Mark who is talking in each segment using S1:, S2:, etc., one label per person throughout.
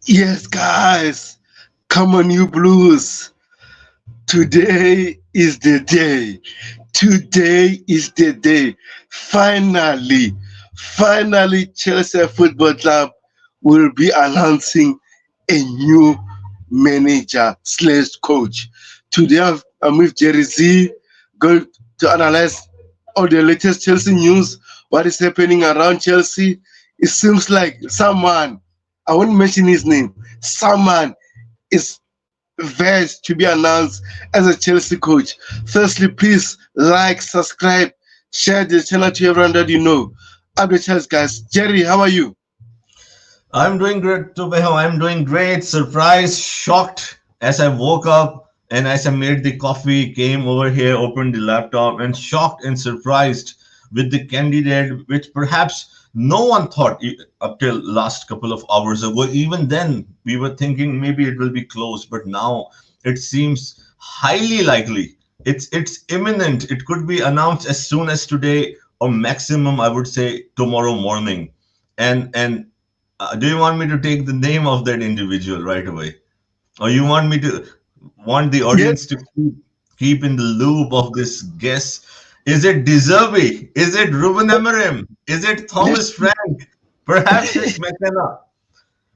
S1: Yes, guys, come on, you blues. Today is the day. Today is the day. Finally, finally, Chelsea Football Club will be announcing a new manager slash coach. Today, I'm with Jerry Z, going to analyze all the latest Chelsea news, what is happening around Chelsea. It seems like someone, I won't mention his name, someone is vest to be announced as a Chelsea coach. Firstly, please like, subscribe, share the channel to everyone that you know. I'm the Chelsea guys. Jerry, how are you?
S2: I'm doing great, Tubeho. I'm doing great. Surprised, shocked as I woke up and as I made the coffee, came over here, opened the laptop, and shocked and surprised with the candidate, which perhaps no one thought up till last couple of hours ago. Even then, we were thinking maybe it will be close, but now it seems highly likely. It's imminent. It could be announced as soon as today, or maximum, I would say, tomorrow morning. And do you want me to take the name of that individual right away, or you want the
S1: Yes,
S2: audience to keep in the loop of this guess? Is it Deserby? Is it Ruben Amorim? Is it
S1: let's
S2: Thomas Frank? Perhaps it's McKenna.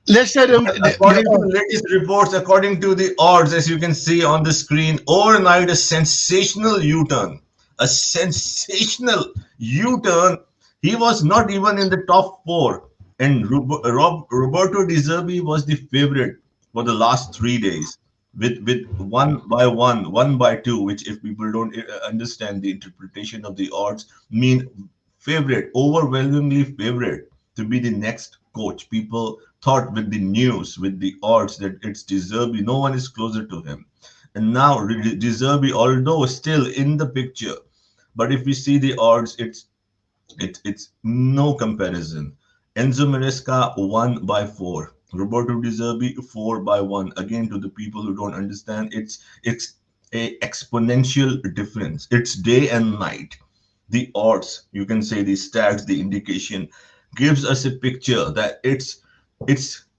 S1: let's share them
S2: According to latest reports, according to the odds, as you can see on the screen, overnight a sensational U-turn. A sensational U-turn. He was not even in the top four. And Roberto De Zerbi was the favorite for the last 3 days with one by two, which if people don't understand the interpretation of the odds, mean favorite, overwhelmingly favorite to be the next coach. People thought with the news, with the odds that it's De Zerbi, no one is closer to him. And now De Zerbi, although still in the picture, but if we see the odds, it's no comparison. Enzo Maresca 1 by 4. Roberto De Zerbi 4 by 1. Again, to the people who don't understand, it's a exponential difference. It's day and night. The odds, you can say the stats, the indication gives us a picture that it's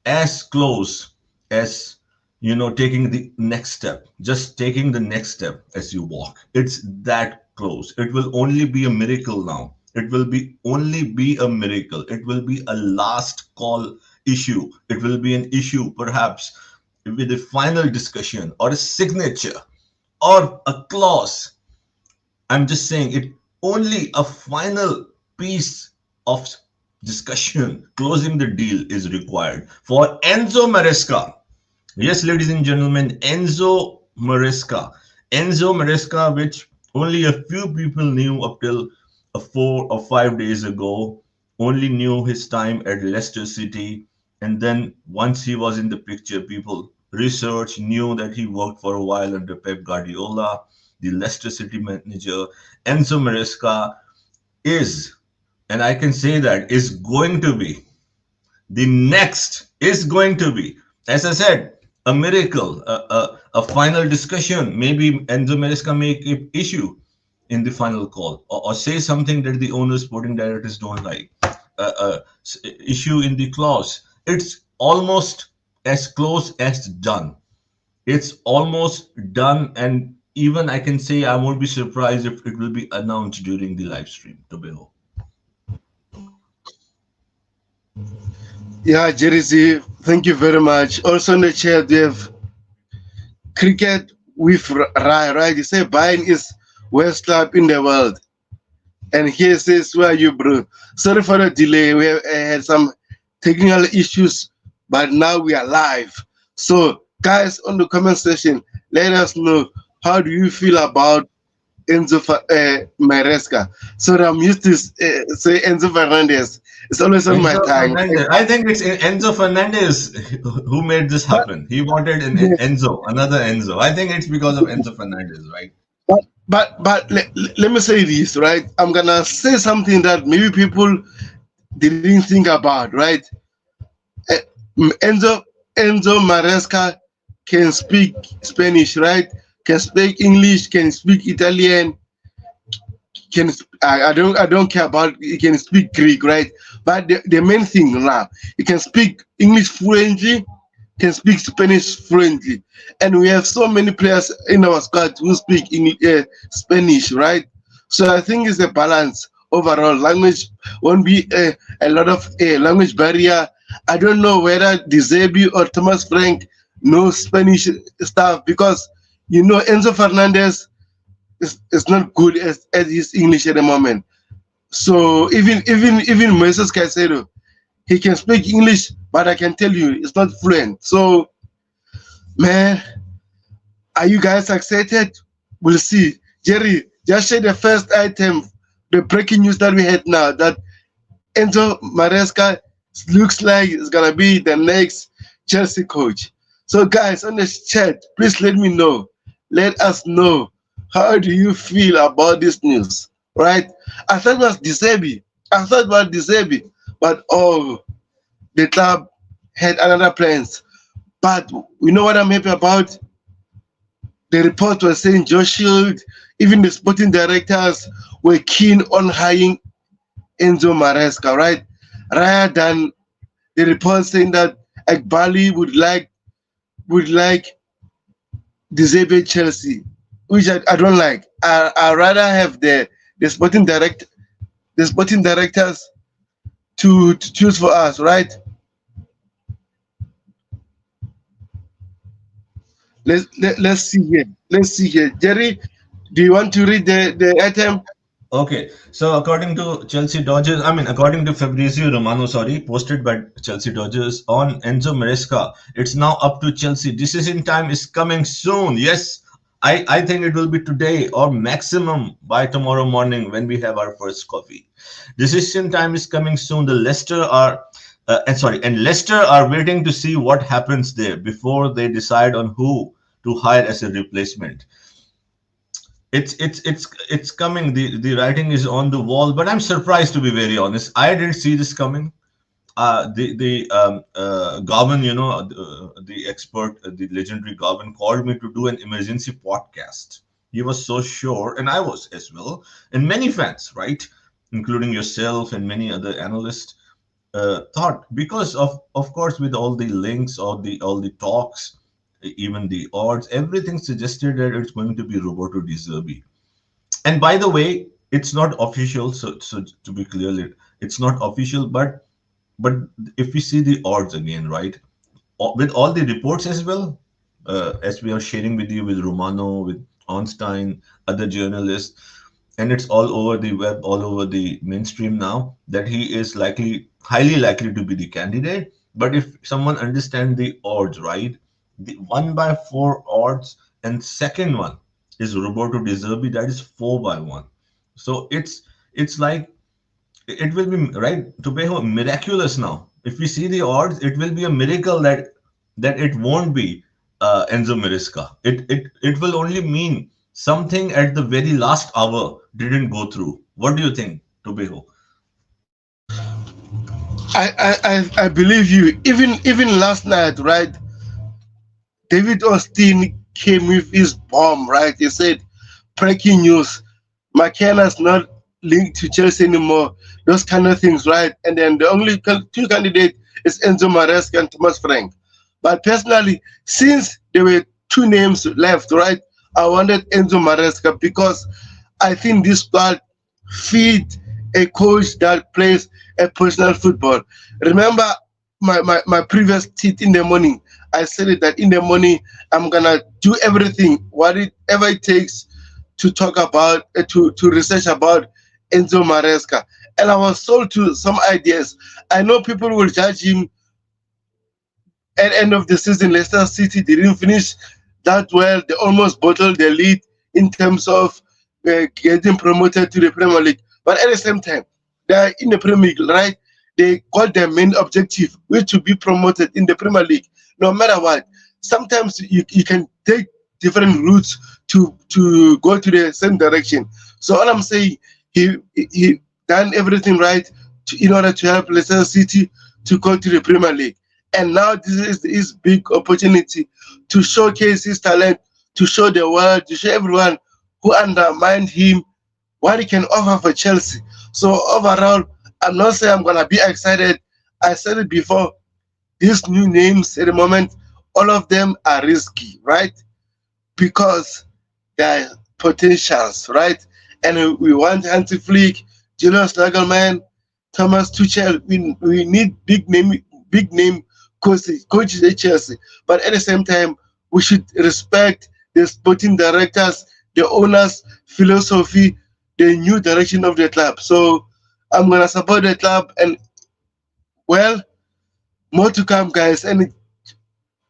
S2: as close as taking the next step, just taking the next step as you walk. It's that close. It will only be a miracle now. It will be only be a miracle. It will be a last call issue. It will be an issue perhaps with a final discussion or a signature or a clause. I'm just saying it, only a final piece of discussion closing the deal is required for Enzo Maresca. Yes, ladies and gentlemen, Enzo Maresca. Enzo Maresca, which only a few people knew up till 4 or 5 days ago, only knew his time at Leicester City. And then once he was in the picture, people research knew that he worked for a while under Pep Guardiola, the Leicester City manager. Enzo Maresca is, and I can say that, is going to be the next, is going to be, as I said, a miracle, a final discussion. Maybe Enzo Maresca make an issue in the final call, or say something that the owners, sporting directors don't like. Issue in the clause. It's almost as close as done. It's almost done, and even I can say I won't be surprised if it will be announced during the live stream. To
S1: yeah, Jerry Z, thank you very much. Also in the chat, we have cricket with Rai, right? You say Bayern is worst club in the world. And here says, where are you, bro? Sorry for the delay. We have, had some technical issues, but now we are live. So, guys, on the comment section, let us know how do you feel about Enzo Maresca. So I'm used to say Enzo Fernandez. It's always on my
S2: Enzo
S1: tongue.
S2: Fernandez. I think it's Enzo Fernandez who made this
S1: But,
S2: happen. He wanted an Enzo, another Enzo. I think it's because of Enzo Fernandez, right?
S1: but let me say this, right? I'm gonna say something that maybe people didn't think about, right? Eh, Enzo Maresca can speak Spanish, right? Can speak English, can speak Italian, I don't care about he can speak Greek, right? But the main thing now, he can speak English fluently, can speak Spanish fluently, and we have so many players in our squad who speak Spanish, right? So I think it's a balance overall. Language won't be a lot of language barrier. I don't know whether Dizebi or Thomas Frank know Spanish stuff, because Enzo Fernandez is not good at his English at the moment. So even Moises Caicedo, he can speak English, but I can tell you it's not fluent. So, man, are you guys excited? We'll see. Jerry, just share the first item, the breaking news that we had now, that Enzo Maresca looks like it's gonna be the next Chelsea coach. So, guys, on the chat, please let me know. Let us know, how do you feel about this news? Right? I thought it was Disebi. But oh, the club had another plans. But you know what I'm happy about? The report was saying Josh Shield, even the sporting directors were keen on hiring Enzo Maresca, right? Rather than the report saying that Ekbali would like disable Chelsea, which I don't like. I rather have the sporting directors to choose for us, right? Let's see here. Jerry, do you want to read the item?
S2: Okay, so according to Chelsea Dodgers, I mean, according to Fabrizio Romano, sorry, posted by Chelsea Dodgers on Enzo Maresca, it's now up to Chelsea. Decision time is coming soon. Yes, I think it will be today or maximum by tomorrow morning when we have our first coffee. Decision time is coming soon. And Leicester are waiting to see what happens there before they decide on who to hire as a replacement. It's coming. The writing is on the wall, but I'm surprised, to be very honest. I didn't see this coming. The Garvin, the expert, the legendary Garvin, called me to do an emergency podcast. He was so sure, and I was as well, and many fans, right, including yourself and many other analysts, thought, because of course, with all the links, all the talks, even the odds, everything suggested that it's going to be Roberto Di Zerbi. And by the way, it's not official. So to be clear, it's not official. But if we see the odds again, right, with all the reports as well, as we are sharing with you, with Romano, with Onstein, other journalists, and it's all over the web, all over the mainstream now, that he is highly likely to be the candidate. But if someone understands the odds, right, the 1/4 odds, and second one is Roberto De Zerbi, that is 4/1. So it's like, it will be, right, to be miraculous now. If we see the odds, it will be a miracle that it won't be Enzo Maresca. It will only mean something at the very last hour didn't go through. What do you think, Tobeho?
S1: I believe you. Even last night, right? David Austin came with his bomb, right? He said, breaking news, McKenna's not linked to Chelsea anymore, those kind of things, right? And then the only two candidates is Enzo Maresca and Thomas Frank. But personally, since there were two names left, right, I wanted Enzo Maresca because I think this squad feed a coach that plays a personal football. Remember my previous tweet in the morning, I said it that in the morning I'm gonna do everything, whatever it takes to talk about, to research about Enzo Maresca. And I was sold to some ideas. I know people will judge him at the end of the season. Leicester City didn't finish that well. They almost bottled the lead in terms of getting promoted to the Premier League. But at the same time, they're in the Premier League, right? They got their main objective, which to be promoted in the Premier League, no matter what. Sometimes you can take different routes to go to the same direction. So all I'm saying, he done everything right in order to help Leicester City to go to the Premier League. And now this is his big opportunity to showcase his talent, to show the world, to show everyone who undermined him what he can offer for Chelsea. So overall, I'm not saying I'm gonna be excited. I said it before. These new names at the moment all of them are risky, right? Because there are potentials, right? And we want Hansi Flick, Julius Nagelman, Thomas Tuchel. We need big name coaches at Chelsea. But at the same time, we should respect the sporting directors, the owners' philosophy, the new direction of the club. So I'm gonna support the club, and well, more to come, guys. And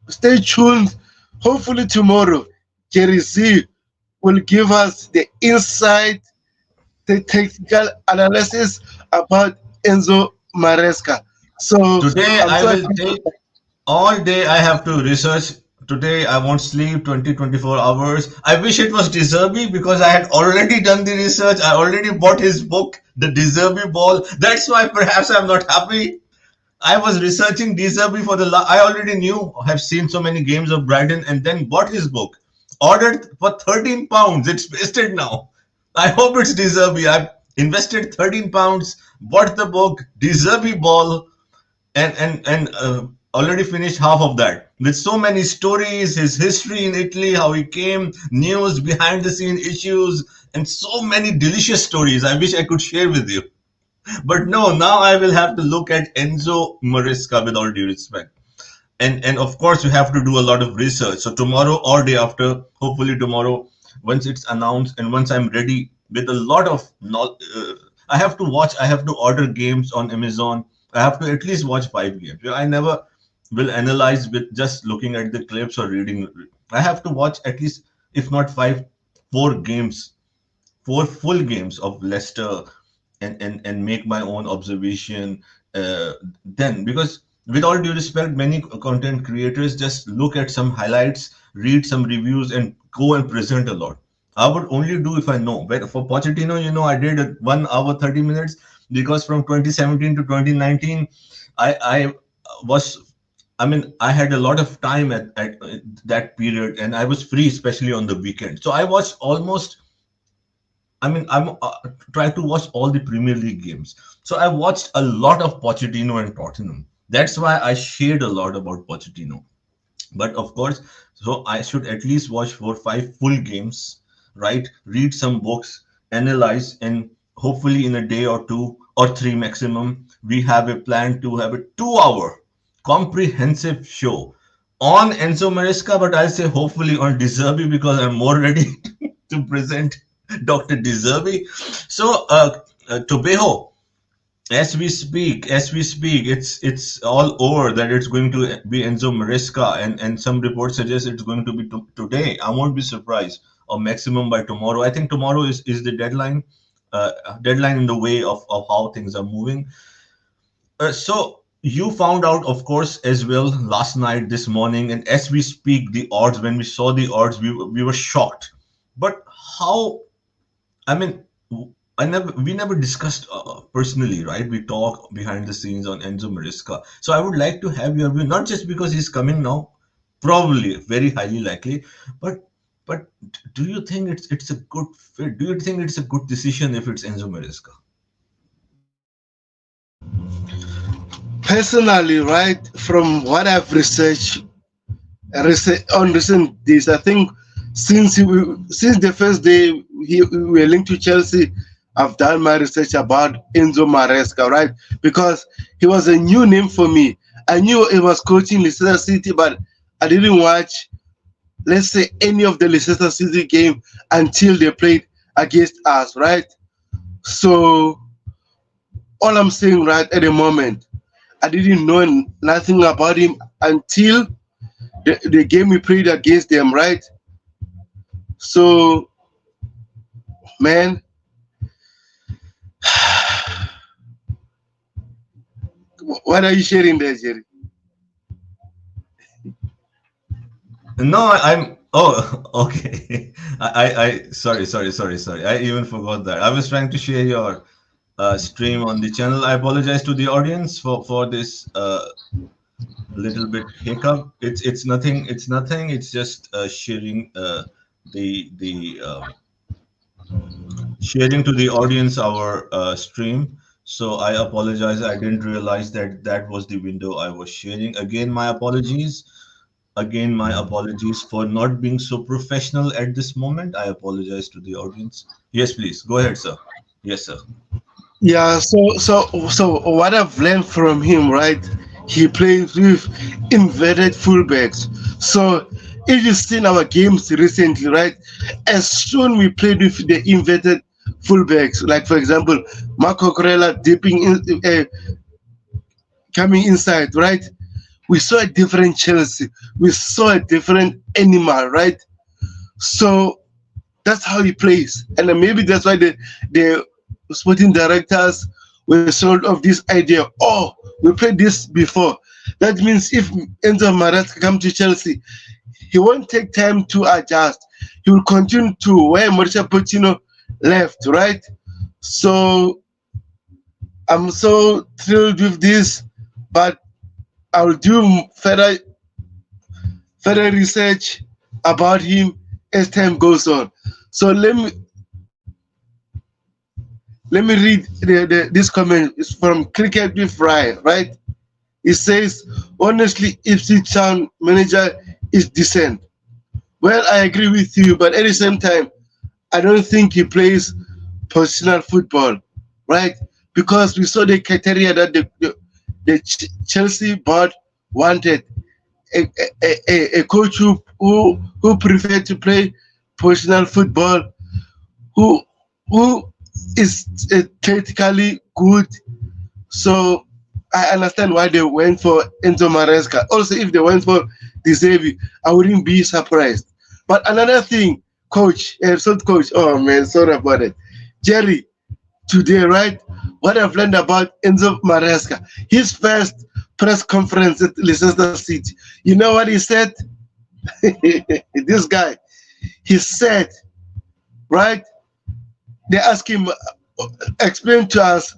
S1: stay tuned. Hopefully tomorrow, Jerry Z will give us the insight, the technical analysis about Enzo Maresca. So
S2: Today
S1: I'm
S2: I
S1: so
S2: will
S1: excited.
S2: take all day. I have to research. Today I won't sleep 20 24 hours. I wish it was Deserby because I had already done the research. I already bought his book, The Deserby Ball. That's why perhaps I'm not happy. I was researching Deserby for I already knew, have seen so many games of Brighton and then bought his book. Ordered for £13. It's wasted now. I hope it's Deserby. I've invested £13, bought the book, Deserby Ball, and already finished half of that with so many stories, his history in Italy, how he came, news, behind the scene issues, and so many delicious stories I wish I could share with you. But no, now I will have to look at Enzo Maresca with all due respect. And of course you have to do a lot of research. So tomorrow or day after, hopefully tomorrow, once it's announced and once I'm ready with a lot of I have to watch, I have to order games on Amazon. I have to at least watch 5 games. I never will analyze with just looking at the clips or reading. I have to watch at least, if not five, 4 games, 4 full games of Leicester, and make my own observation. Then, because with all due respect, many content creators just look at some highlights, read some reviews, and go and present a lot. I would only do if I know. But for Pochettino, I did 1 hour 30 minutes because from 2017 to 2019, I was. I mean, I had a lot of time at that period, and I was free, especially on the weekend. So I watched almost, I'm trying to watch all the Premier League games. So I watched a lot of Pochettino and Tottenham. That's why I shared a lot about Pochettino. But of course, so I should at least watch 4 5 full games, right? Read some books, analyze, and hopefully in a day or 2 or 3 maximum, we have a plan to have a 2 hour comprehensive show on Enzo Maresca. But I'll say hopefully on Deserby because I'm more ready to present Dr. Deserby. So, Tobeho, as we speak, it's all over that it's going to be Enzo Maresca, and some reports suggest it's going to be today. I won't be surprised, or maximum by tomorrow. I think tomorrow is the deadline, deadline in the way of how things are moving. So you found out, of course, as well last night, this morning, and as we speak, the odds. When we saw the odds, we were shocked. But how? I mean, we never discussed personally, right? We talk behind the scenes on Enzo Maresca. So I would like to have your view, not just because he's coming now, probably very highly likely, but do you think it's a good fit? Do you think it's a good decision if it's Enzo Maresca?
S1: Personally, right, from what I've researched on recent days, I think since the first day we were linked to Chelsea, I've done my research about Enzo Maresca, right? Because he was a new name for me. I knew he was coaching Leicester City, but I didn't watch, let's say, any of the Leicester City game until they played against us, right? So all I'm saying right at the moment, I didn't know nothing about him until the game we played against them, right? So, man, what are you sharing there, Jerry?
S2: No, I'm. Oh, okay. Sorry. I even forgot that. I was trying to share your stream on the channel. I apologize to the audience for this little bit hiccup. It's nothing. It's nothing. It's just sharing the sharing to the audience our stream. So I apologize. I didn't realize that that was the window I was sharing. Again, my apologies. again, my apologies for not being so professional at this moment. I apologize to the audience. Yes, please go ahead, sir. Yes, sir.
S1: Yeah, so what I've learned from him, right? He plays with inverted fullbacks. So if you've seen our games recently, right? As soon we played with the inverted fullbacks, like for example, Marco Corella dipping in, coming inside, right? We saw a different Chelsea. We saw a different animal, right? So that's how he plays, and then maybe that's why the sporting directors were sold of this idea. Oh, we played this before. That means if Enzo Maresca come to Chelsea, he won't take time to adjust. He will continue to where Mauricio Pochettino left, right? So I'm so thrilled with this, but I'll do further research about him as time goes on. So let me read this comment. It's from Cricket with Ryan, right? It says, honestly, Ipswich Town manager is decent. Well, I agree with you, but at the same time, I don't think he plays positional football, right? Because we saw the criteria that the Chelsea board wanted a coach who preferred to play positional football, who who is athletically good. So I understand why they went for Enzo Maresca. Also, if they went for De Zerbi, I wouldn't be surprised. But another thing, coach, coach, oh man, sorry about it. Jerry, today, right? What I've learned about Enzo Maresca, his first press conference at Leicester City. You know what he said? This guy, he said, right? They asked him, explain to us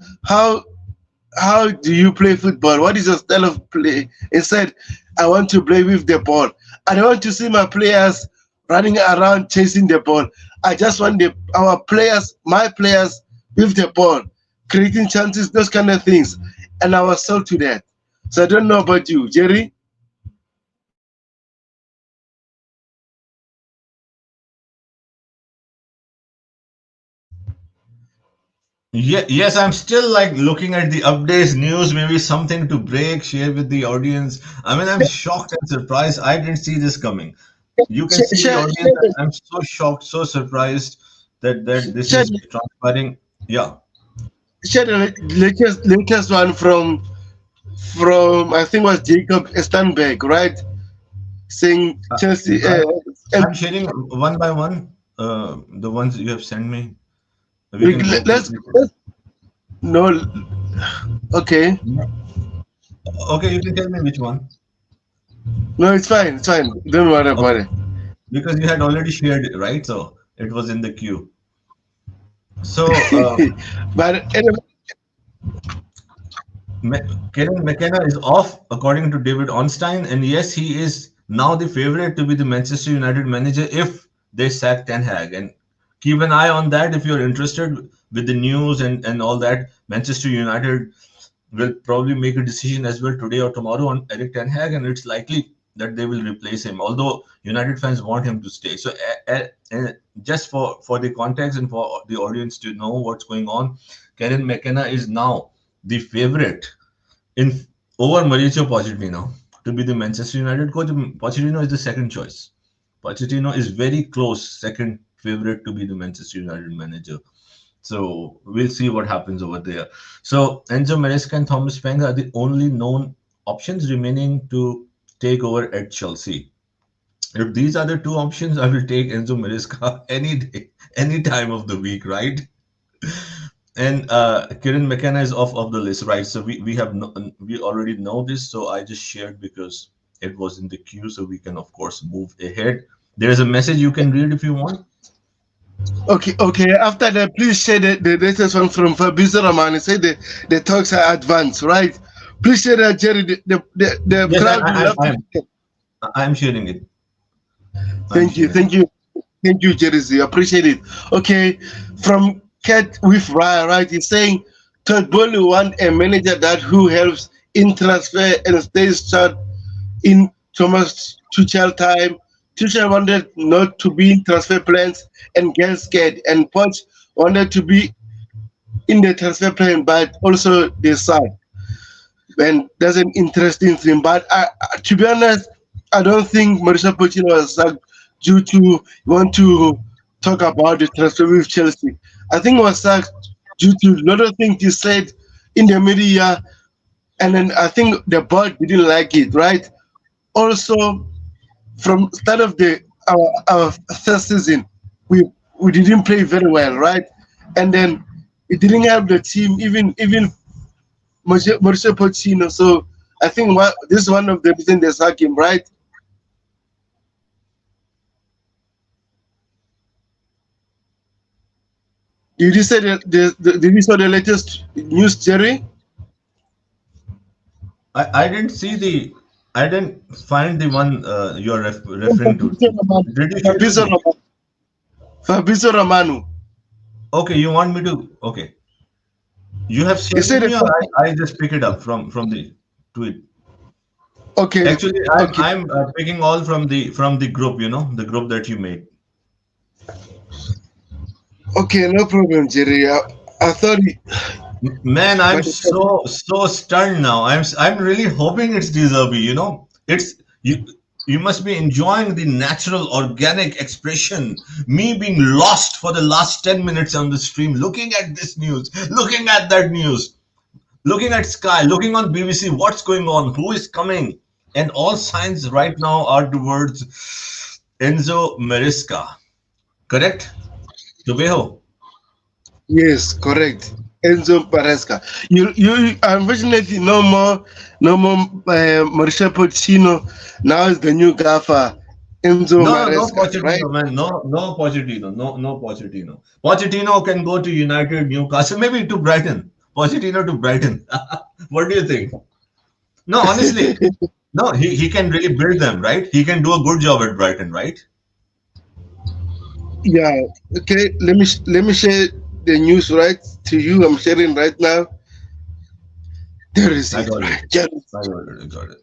S1: how do you play football? What is your style of play? He said, I want to play with the ball. I don't want to see my players running around chasing the ball. I just want our players, my players, with the ball, creating chances, those kind of things. And I was sold to that. So I don't know about you, Jerry.
S2: Yeah, yes, I'm still like looking at the updates, news, maybe something to break, share with the audience. I mean, I'm shocked and surprised. I didn't see this coming. You can see the
S1: Share,
S2: audience. I'm so shocked, so surprised that this
S1: share,
S2: is transpiring. Yeah.
S1: share the latest one from I think was Jacob Stanberg, right? Saying
S2: Uh,
S1: Chelsea.
S2: I,
S1: And
S2: I'm sharing one by one the ones you have sent me. We can go quickly.
S1: let's no. Okay,
S2: Okay, you can tell me which one.
S1: no, it's fine. It's fine. Don't worry about
S2: Okay,
S1: it.
S2: because you had already shared it, right? So it was in the queue. So
S1: But anyway,
S2: Kevin McKenna is off, according to David Ornstein, and yes, he is now the favorite to be the Manchester United manager if they sack Ten Hag. And keep an eye on that if you're interested with the news and all that. Manchester United will probably make a decision as well today or tomorrow on Eric Ten Hag, and it's likely that they will replace him. Although United fans want him to stay. So, just for the context and for the audience to know what's going on, Karen McKenna is now the favorite in over Mauricio Pochettino to be the Manchester United coach. Pochettino is the second choice. Pochettino is very close, second favorite to be the Manchester United manager. So we'll see what happens over there. So Enzo Maresca and Thomas Frank are the only known options remaining to take over at Chelsea. If these are the two options, I will take Enzo Maresca any day, any time of the week, right? And Kieran McKenna is off of the list, right? So we already know this. So I just shared because it was in the queue, so we can of course move ahead. There is a message you can read if you want.
S1: okay. After that, please share the latest one from Fabrizio Romani. Say the talks are advanced, right? Please share that, Jerry. The
S2: Yes,
S1: crowd will love to.
S2: I'm sharing it. I'm
S1: Thank you,
S2: sharing.
S1: thank you, thank you, Jerry. Appreciate it. Okay, from Cat with Ryan, right? He's saying Todd Bowley want a manager that who helps in transfer and stays shut in Thomas Tuchel time. Tuchel wanted not to be in transfer plans and get scared, and Poch wanted to be in the transfer plan, but also they suck and that's an interesting thing. But to be honest, I don't think Mauricio Pochettino was sacked due to want to talk about the transfer with Chelsea. I think he was sacked due to a lot of things he said in the media, and then I think the board didn't like it, right? Also, from start of our first season, we we didn't play very well, right? And then it didn't help the team, even Mauricio Pochettino. So I think this is one of the reasons they sack him, right? Did you say did you saw the latest news, Jerry?
S2: I didn't see the. I didn't find the one you're referring to. Did you share with
S1: Fabrizio
S2: me?
S1: Romano. Fabrizio Romano.
S2: Okay, you want me to? Okay, you have
S1: He
S2: shared with
S1: said,
S2: me, or I just pick it up from the tweet.
S1: okay,
S2: Actually,
S1: okay,
S2: I'm picking all from the group. The group that you made.
S1: okay, no problem, Jerry. I thought,
S2: Man, I'm
S1: but
S2: so stunned now. I'm really hoping it's Deserby. It's you. You must be enjoying the natural, organic expression. Me being lost for the last 10 minutes on the stream, looking at this news, looking at that news, looking at Sky, looking on BBC. What's going on? Who is coming? And all signs right now are towards Enzo Maresca. Correct? Tubeho.
S1: yes, correct. Enzo Maresca. You unfortunately no more Mauricio Pochettino. Now is the new gaffer, Enzo
S2: No, no, no
S1: Maresca, right?
S2: Pochettino, man. No, no Pochettino. No, no Pochettino. Pochettino can go to United, Newcastle, maybe to Brighton. Pochettino to Brighton. What do you think? No, honestly, no. He can really build them, right? He can do a good job at Brighton, right?
S1: Yeah. Okay. Let me share the news right to you. I'm sharing right now. There is
S2: I
S1: it,
S2: got it.
S1: right? Yeah,
S2: I got it. I got it.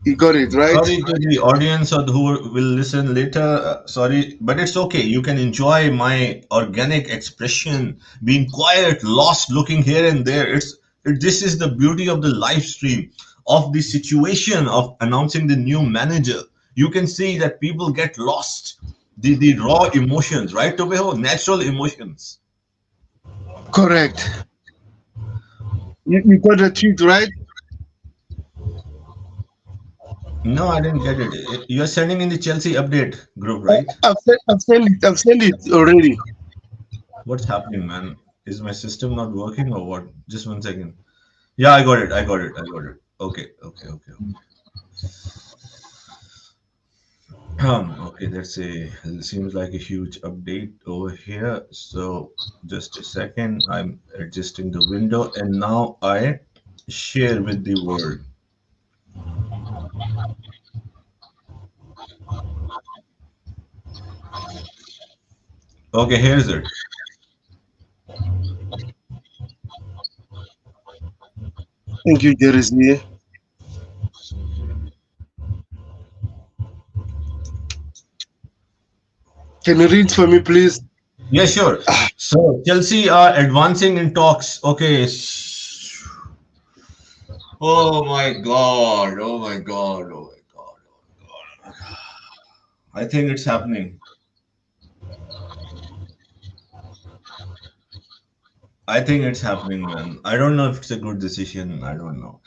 S1: you got it right.
S2: Sorry to the audience or who will listen later. Sorry, but it's okay. You can enjoy my organic expression, being quiet, lost, looking here and there. This is the beauty of the live stream, of the situation of announcing the new manager. You can see that people get lost. The raw emotions, right, Tobeho? Natural emotions.
S1: Correct. You got the tweet right.
S2: No, I didn't get it. You're sending in the Chelsea update group, right?
S1: I've sent it already.
S2: What's happening, man? Is my system not working or what? Just 1 second. Yeah, I got it. I got it. I got it. Okay. Okay. Okay. Okay. That's it seems like a huge update over here. So just a second. I'm adjusting the window and now I share with the world. Okay. Here's it.
S1: Thank you, Jersey. Can you read for me, please?
S2: Yeah, sure. So Chelsea are advancing in talks. Okay. Oh my God. Oh my God. Oh my God. I think it's happening. I think it's happening, man. I don't know if it's a good decision. I don't know.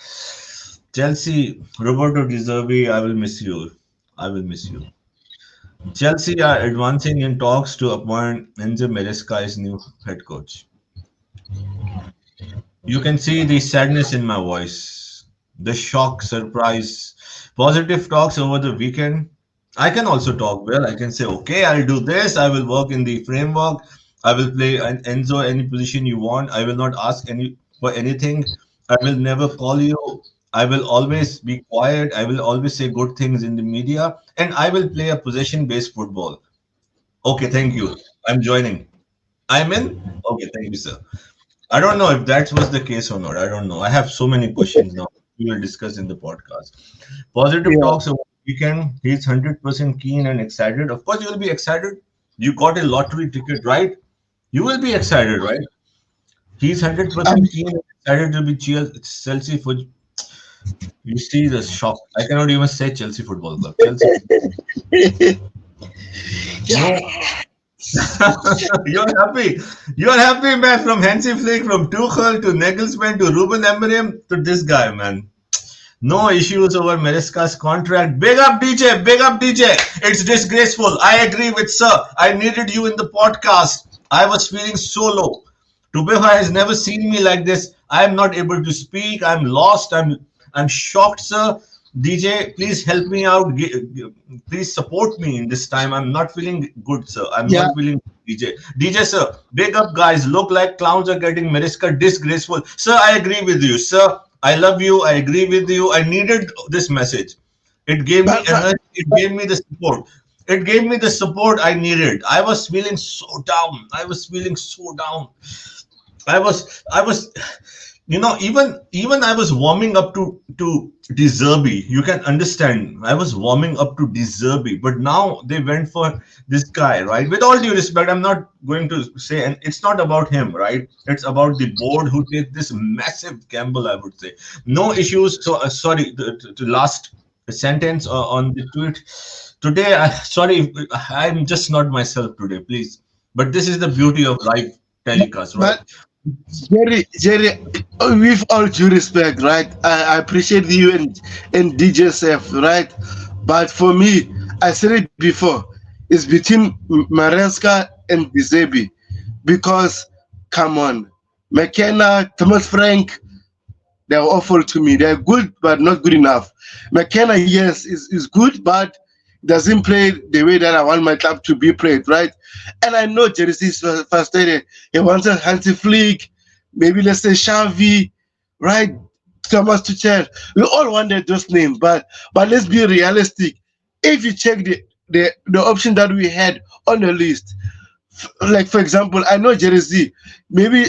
S2: Chelsea, Roberto De Zerbi, I will miss you. I will miss you. Chelsea are advancing in talks to appoint Enzo Maresca as new head coach. You can see the sadness in my voice, the shock, surprise, positive talks over the weekend. I can also talk well. I can say, okay, I'll do this. I will work in the framework. I will play Enzo any position you want. I will not ask any for anything. I will never call you. I will always be quiet. I will always say good things in the media, and I will play a possession-based football. Okay, thank you. I'm joining. I'm in. Okay, thank you, sir. I don't know if that was the case or not. I don't know. I have so many questions now. We will discuss in the podcast. Positive
S1: Yeah.
S2: talks. weekend. He's 100% keen and excited. Of course, you will be excited. You got a lottery ticket, right? You will be excited, right? He's
S1: Um,
S2: 100% keen and excited to be Chelsea for. You see the shock. I cannot even say Chelsea Football Club. Chelsea. No, you're happy. You're happy, man. From Hansi Flick, from Tuchel to Nagelsmann to Ruben Amorim to this guy, man. No issues over Maresca's contract. Big up DJ, big up DJ. It's disgraceful. I agree with sir. I needed you in the podcast. I was feeling so low. Tubeha has never seen me like this. I am not able to speak. I'm lost. I'm shocked, sir. DJ, please help me out. Please support me in this time. I'm not feeling good, sir. I'm
S1: yeah,
S2: not feeling DJ. DJ, sir. Big up, guys. Look like clowns are getting Maresca disgraceful. Sir, I agree with you. Sir, I love you. I agree with you. I needed this message. It gave me
S1: but
S2: energy. It gave me the support. It gave me the support I needed. I was feeling so down. I was feeling so down. I was even I was warming up to De Zerbi. You can understand. I was warming up to De Zerbi, but now they went for this guy, right? With all due respect, I'm not going to say, and it's not about him, right? It's about the board who take this massive gamble, I would say. No issues. So sorry, the last sentence on the tweet today. Sorry, I'm just not myself today, please. But this is the beauty of live telecast, right?
S1: but Jerry, with all due respect, right? I appreciate you and DJ Sef, right? But for me, I said it before, it's between Maresca and Bizebi. Because, come on, McKenna, Thomas Frank, they're awful to me. They're good, but not good enough. McKenna, yes, is good, but doesn't play the way that I want my club to be played, right? And I know Jersey is frustrated. He wants a Hansi Flick, maybe let's say Xavi, right? Thomas Tuchel. We all wanted those names, but let's be realistic. If you check the option that we had on the list, like for example, I know Jersey, maybe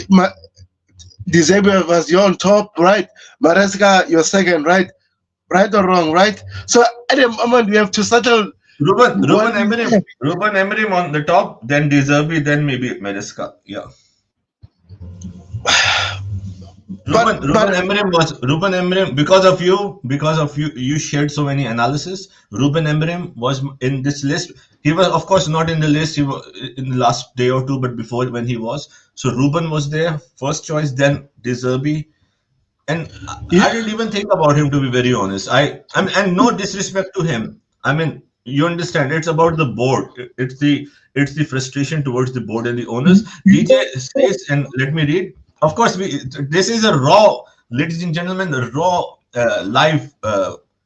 S1: December was your on top, right? Maresca, your second, right? Right or wrong, right? So at the moment we have to settle one.
S2: Ruben Amorim on the top, then De Zerbi, then maybe Maresca. Yeah. Ruben
S1: But
S2: Amorim because of you you shared so many analysis. Ruben Amorim was in this list. He was of course not in the list. He was in the last day or two, but before when he was. So Ruben was there, first choice, then De Zerbi. And I
S1: yeah,
S2: didn't even think about him to be very honest. I'm and no disrespect to him. I mean, you understand, it's about the board. It's the frustration towards the board and the owners. DJ says, and let me read. Of course, this is a raw, ladies and gentlemen, a raw live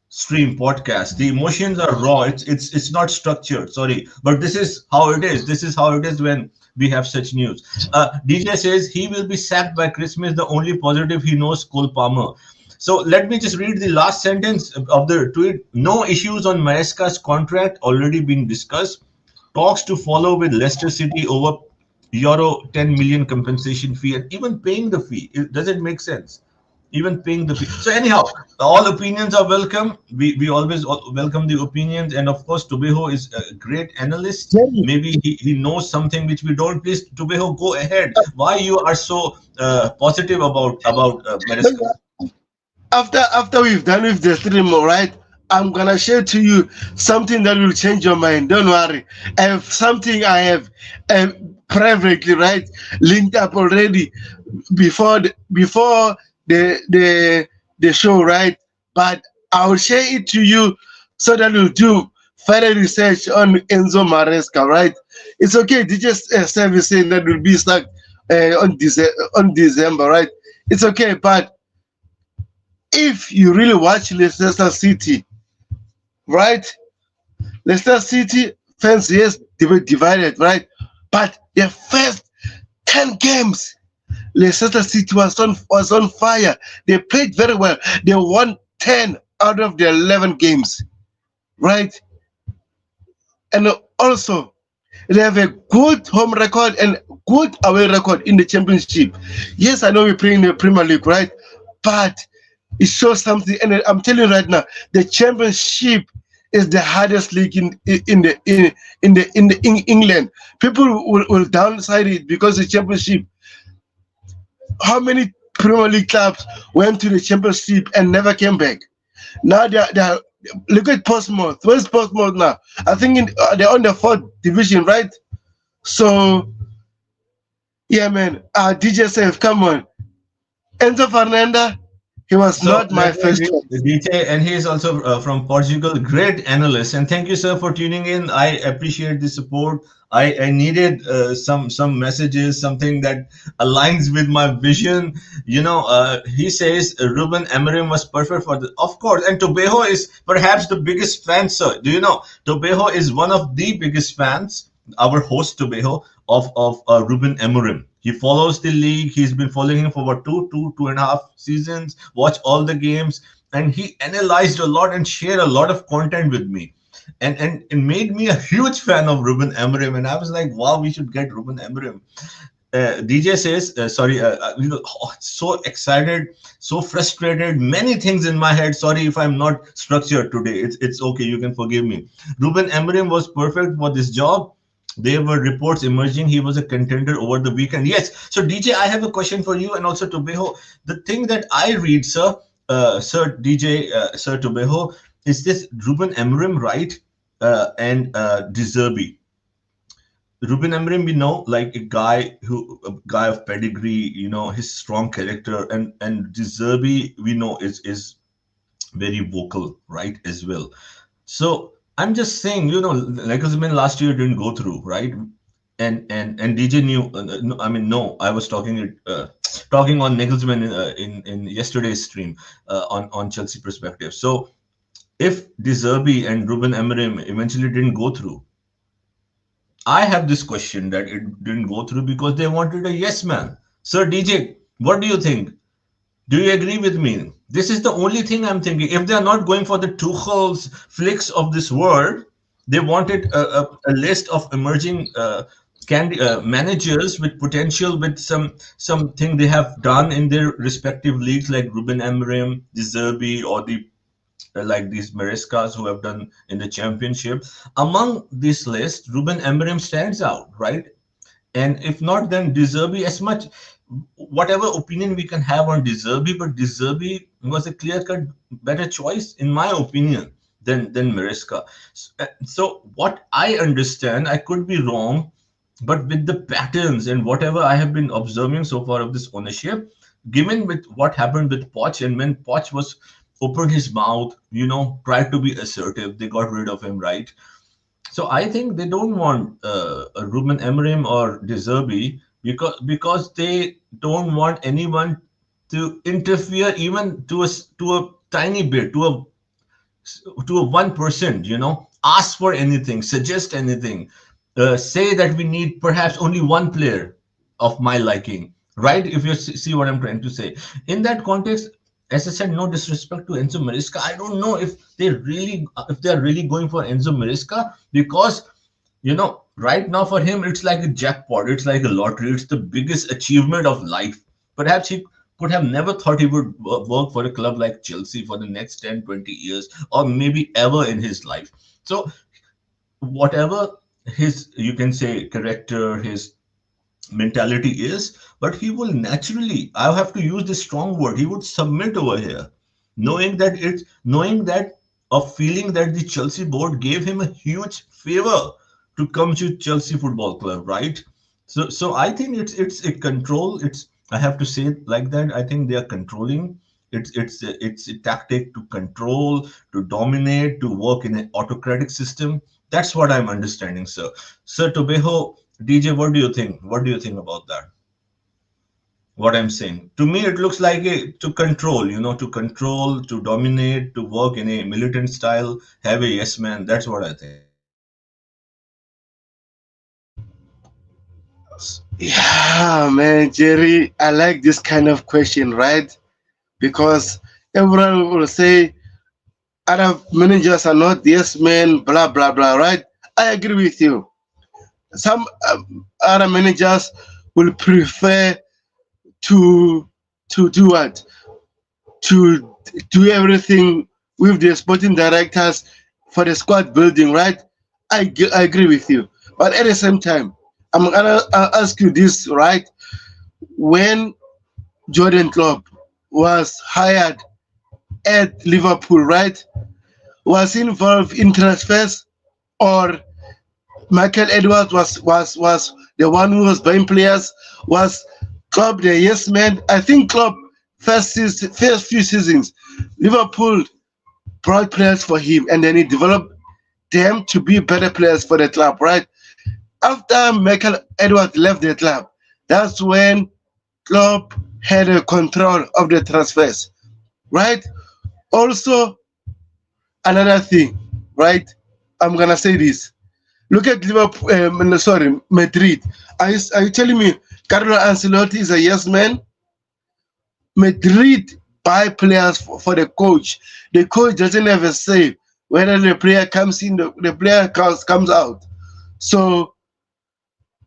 S2: stream podcast. The emotions are raw. It's not structured. Sorry, but this is how it is. This is how it is when we have such news. DJ says he will be sacked by Christmas. The only positive he knows, Cole Palmer. So let me just read the last sentence of the tweet. No issues on Maresca's contract already being discussed. Talks to follow with Leicester City over euro 10 million compensation fee and even paying the fee. Does it make sense? Even paying the fee. So anyhow, all opinions are welcome. We always welcome the opinions, and of course, Tubeho is a great analyst.
S1: Jerry,
S2: Maybe he knows something which we don't. Please, Tubeho, go ahead. Why you are so positive about Maresca?
S1: after we've done with the stream, all right, I'm gonna share to you something that will change your mind. Don't worry. I have something I have privately, right, linked up already before the show, right? But I'll share it to you so that you'll do further research on Enzo Maresca, right? It's okay. They just service saying that will be stuck on December, right? It's okay, but if you really watch Leicester City, right? Leicester City fans, yes, they were divided, right? But their first 10 games, Leicester City was on fire. They played very well. They won 10 out of the 11 games, right? And also, they have a good home record and good away record in the championship. Yes, I know we're playing the Premier League, right? But it shows something. And I'm telling you right now, the championship is the hardest league in England. People will downside it because the championship. How many Premier League clubs went to the championship and never came back? Now they're look at Portsmouth. Where's Portsmouth now? I think they're on the fourth division, right? So yeah, man. DJ safe, come on. Enzo Fernanda, he was
S2: So
S1: not my first choice.
S2: DJ, and he is also from Portugal. Great analyst, and thank you, sir, for tuning in. I appreciate the support. I needed some messages, something that aligns with my vision. He says Ruben Amorim was perfect for the, of course, and Tobejo is perhaps the biggest fan, sir. Do you know Tobejo is one of the biggest fans, our host Tobejo, of Ruben Amorim. He follows the league. He's been following him for about 2.5 seasons. Watch all the games, and he analyzed a lot and shared a lot of content with me, and it made me a huge fan of Ruben Amorim. And I was like, wow, we should get Ruben Amorim. DJ says, sorry, so excited, so frustrated, many things in my head. Sorry if I'm not structured today. It's okay. You can forgive me. Ruben Amorim was perfect for this job. There were reports emerging he was a contender over the weekend. Yes. So DJ, I have a question for you and also Tobejo. The thing that I read, sir, Sir DJ, Sir Tobejo, is this Ruben Amorim right? And De Zerbi. Ruben Amorim, we know, like a guy of pedigree, his strong character, and De Zerbi, we know is very vocal, right, as well. So I'm just saying, Nagelsmann last year didn't go through, right? And DJ knew. No, I mean, no, I was talking on Nagelsmann in yesterday's stream on Chelsea Perspective. So if De Zerbi and Ruben Amorim eventually didn't go through, I have this question that it didn't go through because they wanted a yes man. Sir DJ, what do you think? Do you agree with me? This is the only thing I'm thinking. If they are not going for the Tuchel's flicks of this world, they wanted a list of emerging managers with potential, with something they have done in their respective leagues, like Ruben Amorim, De Zerbi, or like these Marescas who have done in the championship. Among this list, Ruben Amorim stands out, right? And if not, then De Zerbi, as much whatever opinion we can have on De Zerbi, but De Zerbi was a clear-cut better choice, in my opinion, than Maresca. So what I understand, I could be wrong, but with the patterns and whatever I have been observing so far of this ownership, given with what happened with Poch, and when Poch was opened his mouth, tried to be assertive, they got rid of him, right? So I think they don't want a Ruben Amorim or De Zerbi because they don't want anyone to interfere even to a tiny bit, to a 1%, ask for anything, suggest anything, say that we need perhaps only one player of my liking, right? If you see what I'm trying to say. In that context, as I said, no disrespect to Enzo Maresca. I don't know if they're really going for Enzo Maresca because, right now for him, it's like a jackpot. It's like a lottery. It's the biggest achievement of life. Perhaps he could have never thought he would work for a club like Chelsea for the next 10, 20 years, or maybe ever in his life. So whatever his, you can say, character, his mentality is, but he will naturally, I have to use this strong word, he would submit over here, knowing that of feeling that the Chelsea board gave him a huge favor to come to Chelsea Football Club, right? So I think it's a control. I have to say it like that. I think they are controlling. It's a tactic to control, to dominate, to work in an autocratic system. That's what I'm understanding, sir. Sir Tobejo, DJ, what do you think? What do you think about that? What I'm saying. To me, it looks like to control, to control, to dominate, to work in a militant style, have a yes man. That's what I think.
S1: Yeah, man, Jerry, I like this kind of question, right? Because everyone will say other managers are not yes men, blah blah blah, right? I agree with you. Some other managers will prefer to do what? To do everything with the sporting directors for the squad building, right? I agree with you. But at the same time, I'm gonna ask you this, right? When Jordan Klopp was hired at Liverpool, right? Was he involved in transfers, or Michael Edwards was the one who was buying players? Was Klopp the yes man? I think Klopp first few seasons, Liverpool brought players for him, and then he developed them to be better players for the club, right? After Michael Edwards left the club, that's when Klopp had a control of the transfers, right? Also, another thing, right? I'm gonna say this. Look at Liverpool. No, sorry, Madrid. Are you telling me Carlo Ancelotti is a yes man? Madrid buy players for the coach. The coach doesn't have a say whether the player comes in, the player comes out. So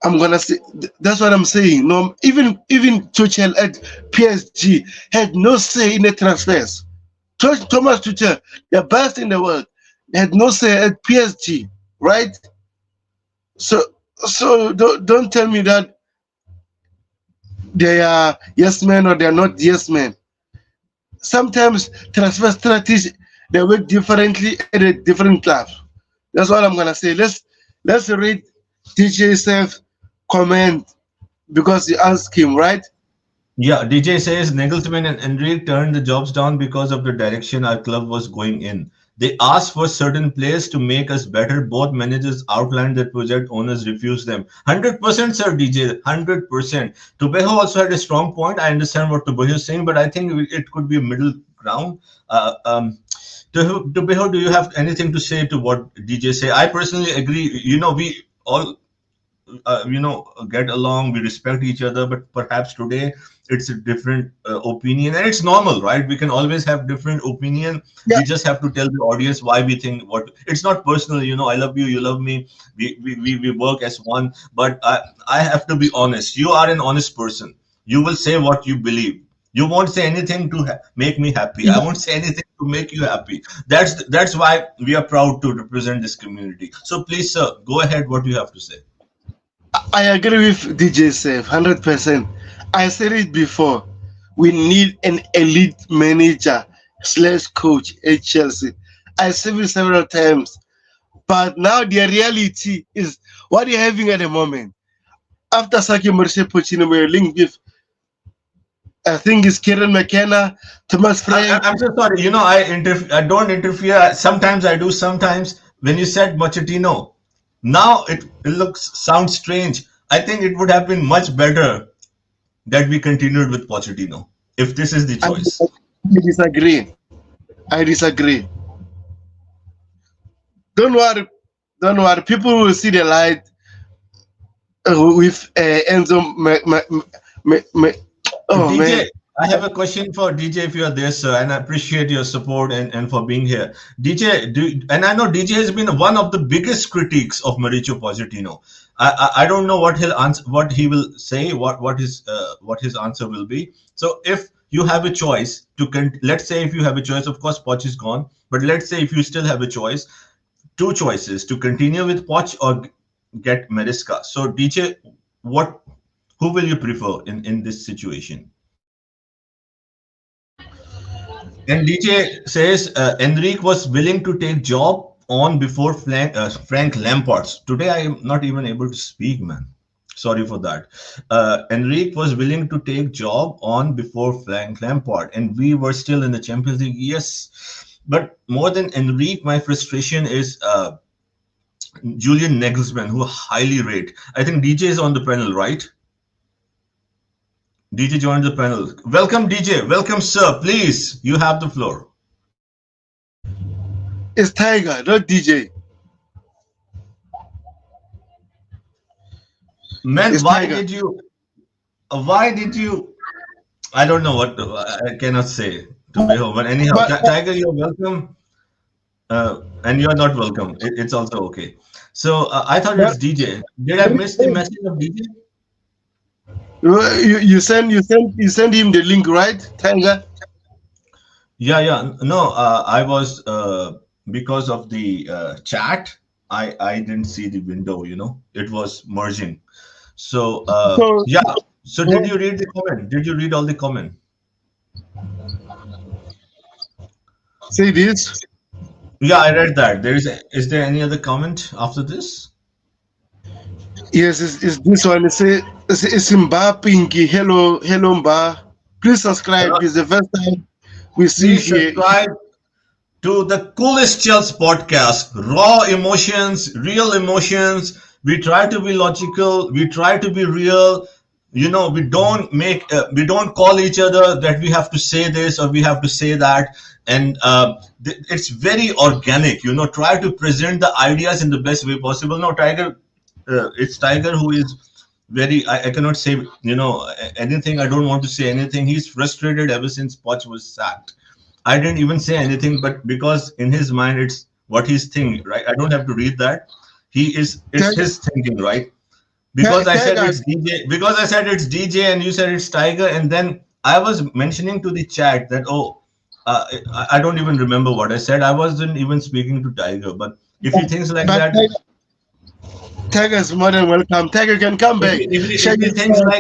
S1: I'm gonna say that's what I'm saying. No, even Tuchel at PSG had no say in the transfers. Thomas Tuchel, the best in the world, had no say at PSG, right? So don't tell me that they are yes men or they are not yes men. Sometimes transfer strategies they work differently at a different clubs. That's what I'm gonna say. Let's read DJ Seth comment because you asked him, right?
S2: Yeah, DJ says Nagelsmann and Enrique turned the jobs down because of the direction our club was going in. They asked for certain players to make us better. Both managers outlined their project, owners refused them. 100%, sir, DJ, 100%. Tubeho also had a strong point. I understand what Tubeho is saying, but I think it could be a middle ground. Uh, um, Tubeho, do you have anything to say to what DJ say? I personally agree. We all get along, we respect each other, but perhaps today it's a different opinion, and it's normal, right? We can always have different opinion.
S1: Yeah,
S2: We just have to tell the audience why we think what. It's not personal, I love you, you love me, we work as one. But I have to be honest. You are an honest person. You will say what you believe. You won't say anything to make me happy. I won't say anything to make you happy. That's why we are proud to represent this community. So please, sir, go ahead, what you have to say.
S1: I agree with DJ Seth 100%. I said it before. We need an elite manager slash coach at Chelsea. I said it several times. But now the reality is what you're having at the moment. After Saki Mauricio Pochettino, we're linked with, I think it's Kieran McKenna, Thomas Frank.
S2: I'm so sorry. I don't interfere. Sometimes I do. Sometimes when you said Pochettino, now it sounds strange. I think it would have been much better that we continued with Pochettino if this is the
S1: I
S2: choice.
S1: disagree. I disagree. Don't worry. Don't worry. People will see the light with Enzo. Oh man.
S2: DJ, I have a question for DJ if you are there, sir, and I appreciate your support and for being here. DJ, and I know DJ has been one of the biggest critiques of Mauricio Pochettino. I don't know what he'll answer, what he will say, what his answer will be. So if you have a choice let's say if you have a choice, of course Poch is gone, but let's say if you still have a choice, two choices to continue with Poch or get Maresca. So DJ, who will you prefer in this situation? And DJ says Enrique was willing to take job on before Frank Lampard. Today I am not even able to speak, man. Sorry for that. Enrique was willing to take job on before Frank Lampard, and we were still in the Champions League. Yes, but more than Enrique, my frustration is Julian Nagelsmann, who I highly rate. I think DJ is on the panel, right? DJ joined the panel. Welcome, DJ. Welcome, sir. Please, you have the floor.
S1: It's Tiger, not DJ.
S2: Man,
S1: It's
S2: why
S1: Tiger.
S2: did you? Why did you? I don't know what I cannot say to be home. But anyhow,
S1: But
S2: Tiger, you're welcome, and you're not welcome. It's also okay. So I thought
S1: but
S2: it's DJ. Did I miss the message of DJ?
S1: you send him the link, right, Tiger?
S2: Yeah, yeah. No, I was because of the chat, I didn't see the window. It was merging. So
S1: So,
S2: yeah. So
S1: yeah,
S2: did you read the comment? Did you read all the comment?
S1: say this.
S2: Yeah, I read that. Is there any other comment after this?
S1: Yes, it's this one. It's Mba Pinky. Hello Mba. Please subscribe. It's the first time we see
S2: Please
S1: here.
S2: subscribe to the Coolest Chills podcast. Raw emotions, real emotions. We try to be logical. We try to be real. We don't call each other that we have to say this or we have to say that. And it's very organic. Try to present the ideas in the best way possible. No, Tiger, it's Tiger who is I cannot say, anything. I don't want to say anything. He's frustrated ever since Poch was sacked. I didn't even say anything, but because in his mind it's what he's thinking, right? I don't have to read that. It's
S1: Tiger,
S2: his thinking, right? Because I said
S1: Tiger,
S2: it's DJ, because I said it's DJ and you said it's Tiger, and then I was mentioning to the chat that, I don't even remember what I said. I wasn't even speaking to Tiger, but if he thinks like
S1: but
S2: that,
S1: Tiger is more than welcome. Tiger can come
S2: if
S1: back.
S2: he, if he,
S1: Share
S2: if he
S1: your
S2: thinks
S1: thoughts.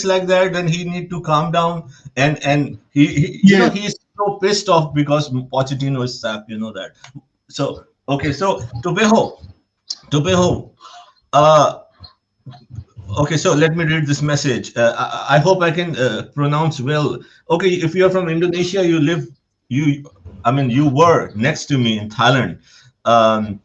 S2: like that, then he need to calm down. And
S1: Yes.
S2: he's so pissed off because Pochettino is sacked. You know that. So okay, so Tupeho, uh, okay, so let me read this message. I hope I can pronounce well. Okay, if you're from Indonesia, you, you were next to me in Thailand. Um,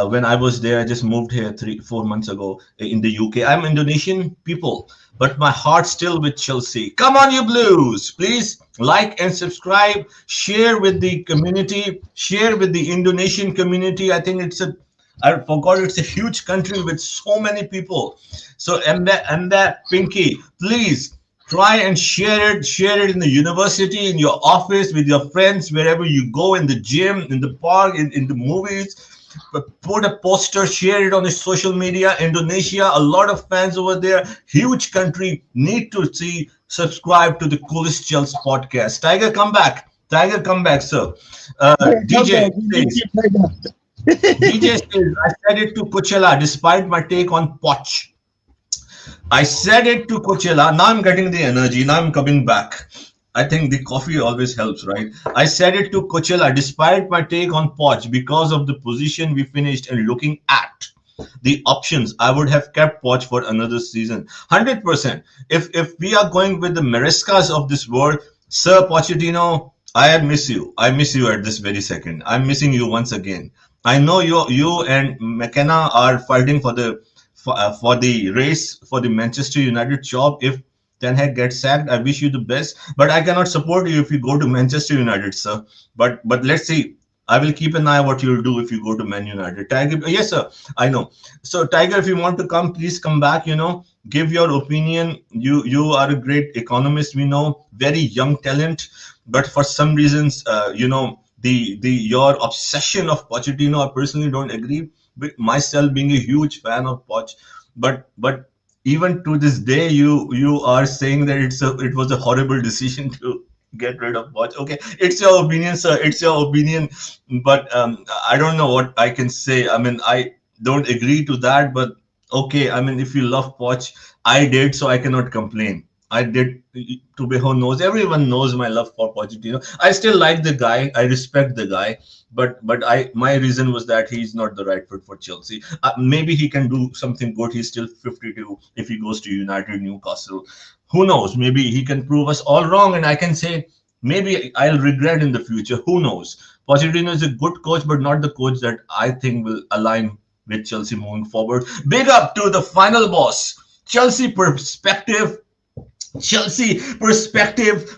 S2: when I was there, I just moved here 4 months ago in the UK. I'm Indonesian people, but my heart's still with Chelsea. Come on, you Blues! Please like and subscribe, share with the community, share with the Indonesian community. I forgot it's a huge country with so many people. So and that Pinky, please try and share it in the university, in your office, with your friends, wherever you go, in the gym, in the park, in the movies. Put a poster, share it on the social media. Indonesia, a lot of fans over there, huge country, need to see, subscribe to the Coolest Chills podcast. Tiger, come back, sir.
S1: Tiger, come
S2: DJ
S1: back. We need
S2: says,
S1: you, Tiger.
S2: DJ says, I said it to Coachella despite my take on Poch. I said it to Coachella. Now I'm getting the energy. Now I'm coming back. I think the coffee always helps, right? I said it to Coachella despite my take on Poch because of the position we finished and looking at the options. I would have kept Poch for another season. 100%. If we are going with the Marescas of this world, Sir Pochettino, I miss you. I miss you at this very second. I'm missing you once again. I know you and McKenna are fighting for the race for the Manchester United job. If Ten Hag gets sacked, I wish you the best. But I cannot support you if you go to Manchester United, sir. But let's see. I will keep an eye what you'll do if you go to Man United. Tiger, yes, sir. I know. So Tiger, if you want to come, please come back. Give your opinion. You are a great economist. We know, very young talent, but for some reasons, the your obsession of Pochettino, I personally don't agree with, myself being a huge fan of Poch, but even to this day, you are saying that it was a horrible decision to get rid of Poch. Okay, it's your opinion, sir. It's your opinion, but I don't know what I can say. I don't agree to that, but okay. If you love Poch, I did, so I cannot complain. I did. Tubeho knows. Everyone knows my love for Pochettino. I still like the guy. I respect the guy. But my reason was that he's not the right fit for Chelsea. Maybe he can do something good. He's still 52. If he goes to United, Newcastle, who knows? Maybe he can prove us all wrong, and I can say maybe I'll regret in the future. Who knows? Pochettino is a good coach, but not the coach that I think will align with Chelsea moving forward. Big up to the final boss. Chelsea perspective,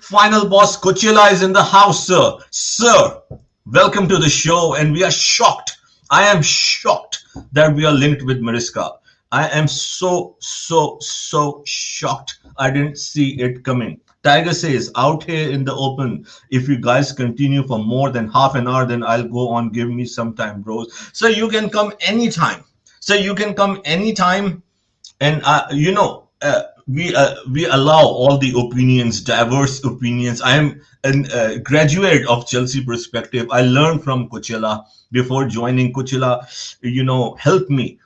S2: final boss Coachella is in the house, sir. Sir, welcome to the show, and we are shocked. I am shocked that we are linked with Maresca. I am so shocked. I didn't see it coming. Tiger says, out here in the open, if you guys continue for more than half an hour, then I'll go on. Give me some time, bros. So you can come anytime. And we allow all the opinions, diverse opinions. I am a graduate of Chelsea perspective. I learned from Coachella before joining Coachella. Helped me.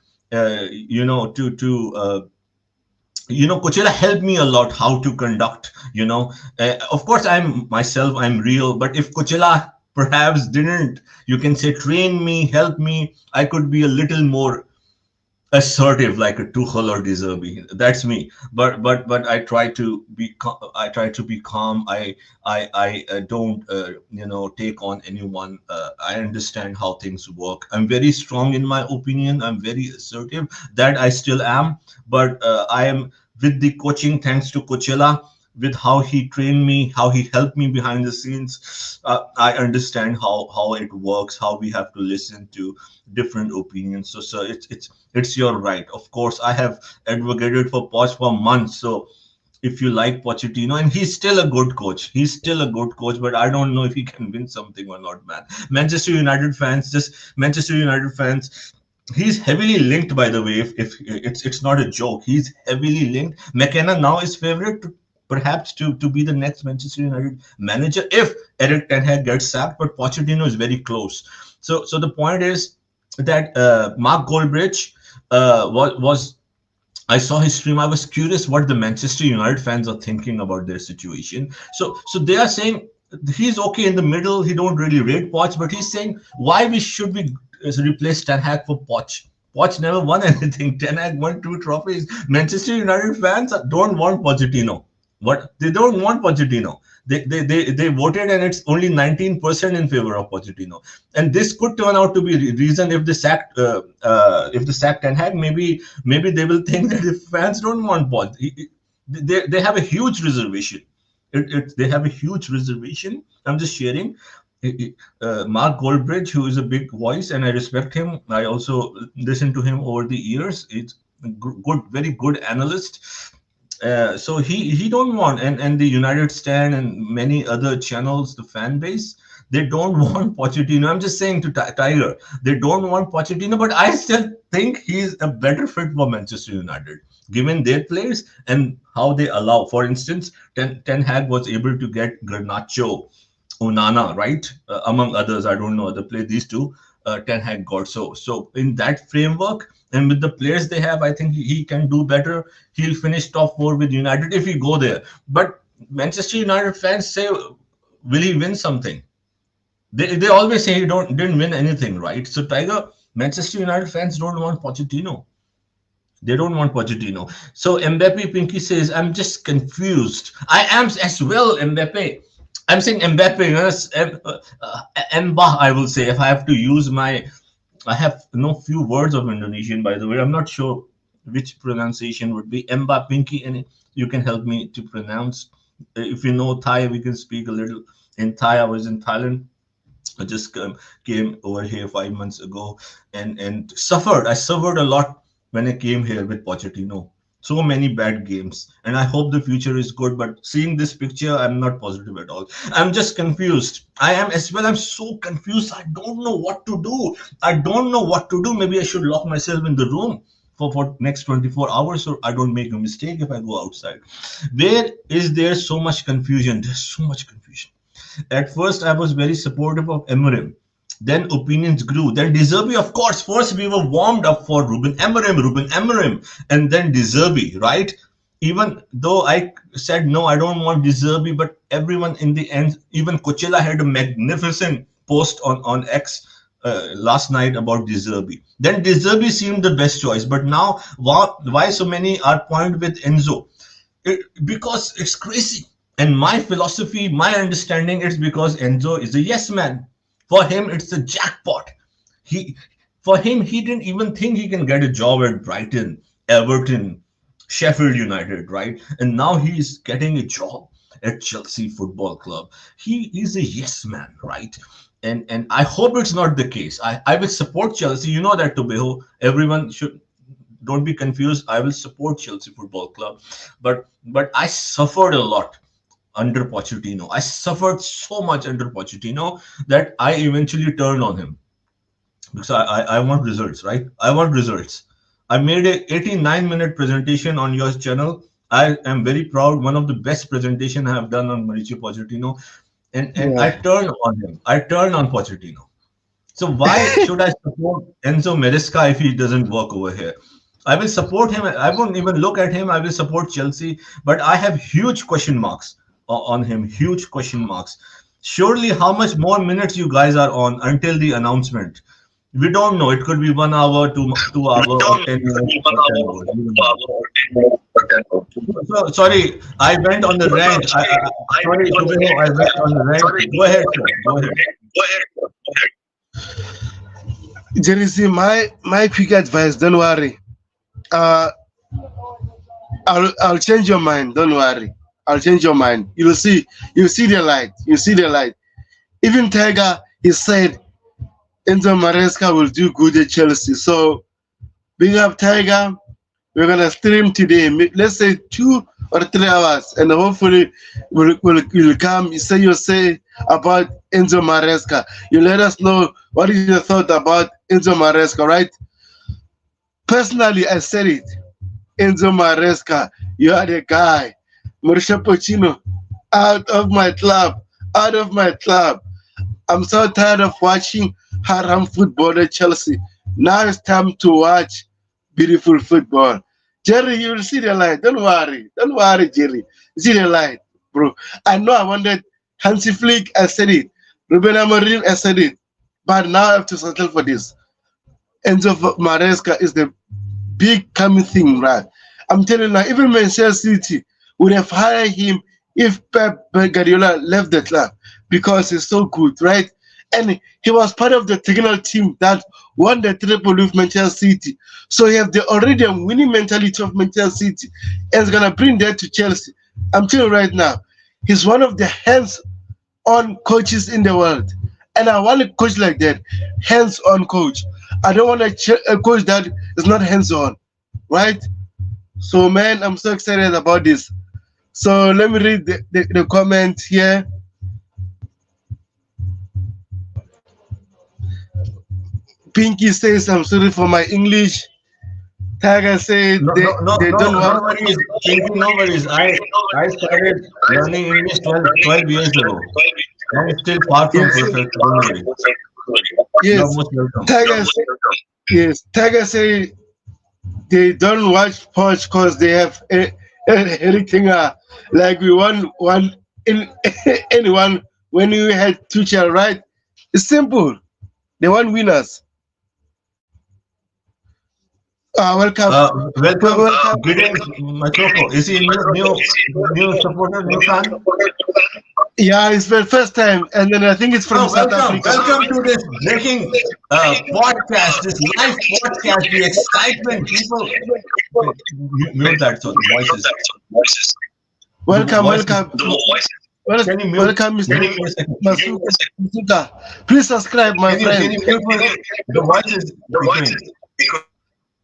S2: Coachella helped me a lot how to conduct. Of course, I'm real, but if Coachella perhaps didn't, you can say, train me, help me, I could be a little more assertive like a Tuchel or De Zerbi. That's me. But I try to be calm. I don't take on anyone. I understand how things work. I'm very strong in my opinion. I'm very assertive. That I still am. But I am with the coaching, thanks to Coachella, with how he trained me, how he helped me behind the scenes. I understand how it works, how we have to listen to different opinions. So it's your right. Of course, I have advocated for Poch for months. So if you like Pochettino, and he's still a good coach, but I don't know if he can win something or not, man. Manchester United fans. He's heavily linked, by the way. If it's not a joke, he's heavily linked. McKenna now is favorite perhaps to be the next Manchester United manager if Eric Ten Hag gets sacked, but Pochettino is very close. So the point is that Mark Goldbridge was I saw his stream. I was curious what the Manchester United fans are thinking about their situation. So they are saying he's okay in the middle. He don't really rate Poch, but he's saying why we should we replace Ten Hag for Poch. Poch never won anything. Ten Hag won 2 trophies. Manchester United fans don't want Pochettino. What they don't want Pochettino. They voted and it's only 19% in favor of Pochettino. And this could turn out to be the reason if the sack Ten Hag, maybe they will think that if fans don't want Poch, they have a huge reservation. They have a huge reservation. I'm just sharing. Mark Goldbridge, who is a big voice, and I respect him. I also listened to him over the years. It's good, very good analyst. So he don't want, and the United Stand and many other channels, the fan base, they don't want Pochettino. I'm just saying to Tiger, they don't want Pochettino, but I still think he's a better fit for Manchester United, given their players and how they allow. For instance, Ten Hag was able to get Garnacho, Onana, right, among others. I don't know the play. These two, Ten Hag got. So in that framework, and with the players they have, I think he can do better. He'll finish top 4 with United if he go there. But Manchester United fans say, will he win something? They always say he didn't win anything, right? So Tiger, Manchester United fans don't want Pochettino. They don't want Pochettino. So Mbappe Pinky says, I'm just confused. I am as well, Mbappe. I'm saying Mbappe, Mbah, I will say, if I have to use I have no few words of Indonesian, by the way. I'm not sure which pronunciation would be. Mbah Pinky, and you can help me to pronounce. If you know Thai, we can speak a little in Thai. I was in Thailand. I just came over here 5 months ago and suffered. I suffered a lot when I came here with Pochettino. So many bad games, and I hope the future is good. But seeing this picture, I'm not positive at all. I'm just confused. I am as well. I'm so confused. I don't know what to do. Maybe I should lock myself in the room for next 24 hours so I don't make a mistake if I go outside. Where is there so much confusion? There's so much confusion. At first, I was very supportive of Emery. Then opinions grew. Then De Zerbi, of course. First, we were warmed up for Ruben Amorim, and then De Zerbi, right? Even though I said no, I don't want De Zerbi, but everyone in the end, even Coachella had a magnificent post on X last night about De Zerbi. Then De Zerbi seemed the best choice, but now why so many are pointed with Enzo? Because it's crazy. And my philosophy, my understanding, is because Enzo is a yes man. For him, it's a jackpot. For him, he didn't even think he can get a job at Brighton, Everton, Sheffield United, right? And now he's getting a job at Chelsea Football Club. He is a yes man, right? And I hope it's not the case. I will support Chelsea. You know that, Tobeho. Everyone should don't be confused. I will support Chelsea Football Club. But I suffered a lot under Pochettino. I suffered so much under Pochettino that I eventually turned on him because I want results, right? I want results. I made a 89-minute presentation on your channel I am very proud. One of the best presentation I have done on Mauricio Pochettino, and I
S1: Yeah.
S2: turned on him. I turned on Pochettino. So why should I support Enzo Maresca if he doesn't work over here? I will support him. I won't even look at him. I will support Chelsea, but I have huge question marks on him. Huge question marks. Surely, how much more minutes you guys are on until the announcement? We don't know. It could be 1 hour, 2 hour,
S1: We
S2: or
S1: don't
S2: 10 minutes,
S1: need 1
S2: or 10
S1: hour,
S2: hours. We
S1: 2
S2: don't know.
S1: hour, or 10 minutes, or 10 hours.
S2: So, sorry, I went on the
S1: So,
S2: rant.
S1: sorry, I
S2: Sorry,
S1: went on the
S2: Tubeho, I
S1: rant.
S2: went on the rant.
S1: Sorry,
S2: Go ahead,
S1: I
S2: sir.
S1: went
S2: Go
S1: on the
S2: ahead.
S1: rant. Go ahead. Go ahead. Jerry, see, my quick advice, don't worry. Uh, I'll change your mind. Don't worry. I'll change your mind. You'll see the light. You'll see the light. Even Tiger, he said Enzo Maresca will do good at Chelsea. So big up Tiger. We're gonna stream today. Let's say 2 or 3 hours, and hopefully will come. You say your say about Enzo Maresca. You let us know what is your thought about Enzo Maresca, right? Personally, I said it. Enzo Maresca, you are the guy. Mauricio Pochettino, out of my club, out of my club. I'm so tired of watching haram football at Chelsea. Now it's time to watch beautiful football. Jerry, you will see the light. Don't worry. Don't worry, Jerry. See the light, bro. I know I wanted Hansi Flick, I said it. Ruben Amorim, I said it. But now I have to settle for this. Enzo Maresca is the big coming thing, right? I'm telling you now, even Manchester City would have hired him if Pep Guardiola left the club because he's so good, right? And he was part of the technical team that won the triple with Manchester City. So he have the already a winning mentality of Manchester City and is gonna bring that to Chelsea. I'm telling you right now, he's one of the hands-on coaches in the world. And I want a coach like that, hands-on coach. I don't want a coach that is not hands-on, right? So man, I'm so excited about this. So let me read the comment here. Pinky says, I'm sorry for my English. Tiger said
S2: No, no, no,
S1: they
S2: no,
S1: don't
S2: no
S1: want.
S2: worries. Pinky, no worries. I started learning English 12 years ago. And it's still far from
S1: Yes,
S2: perfect. Don't worry. You're
S1: yes.
S2: most welcome.
S1: Tiger said, yes. Tiger say they don't watch Poch because they have everything like we won one in anyone when we had Tuchel, right? It's simple. They want winners. Welcome.
S2: Welcome,
S1: Welcome.
S2: Gideon Machoko. Is he a new supporter, new fan?
S1: Yeah, it's my first time, and then I think it's from
S2: Oh,
S1: South
S2: welcome,
S1: Africa.
S2: welcome to this breaking podcast, this live podcast, the excitement, people. Wait, mute that, so the voices.
S1: Welcome,
S2: The
S1: welcome.
S2: voices. Can you mute?
S1: Welcome, Mr.
S2: Can you mute a second?
S1: Masuka. Please subscribe, my
S2: Can
S1: friend.
S2: you mute for the voices echoing?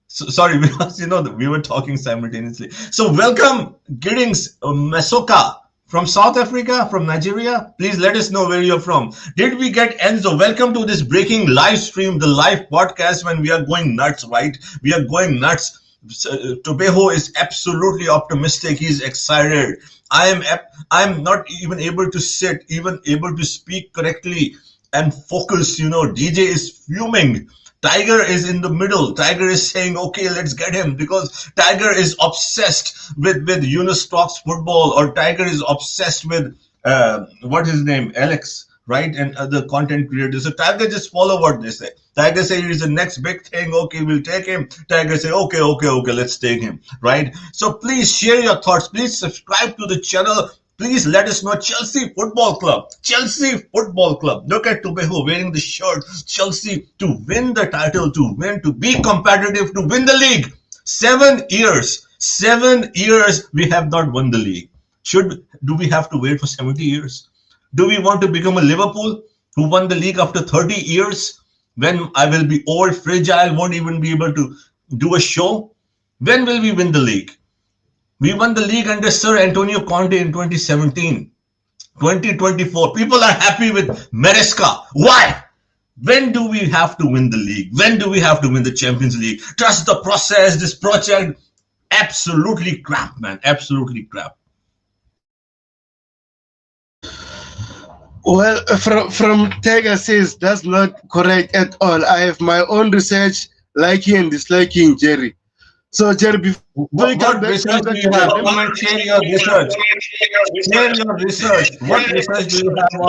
S2: So, sorry, because we were talking simultaneously. So welcome, greetings, Masoka from South Africa, from Nigeria. Please let us know where you're from. Did we get Enzo? Welcome to this breaking live stream, the live podcast when we are going nuts, right? We are going nuts. Tobeho is absolutely optimistic. He's excited. I'm not even able to sit, even able to speak correctly and focus. DJ is fuming. Tiger is in the middle. Tiger is saying, okay, let's get him, because Tiger is obsessed with Stocks football, or Tiger is obsessed with, what is his name? Alex, right? And other content creators. So Tiger just follow what they say. Tiger say he's the next big thing. Okay, we'll take him. Tiger say, okay, let's take him, right? So please share your thoughts. Please subscribe to the channel. Please let us know. Chelsea Football Club. Chelsea Football Club. Look at Tubeho wearing the shirt. Chelsea to win the title, to be competitive, to win the league. 7 years. 7 years we have not won the league. Do we have to wait for 70 years? Do we want to become a Liverpool who won the league after 30 years? When I will be old, fragile, won't even be able to do a show? When will we win the league? We won the league under Sir Antonio Conte in 2017. 2024. People are happy with Maresca. Why? When do we have to win the league? When do we have to win the Champions League? Trust the process, this project. Absolutely crap, man. Absolutely crap.
S1: Well, from Tega says that's not correct at all. I have my own research, liking and disliking Jerry. So Jerry, before you
S2: What
S1: come
S2: research
S1: back
S2: do
S1: to
S2: you
S1: them,
S2: have? Come and share your research. Share your research. What research do you have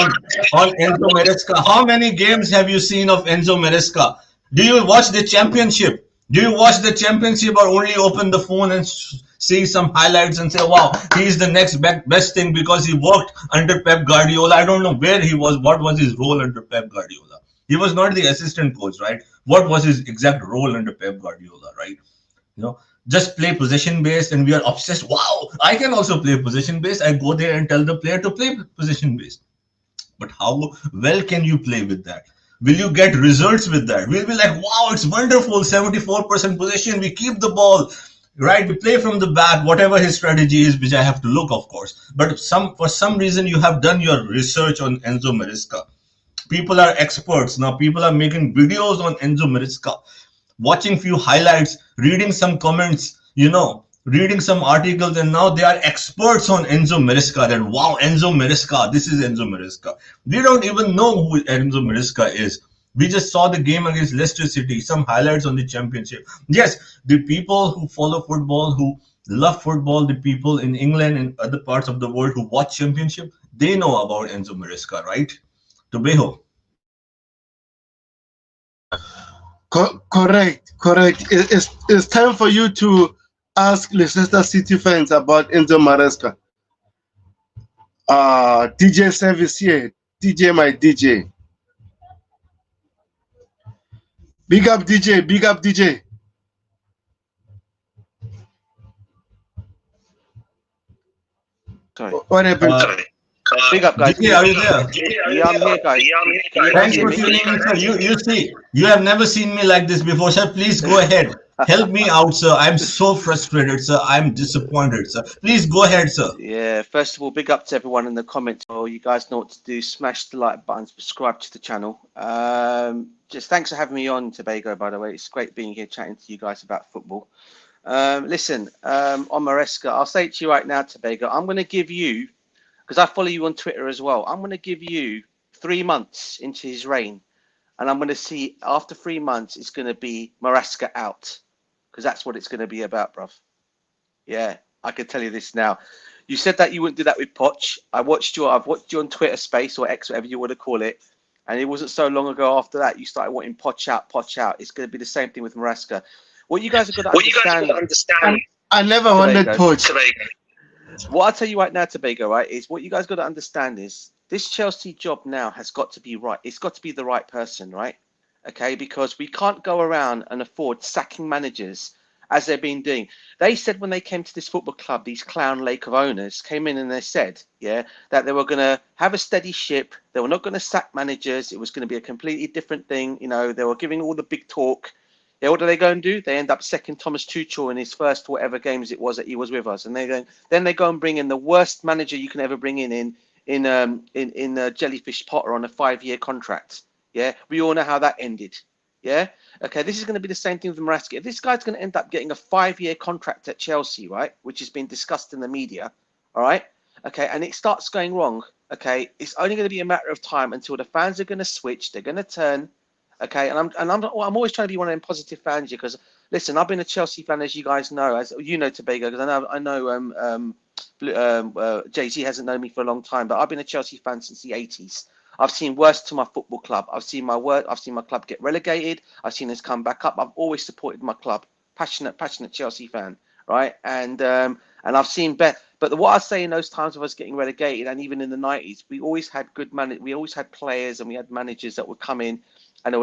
S2: on Enzo Maresca? How many games have you seen of Enzo Maresca? Do you watch the championship? Do you watch the championship or only open the phone and see some highlights and say, wow, he's the next best thing because he worked under Pep Guardiola? I don't know where he was. What was his role under Pep Guardiola? He was not the assistant coach, right? What was his exact role under Pep Guardiola, right? You know, just play possession based and we are obsessed. Wow, I can also play possession based. I go there and tell the player to play possession based. But how well can you play with that? Will you get results with that? We'll be like, wow, it's wonderful, 74% possession, we keep the ball, right? We play from the back, whatever his strategy is, which I have to look, of course. But for some reason you have done your research on Enzo Maresca. People are experts now. People are making videos on Enzo Maresca, watching few highlights, reading some comments, reading some articles, and now they are experts on Enzo Maresca. That wow, Enzo Maresca, this is Enzo Maresca. We don't even know who Enzo Maresca is. We just saw the game against Leicester City, some highlights on the championship. Yes, the people who follow football, who love football, the people in England and other parts of the world who watch championship, they know about Enzo Maresca, right? Tobeho.
S1: correct. It's time for you to ask Leicester City fans about Enzo Maresca. DJ service here. DJ, my DJ. Big up DJ, big up DJ.
S3: Sorry.
S1: What happened?
S3: Big up, guys.
S2: DJ, are you there?
S3: Yeah, I'm here, guys. Can you guys
S2: Thanks
S3: hear
S2: for
S3: me?
S2: tuning in, sir. You see, you have never seen me like this before, sir. Please go ahead. Help me out, sir. I'm so frustrated, sir. I'm disappointed, sir. Please go ahead, sir.
S3: Yeah, first of all, big up to everyone in the comments. Oh, you guys know what to do. Smash the like button, subscribe to the channel. Just thanks for having me on, Tobago, by the way. It's great being here chatting to you guys about football. Listen, on Maresca, I'll say it to you right now, Tobago. I'm going to give you, because I follow you on Twitter as well, I'm going to give you 3 months into his reign. And I'm going to see after 3 months, it's going to be Maresca out. Because that's what it's going to be about, bruv. Yeah, I can tell you this now. You said that you wouldn't do that with Poch. I've watched you on Twitter Space or X, whatever you want to call it. And it wasn't so long ago after that you started wanting Poch out, Poch out. It's going to be the same thing with Maresca. What you guys have got to understand.
S1: I never wanted Poch.
S3: What I'll tell you right now, Tobago, right, is what you guys got to understand is this Chelsea job now has got to be right. It's got to be the right person, right? Okay, because we can't go around and afford sacking managers as they've been doing. They said when they came to this football club, these clown lake of owners came in and they said, yeah, that they were going to have a steady ship. They were not going to sack managers. It was going to be a completely different thing. You know, they were giving all the big talk. Yeah, what do they go and do? They end up sacking Thomas Tuchel in his first whatever games it was that he was with us, and then they go and bring in the worst manager you can ever bring in Jellyfish Potter on a 5-year contract. Yeah, we all know how that ended. Yeah, okay, this is going to be the same thing with Maresca. If this guy's going to end up getting a 5-year contract at Chelsea, right, which has been discussed in the media, all right, okay, and it starts going wrong, okay, it's only going to be a matter of time until the fans are going to switch, they're going to turn, okay, and I'm always trying to be one of them positive fans here because listen, I've been a Chelsea fan as you guys know, as you know, Tobago, because I know Jay-Z hasn't known me for a long time, but I've been a Chelsea fan since the 80s. I've seen worse to my football club. I've seen my club get relegated. I've seen us come back up. I've always supported my club. Passionate Chelsea fan, right? And I've seen better. But what I say in those times of us getting relegated, and even in the 90s, we always had we always had players and we had managers that would come in and they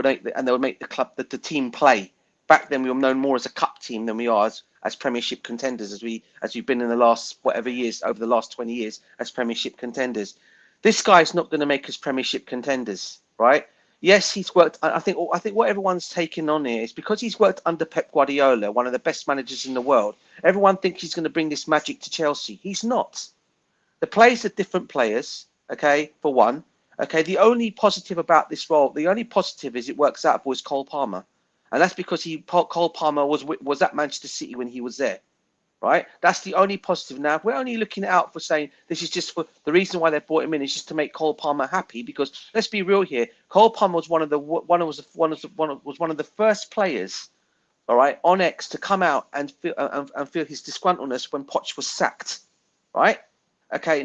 S3: would make the club, the team play. Back then, we were known more as a cup team than we are as Premiership contenders, as we've been in the last whatever years, over the last 20 years as Premiership contenders. This guy's not going to make us Premiership contenders, right? Yes, he's worked. I think what everyone's taking on here is because he's worked under Pep Guardiola, one of the best managers in the world. Everyone thinks he's going to bring this magic to Chelsea. He's not. The players are different players. Okay, for one. Okay, the only positive about this role, the only positive is it works out for is Cole Palmer, and that's because Cole Palmer was at Manchester City when he was there. right? That's the only positive. Now, if we're only looking out for saying this is just for the reason why they brought him in is just to make Cole Palmer happy, because let's be real here, Cole Palmer was one of the first players, all right, on X to come out and feel his disgruntledness when Poch was sacked, right? Okay,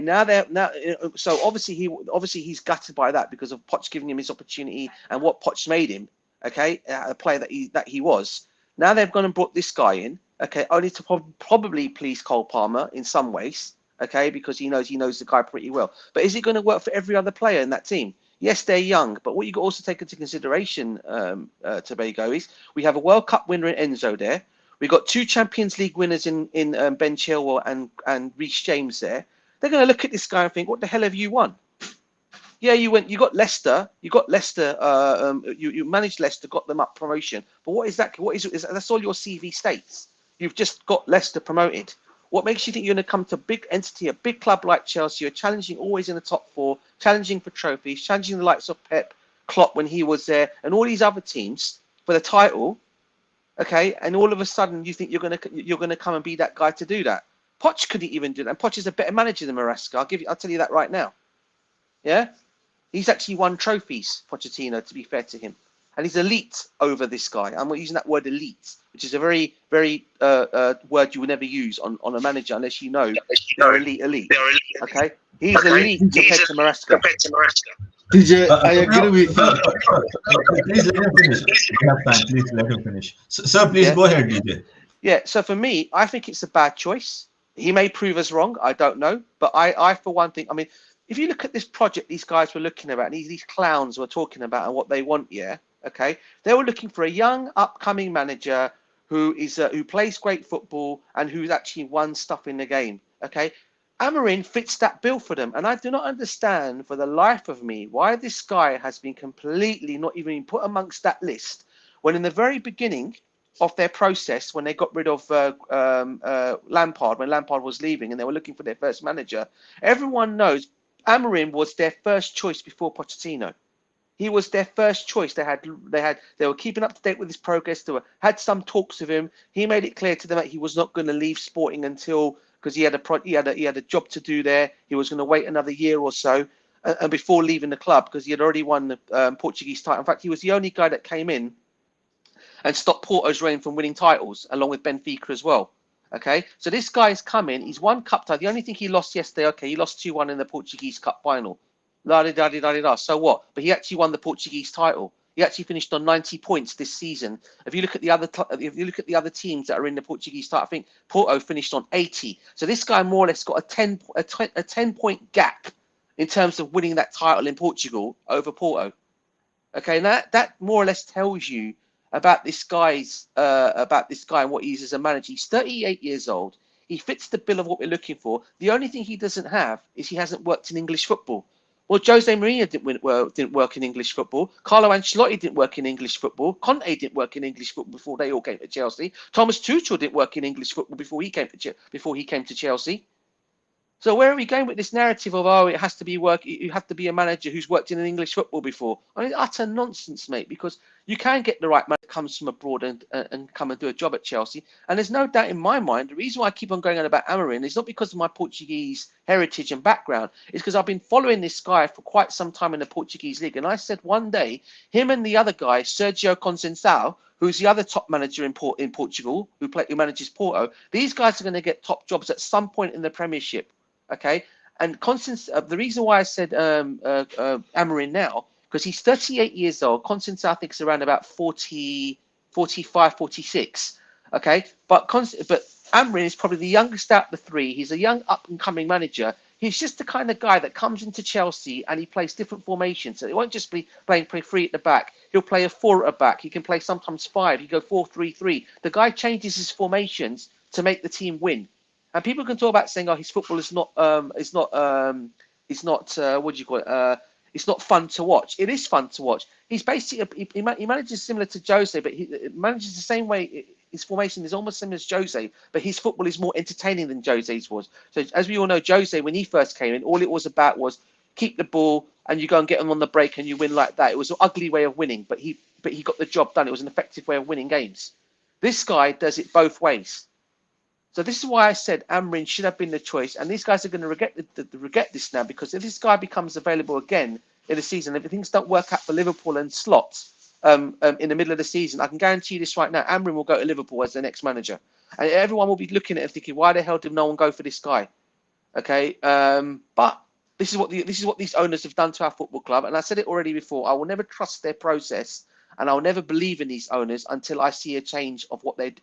S3: so obviously he's gutted by that because of Poch giving him his opportunity and what Poch made him, okay, a player that he was. Now they've gone and brought this guy in, okay, only to probably please Cole Palmer in some ways, okay, because he knows the guy pretty well. But is it going to work for every other player in that team? Yes, they're young, but what you got also take into consideration, Tobago, is we have a World Cup winner in Enzo there. We've got 2 Champions League winners in Ben Chilwell and Reece James there. They're going to look at this guy and think, what the hell have you won? Yeah, you got Leicester, you managed Leicester, got them up promotion. But what is that? That's all your CV states. You've just got Leicester promoted. What makes you think you're going to come to a big entity, a big club like Chelsea? You're challenging always in the top 4, challenging for trophies, challenging the likes of Pep, Klopp when he was there, and all these other teams for the title. Okay, and all of a sudden you think you're going to come and be that guy to do that. Poch couldn't even do that. And Poch is a better manager than Maresca. I'll tell you that right now. Yeah, he's actually won trophies, Pochettino, to be fair to him, and he's elite over this guy. I'm using that word elite, which is a very, very word you would never use on a manager unless you know they're elite. Okay, he's elite compared to Maresca.
S1: DJ, I agree with you.
S2: Please let him finish. We have time. Please let him finish. Sir, please go ahead, DJ.
S3: Yeah, so for me, I think it's a bad choice. He may prove us wrong. I don't know. But I for one thing, I mean, if you look at this project these guys were looking about, and these clowns were talking about and what they want, yeah, okay, they were looking for a young, upcoming manager who plays great football and who's actually won stuff in the game, okay? Amorim fits that bill for them. And I do not understand for the life of me why this guy has been completely not even put amongst that list when in the very beginning of their process, when they got rid of Lampard, when Lampard was leaving and they were looking for their first manager, everyone knows Amorim was their first choice before Pochettino. He was their first choice. They were keeping up to date with his progress. Had some talks with him. He made it clear to them that he was not going to leave Sporting until, because he had a job to do there. He was going to wait another year or so and before leaving the club, because he had already won the Portuguese title. In fact, he was the only guy that came in and stopped Porto's reign from winning titles, along with Benfica as well. Okay, so this guy's come in. He's won cup title. The only thing he lost yesterday, okay, he lost 2-1 in the Portuguese Cup final. La-di-da-di-da-di-da. So what? But he actually won the Portuguese title. He actually finished on 90 points this season. If you look at the other teams that are in the Portuguese title, I think Porto finished on 80. So this guy more or less got a 10-point gap in terms of winning that title in Portugal over Porto. Okay, now that more or less tells you about this guy and what he is as a manager. He's 38 years old. He fits the bill of what we're looking for. The only thing he doesn't have is he hasn't worked in English football. Well, Jose Mourinho didn't work in English football. Carlo Ancelotti didn't work in English football. Conte didn't work in English football before they all came to Chelsea. Thomas Tuchel didn't work in English football before he came to Chelsea. So where are we going with this narrative of, it has to be you have to be a manager who's worked in an English football before? I mean, utter nonsense, mate, because you can get the right man that comes from abroad and come and do a job at Chelsea. And there's no doubt in my mind, the reason why I keep on going on about Amorim is not because of my Portuguese heritage and background. It's because I've been following this guy for quite some time in the Portuguese league. And I said one day, him and the other guy, Sergio Conceição, who's the other top manager in Portugal, who manages Porto, these guys are going to get top jobs at some point in the Premiership. Okay, and the reason why I said Amorim now, because he's 38 years old. Conceição, I think, is around about 40, 45, 46. Okay, but Amorim is probably the youngest out of the three. He's a young up-and-coming manager. He's just the kind of guy that comes into Chelsea and he plays different formations. So it won't just be playing three at the back. He'll play a 4 at the back. He can play sometimes 5. He go 4-3-3. The guy changes his formations to make the team win. And people can talk about saying, his football is not it's not fun to watch. It is fun to watch. He's basically he manages similar to Jose, but he manages the same way. His formation is almost similar to Jose, but his football is more entertaining than Jose's was. So as we all know, Jose, when he first came in, all it was about was keep the ball and you go and get them on the break and you win like that. It was an ugly way of winning, but he got the job done. It was an effective way of winning games. This guy does it both ways. So this is why I said Amrin should have been the choice, and these guys are going to regret this now, because if this guy becomes available again in the season, if things don't work out for Liverpool and slots in the middle of the season, I can guarantee you this right now: Amrin will go to Liverpool as the next manager, and everyone will be looking at it thinking, why the hell did no one go for this guy? Okay, but this is what these owners have done to our football club, and I said it already before. I will never trust their process, and I'll never believe in these owners until I see a change of what the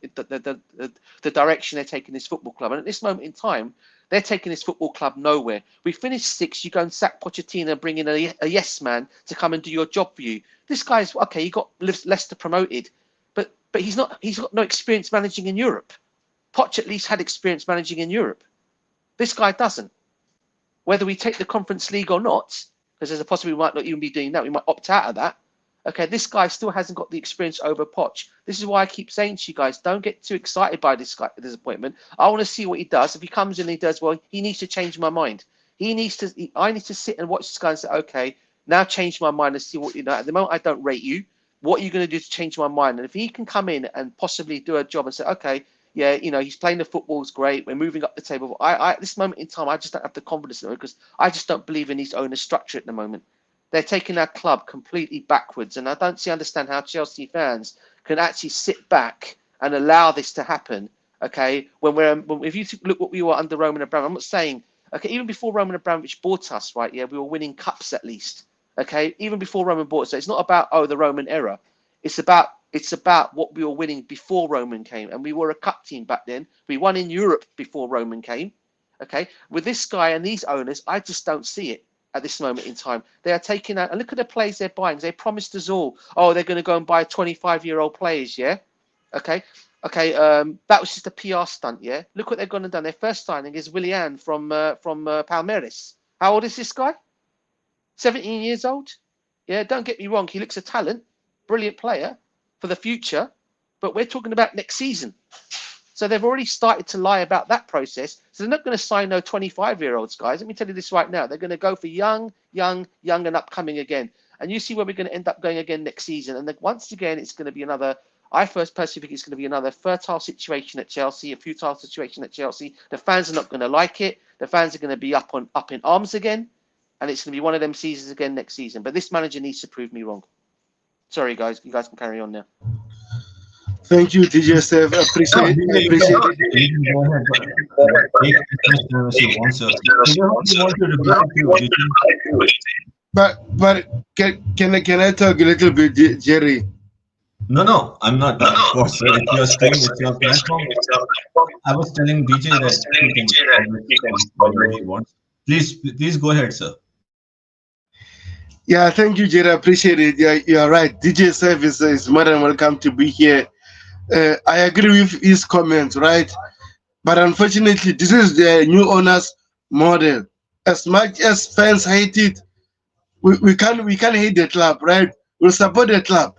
S3: direction they're taking this football club. And at this moment in time, they're taking this football club nowhere. We finished 6th. You go and sack Pochettino and bring in a yes man to come and do your job for you. This guy's okay. He got Leicester promoted, but he's not. He's got no experience managing in Europe. Poch at least had experience managing in Europe. This guy doesn't. Whether we take the Conference League or not, because there's a possibility we might not even be doing that. We might opt out of that. Okay, this guy still hasn't got the experience over Poch. This is why I keep saying to you guys, don't get too excited by this appointment. I want to see what he does. If he comes in and he does well, he needs to change my mind. I need to sit and watch this guy and say, okay, now change my mind and see what you know. At the moment, I don't rate you. What are you going to do to change my mind? And if he can come in and possibly do a job and say, okay, yeah, you know, he's playing the football's great. We're moving up the table. At this moment in time, I just don't have the confidence in it, because I just don't believe in these owners' structure at the moment. They're taking our club completely backwards, and I don't understand how Chelsea fans can actually sit back and allow this to happen. Okay, if you look what we were under Roman Abramovich, I'm not saying okay, even before Roman Abramovich bought us, right? Yeah, we were winning cups at least. Okay, even before Roman bought us, so it's not about the Roman era. It's about what we were winning before Roman came, and we were a cup team back then. We won in Europe before Roman came. Okay, with this guy and these owners, I just don't see it. At this moment in time, they are taking out, and look at the players they're buying. They promised us all, they're going to go and buy 25-year-old players, yeah? Okay, that was just a PR stunt, yeah? Look what they've gone and done. Their first signing is Willian from Palmeiras. How old is this guy? 17 years old? Yeah, don't get me wrong, he looks a talent, brilliant player for the future, but we're talking about next season. So they've already started to lie about that process. So they're not going to sign no 25-year-olds, guys. Let me tell you this right now. They're going to go for young and upcoming again. And you see where we're going to end up going again next season. And then once again, it's going to be another, I personally think it's going to be another fertile situation at Chelsea, a futile situation at Chelsea. The fans are not going to like it. The fans are going to be up in arms again. And it's going to be one of them seasons again next season. But this manager needs to prove me wrong. Sorry, guys. You guys can carry on now.
S1: Thank you, DJ Steph. Appreciate it. But can I talk a little bit, Jerry?
S2: No, I'm not. Of course, sir. If you're staying with your platform, I was telling DJ that please go ahead, sir.
S1: Yeah, thank you, Jerry. Appreciate it. Yeah, you're right. DJ Steph is more than welcome to be here. I agree with his comments, right? But unfortunately, this is the new owners model. As much as fans hate it, we can't hate the club, right? We'll support the club.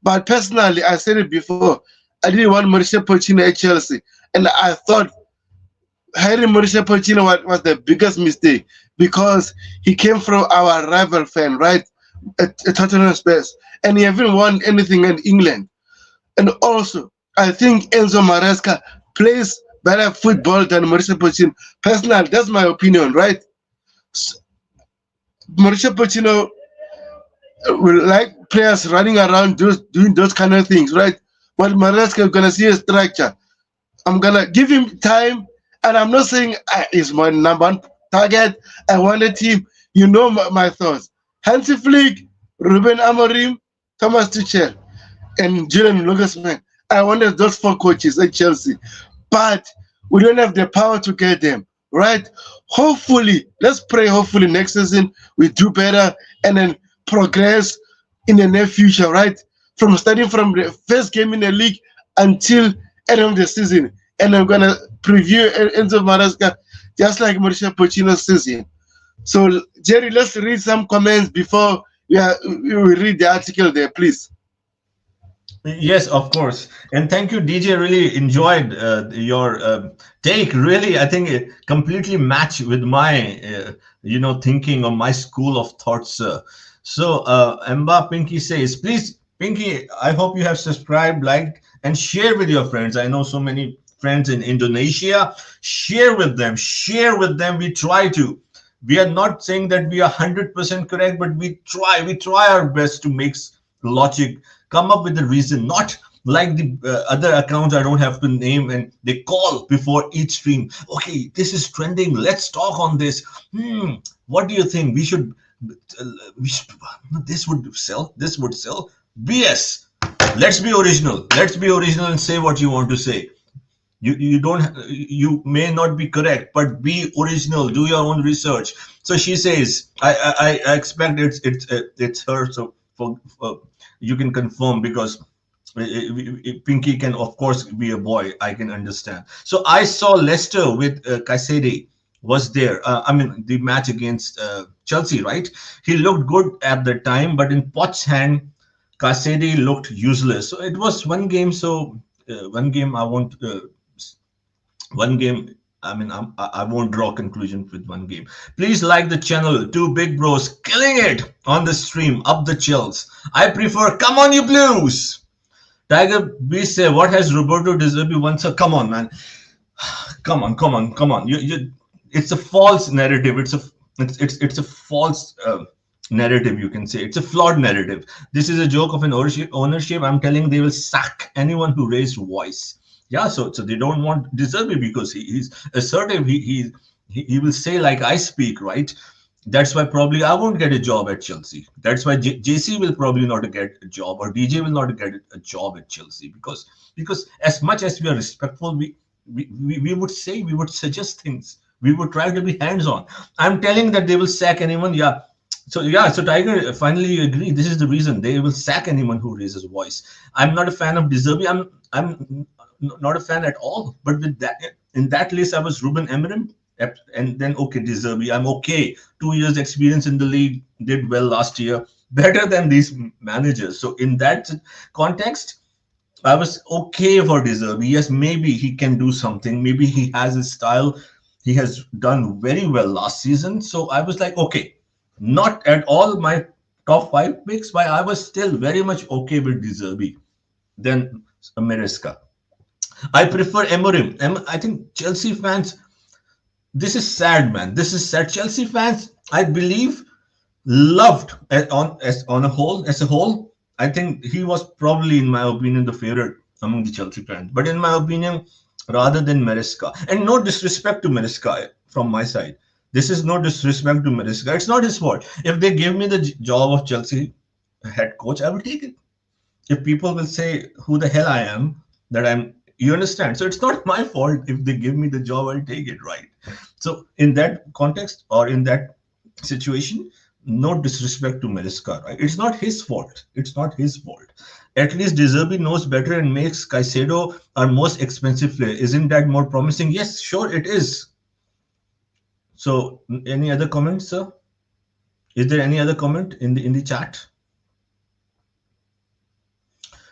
S1: But personally, I said it before, I didn't want Mauricio Pochettino at Chelsea. And I thought hiring Mauricio Pochettino was the biggest mistake, because he came from our rival fan, right? At Tottenham Spurs. And he haven't won anything in England. And also, I think Enzo Maresca plays better football than Mauricio Pochettino. Personally, that's my opinion, right? Mauricio Pochettino will like players running around doing those kind of things, right? But Maresca is going to see a structure. I'm going to give him time, and I'm not saying he's my number one target. I want a team. You know my thoughts. Hansi Flick, Ruben Amorim, Thomas Tuchel, and Julian Nagelsmann. I wanted those 4 coaches at Chelsea, but we don't have the power to get them, right? Hopefully, let's pray, hopefully next season we do better and then progress in the near future, right? Starting from the first game in the league until end of the season. And I'm going to preview Enzo Maresca just like Mauricio Pochettino's season. So, Jerry, let's read some comments before we read the article there, please.
S2: Yes, of course. And thank you, DJ. Really enjoyed your take. Really, I think it completely matched with my, thinking or my school of thoughts. So, Emba Pinky says, please, Pinky, I hope you have subscribed, liked, and shared with your friends. I know so many friends in Indonesia. Share with them. Share with them. We try to. We are not saying that we are 100% correct, but we try. We try our best to make logic, come up with a reason, not like the other accounts I don't have to name, and they call before each stream. Okay, this is trending. Let's talk on this. What do you think? We should. This would sell. This would sell. BS. Let's be original. Let's be original and say what you want to say. You don't, you may not be correct, but be original. Do your own research. So she says, I expect it's her. So for you can confirm, because Pinky can of course be a boy. I can understand. So I saw Leicester with Caicedo was there. I mean the match against Chelsea, right? He looked good at the time, but in Poch's hand, Caicedo looked useless. So it was one game. So one game I won't. One game. I mean, I won't draw conclusions with one game. Please like the channel. Two big bros killing it on the stream. Up the chills. I prefer. Come on, you Blues. Tiger B say, what has Roberto De Zerbi won? So come on, man. Come on. It's a false narrative. It's a false narrative. You can say it's a flawed narrative. This is a joke of an ownership. I'm telling they will sack anyone who raised voice. Yeah, so they don't want De Zerbi because he's assertive. He will say like I speak, right? That's why probably I won't get a job at Chelsea. That's why JC will probably not get a job, or DJ will not get a job at Chelsea, because as much as we are respectful, we would say, we would suggest things. We would try to be hands-on. I'm telling that they will sack anyone. Yeah. So Tiger finally agree. This is the reason they will sack anyone who raises voice. I'm not a fan of De Zerbi. I'm not a fan at all. But with that, in that list, I was Ruben Amorim, and then okay, De Zerbi. I'm okay. 2 years experience in the league, did well last year, better than these managers. So in that context, I was okay for De Zerbi. Yes, maybe he can do something. Maybe he has his style. He has done very well last season. So I was like, okay, not at all my top 5 picks, but I was still very much okay with De Zerbi than Maresca. I prefer Amorim. I think Chelsea fans, this is sad, man. This is sad. Chelsea fans, I believe, loved as a whole. I think he was probably, in my opinion, the favorite among the Chelsea fans. But in my opinion, rather than Maresca, and no disrespect to Maresca from my side. This is no disrespect to Maresca. It's not his fault. If they give me the job of Chelsea head coach, I will take it. If people will say who the hell I am, that I'm, you understand? So it's not my fault. If they give me the job, I'll take it, right? So in that context, or in that situation, no disrespect to Maresca, right? It's not his fault. It's not his fault. At least De Zerbi knows better and makes Caicedo our most expensive player. Isn't that more promising? Yes, sure it is. So any other comments, sir? Is there any other comment in the chat?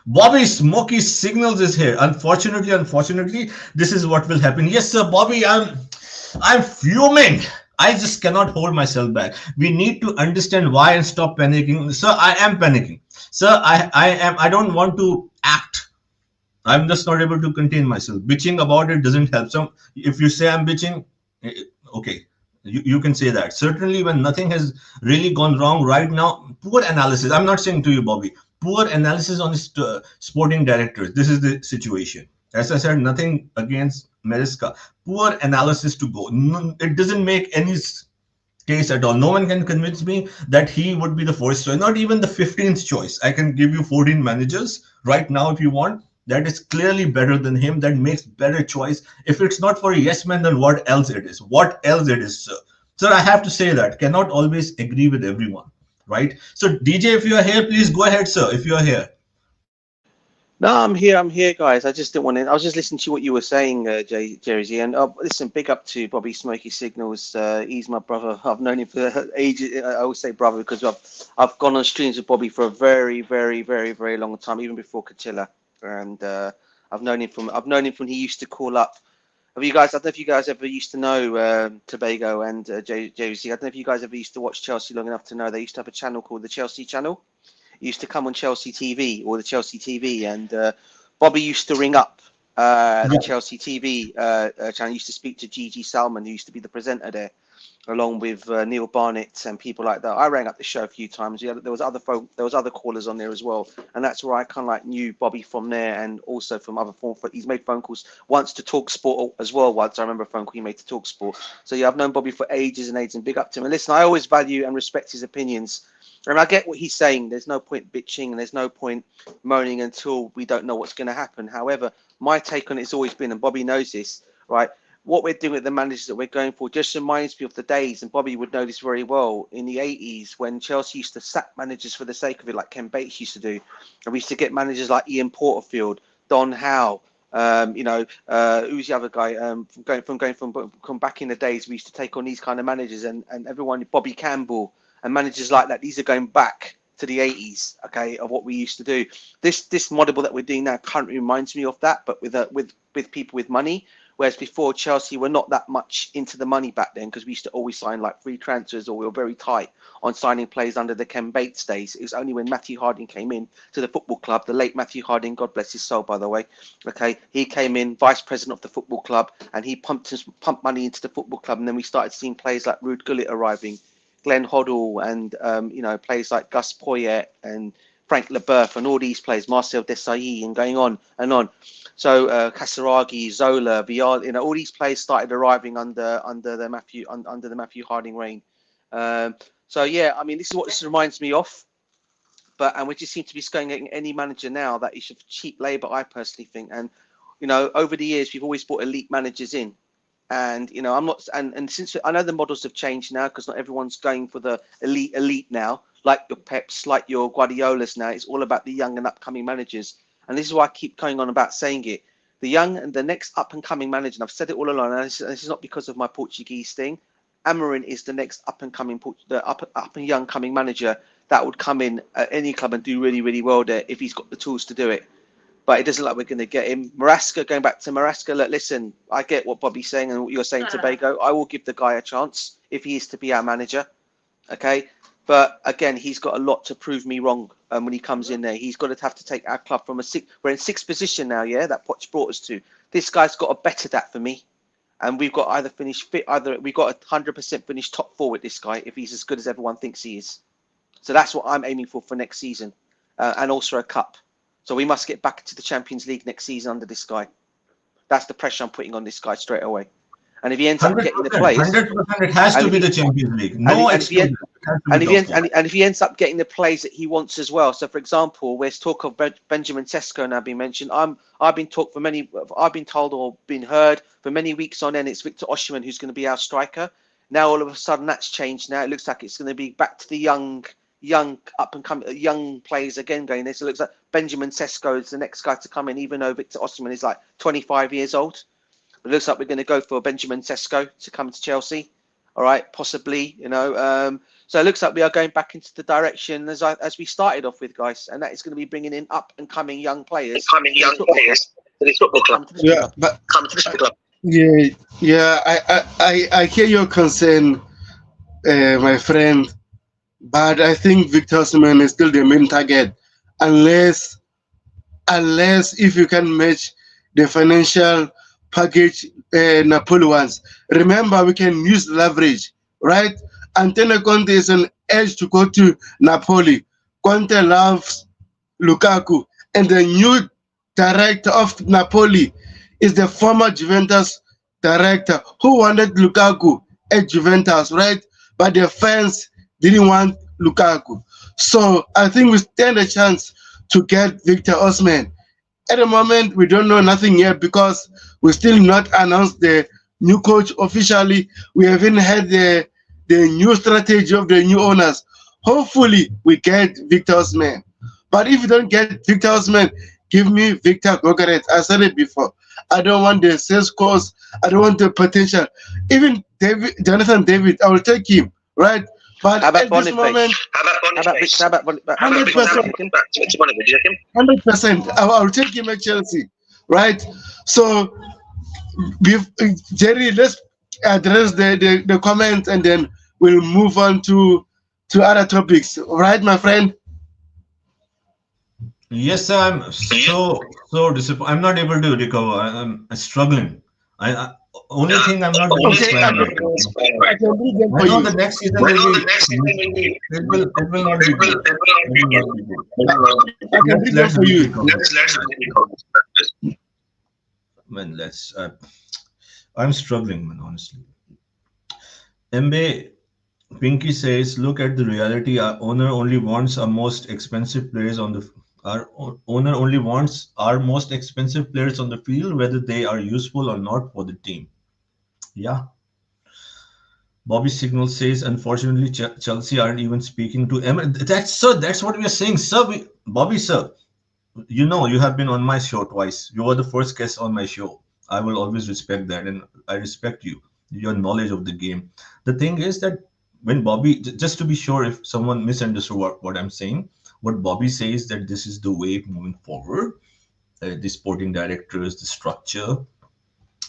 S2: Bobby Smoky Signals is here. Unfortunately, this is what will happen. Yes, sir, Bobby, I'm fuming. I just cannot hold myself back. We need to understand why and stop panicking. Sir, I am panicking. Sir, I don't want to act. I'm just not able to contain myself. Bitching about it doesn't help. So if you say I'm bitching, okay, you can say that. Certainly when nothing has really gone wrong right now, poor analysis. I'm not saying to you, Bobby, poor analysis on sporting directors. This is the situation. As I said, nothing against Maresca. Poor analysis to go. No, it doesn't make any case at all. No one can convince me that he would be the first choice, not even the 15th choice. I can give you 14 managers right now if you want. That is clearly better than him. That makes better choice. If it's not for a yes man, then what else it is? What else it is, sir? Sir, I have to say that. Cannot always agree with everyone, right? So DJ, if you are here, please go ahead, sir, if you are here.
S3: No, I'm here, guys. I just didn't want to. I was just listening to what you were saying, Jersey. And listen, big up to Bobby Smoky Signals. He's my brother. I've known him for ages. I always say brother because I've gone on streams with Bobby for a very, very, very, very long time, even before Coachella. And I've known him from he used to call up. Have you guys? I don't know if you guys ever used to know Tobago and Jersey. I don't know if you guys ever used to watch Chelsea long enough to know they used to have a channel called the Chelsea Channel. Used to come on Chelsea TV or the Chelsea TV, and Bobby used to ring up the Chelsea TV channel. I used to speak to Gigi Salmon, who used to be the presenter there, along with Neil Barnett and people like that. I rang up the show a few times. Yeah, there was other callers on there as well, and that's where I kind of like knew Bobby from there, and also from other forms. He's made phone calls once to Talk Sport as well. Once I remember a phone call he made to Talk Sport. So yeah, I've known Bobby for ages and ages, and big up to him. And listen, I always value and respect his opinions. And I get what he's saying. There's no point bitching and there's no point moaning until we don't know what's going to happen. However, my take on it's always been, and Bobby knows this, right? What we're doing with the managers that we're going for just reminds me of the days, and Bobby would know this very well, in the 80s when Chelsea used to sack managers for the sake of it, like Ken Bates used to do. And we used to get managers like Ian Porterfield, Don Howe, who's the other guy? From back in the days, we used to take on these kind of managers, and everyone, Bobby Campbell, and managers like that. These are going back to the 80s, okay, of what we used to do. This model that we're doing now currently reminds me of that, but with people with money. Whereas before, Chelsea were not that much into the money back then, because we used to always sign like free transfers, or we were very tight on signing players under the Ken Bates days. It was only when Matthew Harding came in to the football club, the late Matthew Harding, God bless his soul, by the way. Okay, he came in vice president of the football club, and he pumped money into the football club, and then we started seeing players like Ruud Gullit arriving, Glenn Hoddle, and players like Gus Poyet and Frank Leboeuf, and all these players, Marcel Desailly, and going on and on. So Kasaragi, Zola, Vial, all these players started arriving under the Matthew Harding reign. So yeah, I mean, this is what this reminds me of. And we just seem to be getting any manager now that is cheap labour, I personally think. And over the years, we've always brought elite managers in. And I'm not, and since I know the models have changed now, because not everyone's going for the elite now, like your Peps, like your Guardiolas now. It's all about the young and upcoming managers. And this is why I keep going on about saying it. The young and the next up and coming manager, and I've said it all along, and this is not because of my Portuguese thing. Amorim is the next up and coming, the up and young coming manager that would come in at any club and do really, really well there if he's got the tools to do it. But it doesn't look like we're going to get him. Maresca, going back to Maresca, look, listen, I get what Bobby's saying and what you're saying, Tobago. I will give the guy a chance if he is to be our manager. Okay. But again, he's got a lot to prove me wrong when he comes in there. He's got to have to take our club from we're in sixth position now, yeah, that Poch brought us to. This guy's got to better that for me. And we've got we've got a 100% finished top four with this guy if he's as good as everyone thinks he is. So that's what I'm aiming for next season, and also a cup. So we must get back into the Champions League next season under this guy. That's the pressure I'm putting on this guy straight away. And if he ends up getting the players,
S2: 100%, it has to be the Champions League.
S3: And if he ends up getting the plays that he wants as well. So, for example, there's talk of Benjamin Sesko now being mentioned. I've been told or been heard for many weeks on end. It's Victor Osimhen who's going to be our striker. Now all of a sudden that's changed. Now it looks like it's going to be back to the young up and coming young players again going there. So it looks like Benjamin Sesko is the next guy to come in, even though Victor Osimhen is like 25 years old. It looks like we're going to go for Benjamin Sesko to come to Chelsea. All right, possibly, So it looks like we are going back into the direction as we started off with, guys, and that is going to be bringing in up and coming young players. To this football club. Come to this football club.
S1: Yeah. I hear your concern, my friend, but I think Victor Osimhen is still the main target, unless if you can match the financial package Napoli wants. Remember, we can use leverage, right? Antonio Conte is an edge to go to Napoli. Conte loves Lukaku, and the new director of Napoli is the former Juventus director who wanted Lukaku at Juventus, right? But the fans didn't want Lukaku. So I think we stand a chance to get Victor Osimhen. At the moment, we don't know nothing yet because we still not announced the new coach officially. We haven't had the new strategy of the new owners. Hopefully, we get Victor Osimhen. But if you don't get Victor Osimhen, give me Victor Gyökeres. I said it before. I don't want the sales cost. I don't want the potential. Even Jonathan David, I will take him, right? But at this moment, 100%. 100%. I'll take him at Chelsea, right? So, Jerry, let's address the comments and then we'll move on to other topics, right, my friend?
S2: Yes, sir, I'm so disappointed. I'm not able to recover. I'm struggling. I only thing I'm not getting
S1: Okay,
S2: inspired right now.
S1: I can do them
S2: I
S1: for
S2: know
S1: you.
S2: the next season will be it will not be good. It will not be good.
S1: I can do them
S2: Let's
S1: for
S2: really
S1: you.
S2: recover. Man, I'm struggling, man, honestly. Mbe Pinky says, look at the reality. Our owner only wants our most expensive players on the owner only wants our most expensive players on the field, whether they are useful or not for the team. Yeah. Bobby Signal says, unfortunately, Chelsea aren't even speaking to That's sir. That's what we are saying, sir. Bobby, sir. You know, you have been on my show twice. You were the first guest on my show. I will always respect that, and I respect you, your knowledge of the game. The thing is that when Bobby, just to be sure, if someone misunderstood what I'm saying, what Bobby says that this is the way moving forward, the sporting directors, the structure.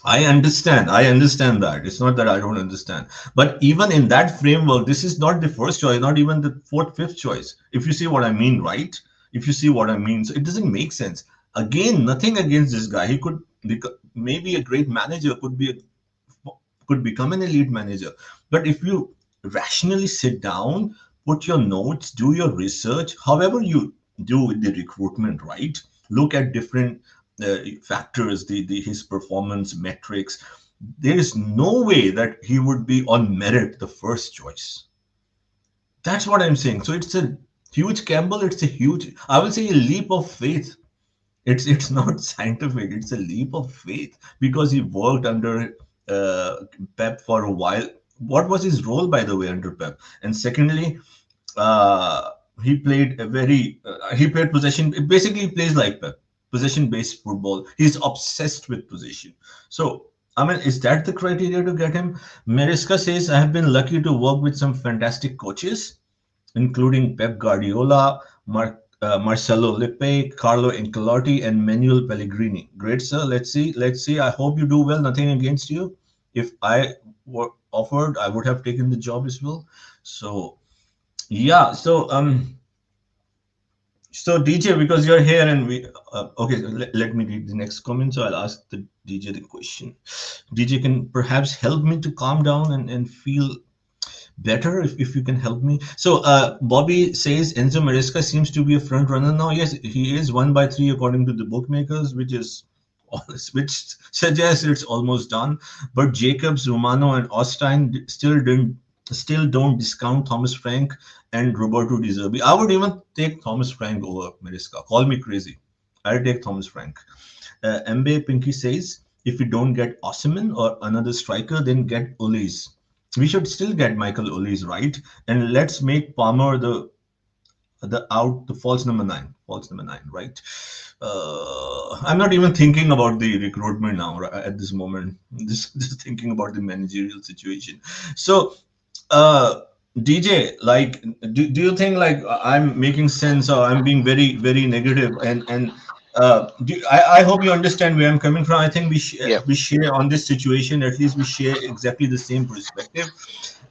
S2: I understand that. It's not that I don't understand. But even in that framework, this is not the first choice, not even the fourth, fifth choice. If you see what I mean, right? If you see what I mean, so it doesn't make sense. Again, nothing against this guy. He could maybe a great manager, could become an elite manager. But if you rationally sit down, put your notes, do your research, however you do with the recruitment, right? Look at different factors, his performance metrics. There is no way that he would be on merit the first choice. That's what I'm saying. So it's a huge gamble. It's a huge, I will say, a leap of faith. It's not scientific. It's a leap of faith because he worked under Pep for a while. What was his role, by the way, under Pep? And secondly, uh, he played possession. Basically, he plays like Pep, possession-based football. He's obsessed with possession. So. I mean, is that the criteria to get him? Maresca says, I have been lucky to work with some fantastic coaches including Pep Guardiola, Marcelo Lippi, Carlo Ancelotti, and Manuel Pellegrini. Great, sir. Let's see. Let's see. I hope you do well. Nothing against you. If I were offered, I would have taken the job as well. So yeah. So DJ, because you're here and we okay, let me read the next comment. So I'll ask the DJ the question. DJ can perhaps help me to calm down and feel better if you can help me. So Bobby says Enzo Maresca seems to be a front runner now. Yes, he is 1/3 according to the bookmakers, which suggests it's almost done. But Jacobs, Romano, and Austin still don't discount Thomas Frank and Roberto De Zerbi. I would even take Thomas Frank over Maresca. Call me crazy. I'll take Thomas Frank. Mbe Pinky says, if we don't get Osimhen or another striker, then get Ulis. We should still get Michael Ulis, right? And let's make Palmer the false number nine. False number nine, right? I'm not even thinking about the recruitment now at this moment. Just thinking about the managerial situation. So, DJ, like, do you think like I'm making sense or I'm being very very negative? I hope you understand where I'm coming from. I think
S3: Yeah.
S2: we share on this situation. At least we share exactly the same perspective.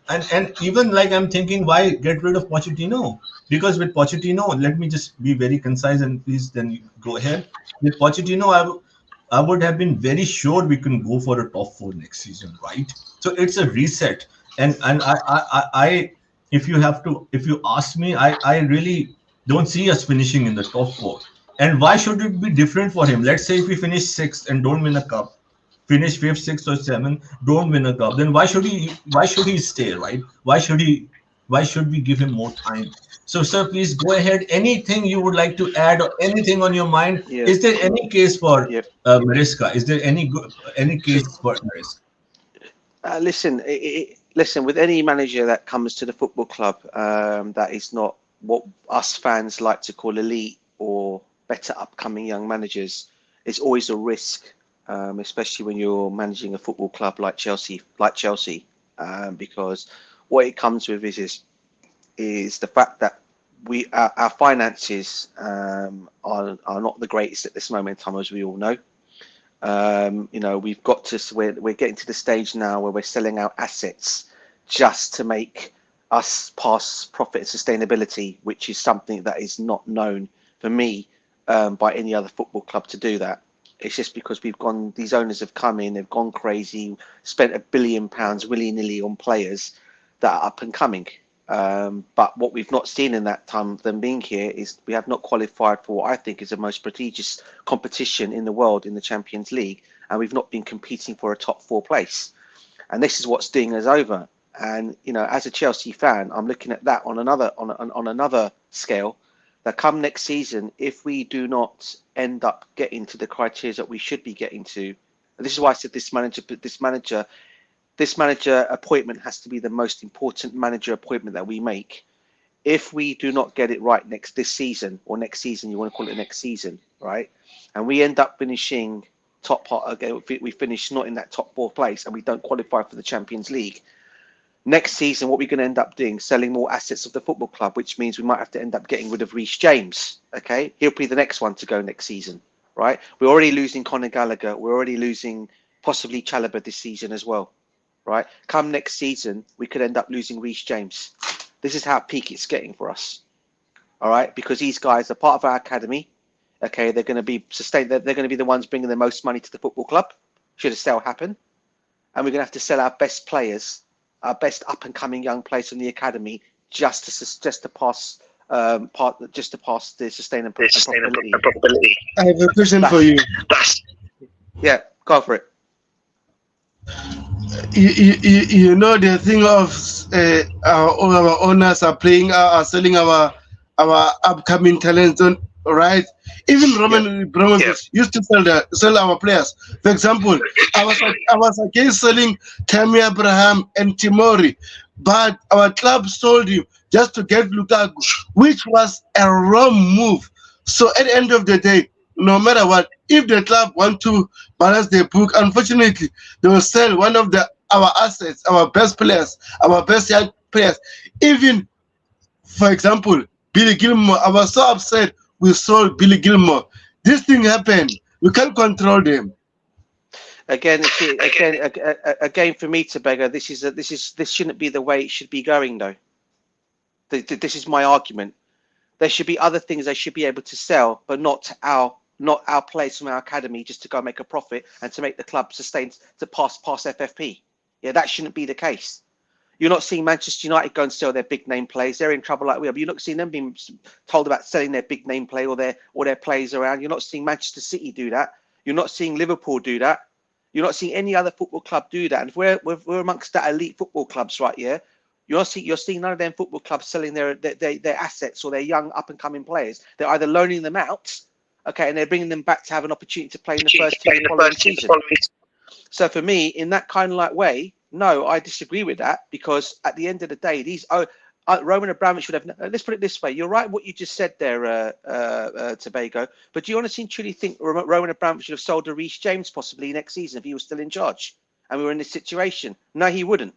S2: And even like I'm thinking, why get rid of Pochettino? Because with Pochettino, let me just be very concise and please then you go ahead. With Pochettino, I would have been very sure we can go for a top four next season, right? So it's a reset. And if you ask me, I really don't see us finishing in the top four. And why should it be different for him? Let's say if we finish sixth and don't win a cup, finish fifth, sixth, or seventh, don't win a cup, then why should he stay, right? Why should we give him more time? So, sir, please go ahead. Anything you would like to add or anything on your mind?
S3: Yeah.
S2: Is there any case for
S3: Yeah.
S2: Maresca? Is there any
S3: So,
S2: case for Maresca?
S3: listen. With any manager that comes to the football club, that is not what us fans like to call elite or better upcoming young managers. It's always a risk, especially when you're managing a football club like Chelsea, because what it comes with is the fact that our finances are not the greatest at this moment in time, as we all know. We've got to we're getting to the stage now where we're selling out assets just to make us pass profit and sustainability, which is something that is not known for me by any other football club to do that. It's just because these owners have come in, they've gone crazy, spent £1 billion willy-nilly on players that are up and coming. But what we've not seen in that time of them being here is we have not qualified for what I think is the most prestigious competition in the world in the Champions League, and we've not been competing for a top 4 place. And this is what's doing us over. And as a Chelsea fan, I'm looking at that on another scale. That come next season, if we do not end up getting to the criteria that we should be getting to, and this is why I said this manager appointment has to be the most important manager appointment that we make. If we do not get it right next season, you want to call it next season, right? And we end up finishing we finish not in that top 4 place, and we don't qualify for the Champions League. Next season, what we're going to end up doing, selling more assets of the football club, which means we might have to end up getting rid of Reece James. Okay, he'll be the next one to go next season, right? We're already losing Conor Gallagher. We're already losing possibly Chalobah this season as well, right? Come next season, we could end up losing Reece James. This is how peak it's getting for us, all right? Because these guys are part of our academy. Okay, they're going to be sustained. They're going to be the ones bringing the most money to the football club. Should a sale happen, and we're going to have to sell our best players, our best up-and-coming young players from the academy, just to pass the sustainability.
S1: I have a question for you.
S3: Yeah, go for it.
S1: You know the thing of all our owners are selling our upcoming talents, right? Even Roman Abramovich used to sell our players. For example, I was against selling Tammy Abraham and Timori, but our club sold him just to get Lukaku, which was a wrong move. So at the end of the day, no matter what, if the club want to balance their book, unfortunately, they will sell one of our assets, our best players, our best young players. Even, for example, Billy Gilmore, I was so upset we sold Billy Gilmore. This thing happened. We can't control them.
S3: Again, for me, Tobago, this shouldn't be the way it should be going, though. This is my argument. There should be other things they should be able to sell, but not our players from our academy, just to go make a profit and to make the club sustain to pass FFP. Yeah, that shouldn't be the case. You're not seeing Manchester United go and sell their big name players. They're in trouble like we are. But you're not seeing them being told about selling their big name play or their players around. You're not seeing Manchester City do that. You're not seeing Liverpool do that. You're not seeing any other football club do that. And if we're amongst that elite football clubs right here, you're seeing none of them football clubs selling their assets or their young up and coming players. They're either loaning them out, okay, and they're bringing them back to have an opportunity to play in the first team the following season. So for me, in that kind of like way, no, I disagree with that, because at the end of the day, Roman Abramovich should have. Let's put it this way: you're right what you just said there, Tobago. But do you honestly and truly think Roman Abramovich should have sold a Reece James possibly next season if he was still in charge and we were in this situation? No, he wouldn't,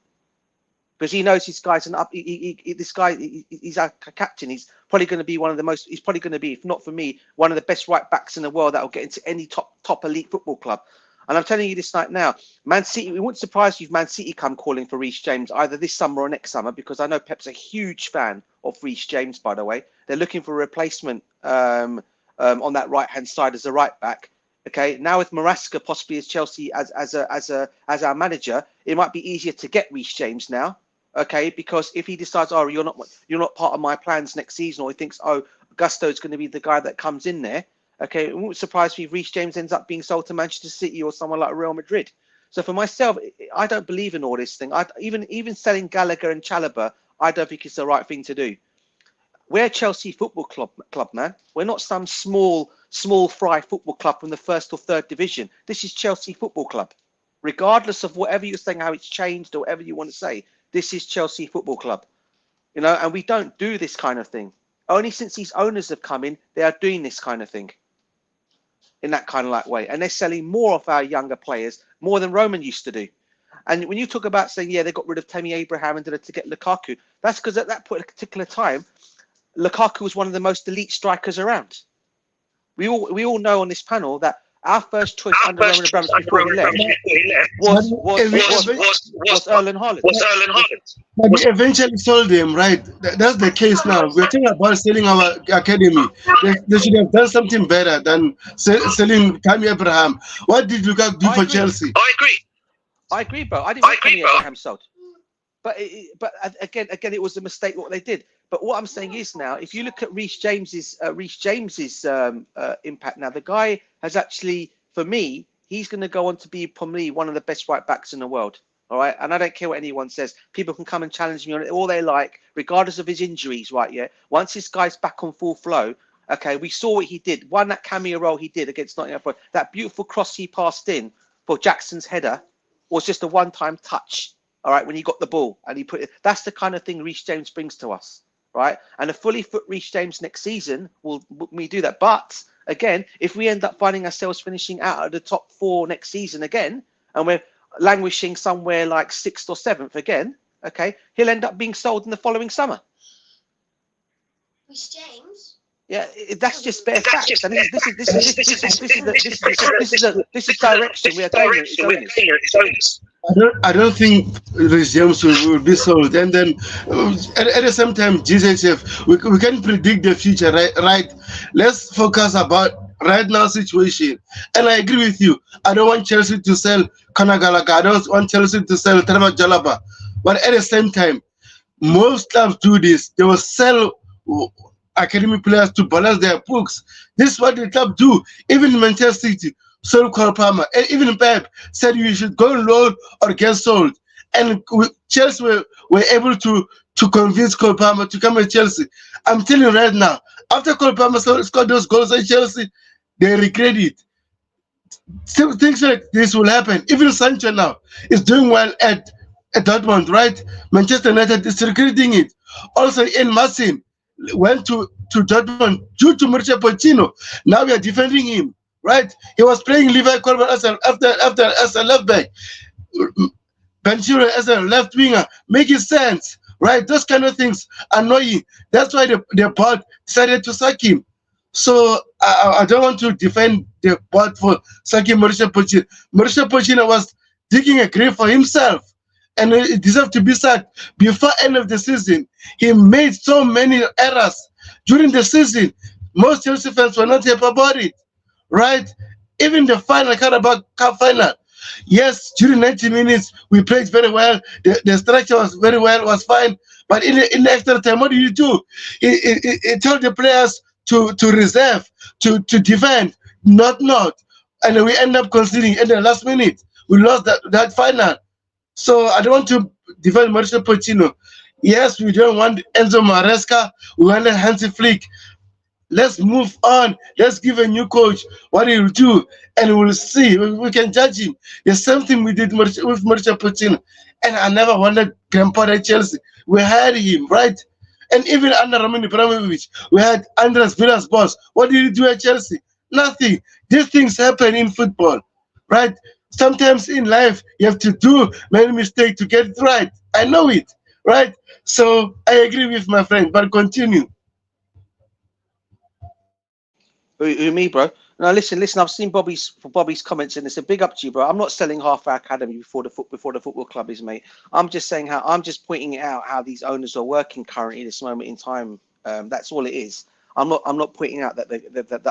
S3: because he knows this guy's he's our captain. He's probably going to be he's probably going to be, if not for me, one of the best right backs in the world that will get into any top elite football club. And I'm telling you this right now, Man City, it wouldn't surprise you if Man City come calling for Reece James either this summer or next summer, because I know Pep's a huge fan of Reece James, by the way. They're looking for a replacement on that right-hand side as a right back. Okay, now with Maresca possibly as Chelsea as our manager, it might be easier to get Reece James now. Okay, because if he decides, oh, you're not part of my plans next season, or he thinks, oh, Gusto's going to be the guy that comes in there. Okay, it wouldn't surprise me if Reece James ends up being sold to Manchester City or someone like Real Madrid. So for myself, I don't believe in all this thing. Even selling Gallagher and Chalobah, I don't think it's the right thing to do. We're Chelsea Football Club, man. We're not some small fry football club from the first or third division. This is Chelsea Football Club. Regardless of whatever you're saying, how it's changed or whatever you want to say, this is Chelsea Football Club. And we don't do this kind of thing. Only since these owners have come in, they are doing this kind of thing. In that kind of like way, and they're selling more of our younger players, more than Roman used to do. And when you talk about saying, yeah, they got rid of Tammy Abraham and to get Lukaku, that's because at that particular time, Lukaku was one of the most elite strikers around. We all know on this panel that Our first choice under Roman Abramovich before he left was Erling Haaland.
S1: But we eventually sold him, right? That's the case now. We're talking about selling our academy. They should have done something better than selling Tammy Abraham. What did Lukaku do for Chelsea?
S3: I agree, bro. I didn't want Tammy Abraham sold. But again, it was a mistake what they did. But what I'm saying is now, if you look at Reece James's impact now, the guy has actually, for me, he's going to go on to be probably one of the best right backs in the world. All right, and I don't care what anyone says. People can come and challenge me on it all they like, regardless of his injuries. Right? Yeah. Once this guy's back on full flow, okay, we saw what he did. That cameo role he did against Nottingham Forest. That beautiful cross he passed in for Jackson's header was just a one-time touch. All right, when he got the ball and he put it, that's the kind of thing Reece James brings to us, right? And a fully fit Reece James next season will me do that. But again, if we end up finding ourselves finishing out of the top 4 next season again, and we're languishing somewhere like 6th or 7th again, okay, he'll end up being sold in the following summer.
S4: Reece James.
S3: Yeah, that's just bare facts. And this is direction we are going in. It's onus.
S1: I don't think Reece James will be sold. And then at the same time, GZF, we can predict the future, right? Let's focus about right now situation. And I agree with you. I don't want Chelsea to sell Conor Gallagher. I don't want Chelsea to sell Trevor Jalaba. But at the same time, most clubs do this. They will sell academy players to balance their books. This is what the club do. Even Manchester City sold Cole Palmer. And even Pep said you should go on loan or get sold. And Chelsea were able to convince Cole Palmer to come to Chelsea. I'm telling you right now, after Cole Palmer scored those goals at Chelsea, they regret it. Things like this will happen. Even Sancho now is doing well at Dortmund, right? Manchester United is regretting it. Also, Ian Martin went to Dortmund due to Mauricio Pochettino. Now we are defending him, right? He was playing Levi Colman as a left back, Benchiro as a left winger, making sense, right? Those kind of things annoying. That's why the board decided to sack him. So I don't want to defend the board for sacking Mauricio Pochettino. Mauricio Pochettino was digging a grave for himself, and it deserved to be sacked before end of the season. He made so many errors during the season. Most Chelsea fans were not happy about it, right? Even the final Carabao Cup final. Yes, during 90 minutes we played very well. The structure was very well, was fine. But in the extra time, what do you do? He told the players to reserve, to defend, not. And we end up conceding in the last minute. We lost that final. So I don't want to defend Mauricio Pochettino. Yes, we don't want Enzo Maresca. We want Hansi Flick. Let's move on. Let's give a new coach what he will do, and we'll see. We can judge him. The same thing we did with Mauricio Pochettino. And I never wanted Grandpa at Chelsea. We had him, right? And even under Roman Abramovich, we had Andres Villas-Boas. What did he do at Chelsea? Nothing. These things happen in football, right? Sometimes in life, you have to do many mistakes to get it right. I know it, right? So I agree with my friend, but continue.
S3: Who, me, bro? No, listen. I've seen Bobby's comments, and it's a big up to you, bro. I'm not selling half our academy before the football club is, mate. I'm just saying I'm just pointing out how these owners are working currently at this moment in time. That's all it is. I'm not pointing out that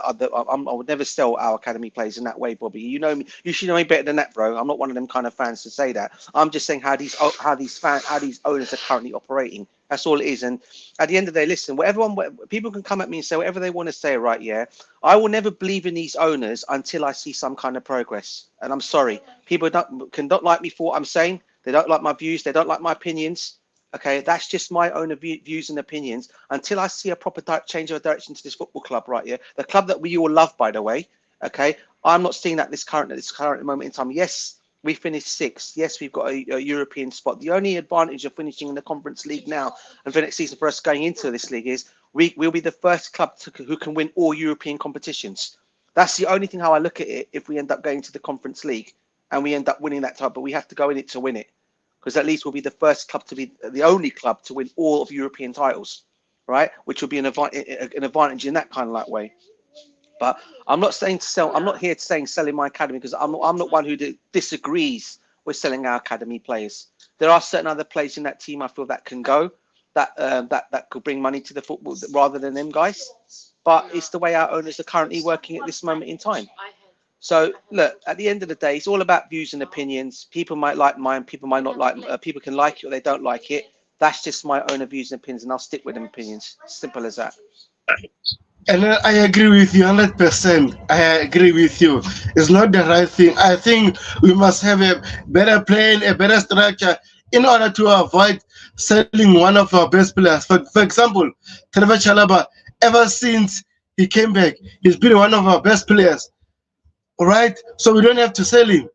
S3: I would never sell our academy players in that way, Bobby. You know me. You should know me better than that, bro. I'm not one of them kind of fans to say that. I'm just saying how these owners are currently operating. That's all it is. And at the end of the day, listen, people can come at me and say whatever they want to say, right? Yeah, I will never believe in these owners until I see some kind of progress. And I'm sorry, people don't like me for what I'm saying. They don't like my views. They don't like my opinions. Okay, that's just my own views and opinions. Until I see a proper change of direction to this football club, right here, the club that we all love, by the way. Okay, I'm not seeing that this current moment in time. Yes, we finished 6th. Yes, we've got a European spot. The only advantage of finishing in the Conference League now and for next season for us going into this league is we'll be the first club who can win all European competitions. That's the only thing how I look at it. If we end up going to the Conference League and we end up winning that title, but we have to go in it to win it. Because at least we'll be the first club to be the only club to win all of European titles, right? Which will be an advantage in that kind of like way. But I'm not saying to sell. I'm not here to saying selling my academy, because I'm not one who disagrees with selling our academy players. There are certain other players in that team I feel that can go, that could bring money to the football rather than them guys. But it's the way our owners are currently working at this moment in time. So look, at the end of the day, it's all about views and opinions. People might like mine, people might not like. People can like it or they don't like it. That's just my own views and opinions, and I'll stick with them opinions. Simple as that.
S1: And I agree with you 100%. I agree with you. It's not the right thing. I think we must have a better plan, a better structure in order to avoid selling one of our best players. For example, Trevor Chalaba, ever since he came back, he's been one of our best players. All right? So we don't have to sell him.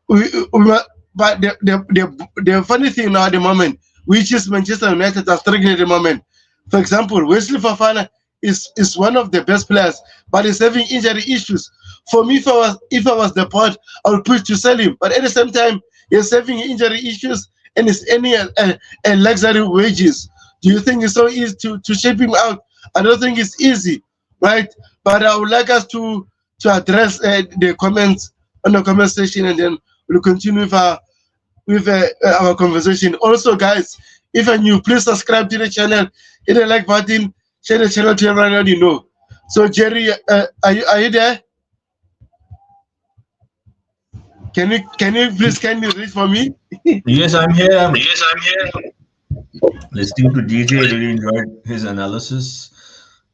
S1: But the funny thing now at the moment, which is Manchester United are struggling at the moment. For example, Wesley Fofana is one of the best players, but he's having injury issues. For me, if I was the board, I would push to sell him. But at the same time, he's having injury issues and he's earning a luxury wages. Do you think it's so easy to shape him out? I don't think it's easy, right? But I would like us to address the comments on the comment section, and then we'll continue with our conversation. Also, guys, if you're new, please subscribe to the channel, hit the like button, share the channel to everyone you know. So, Jerry, are you there? Can you please kindly read for me?
S2: Yes, I'm here. Listening to DJ, really enjoyed his analysis.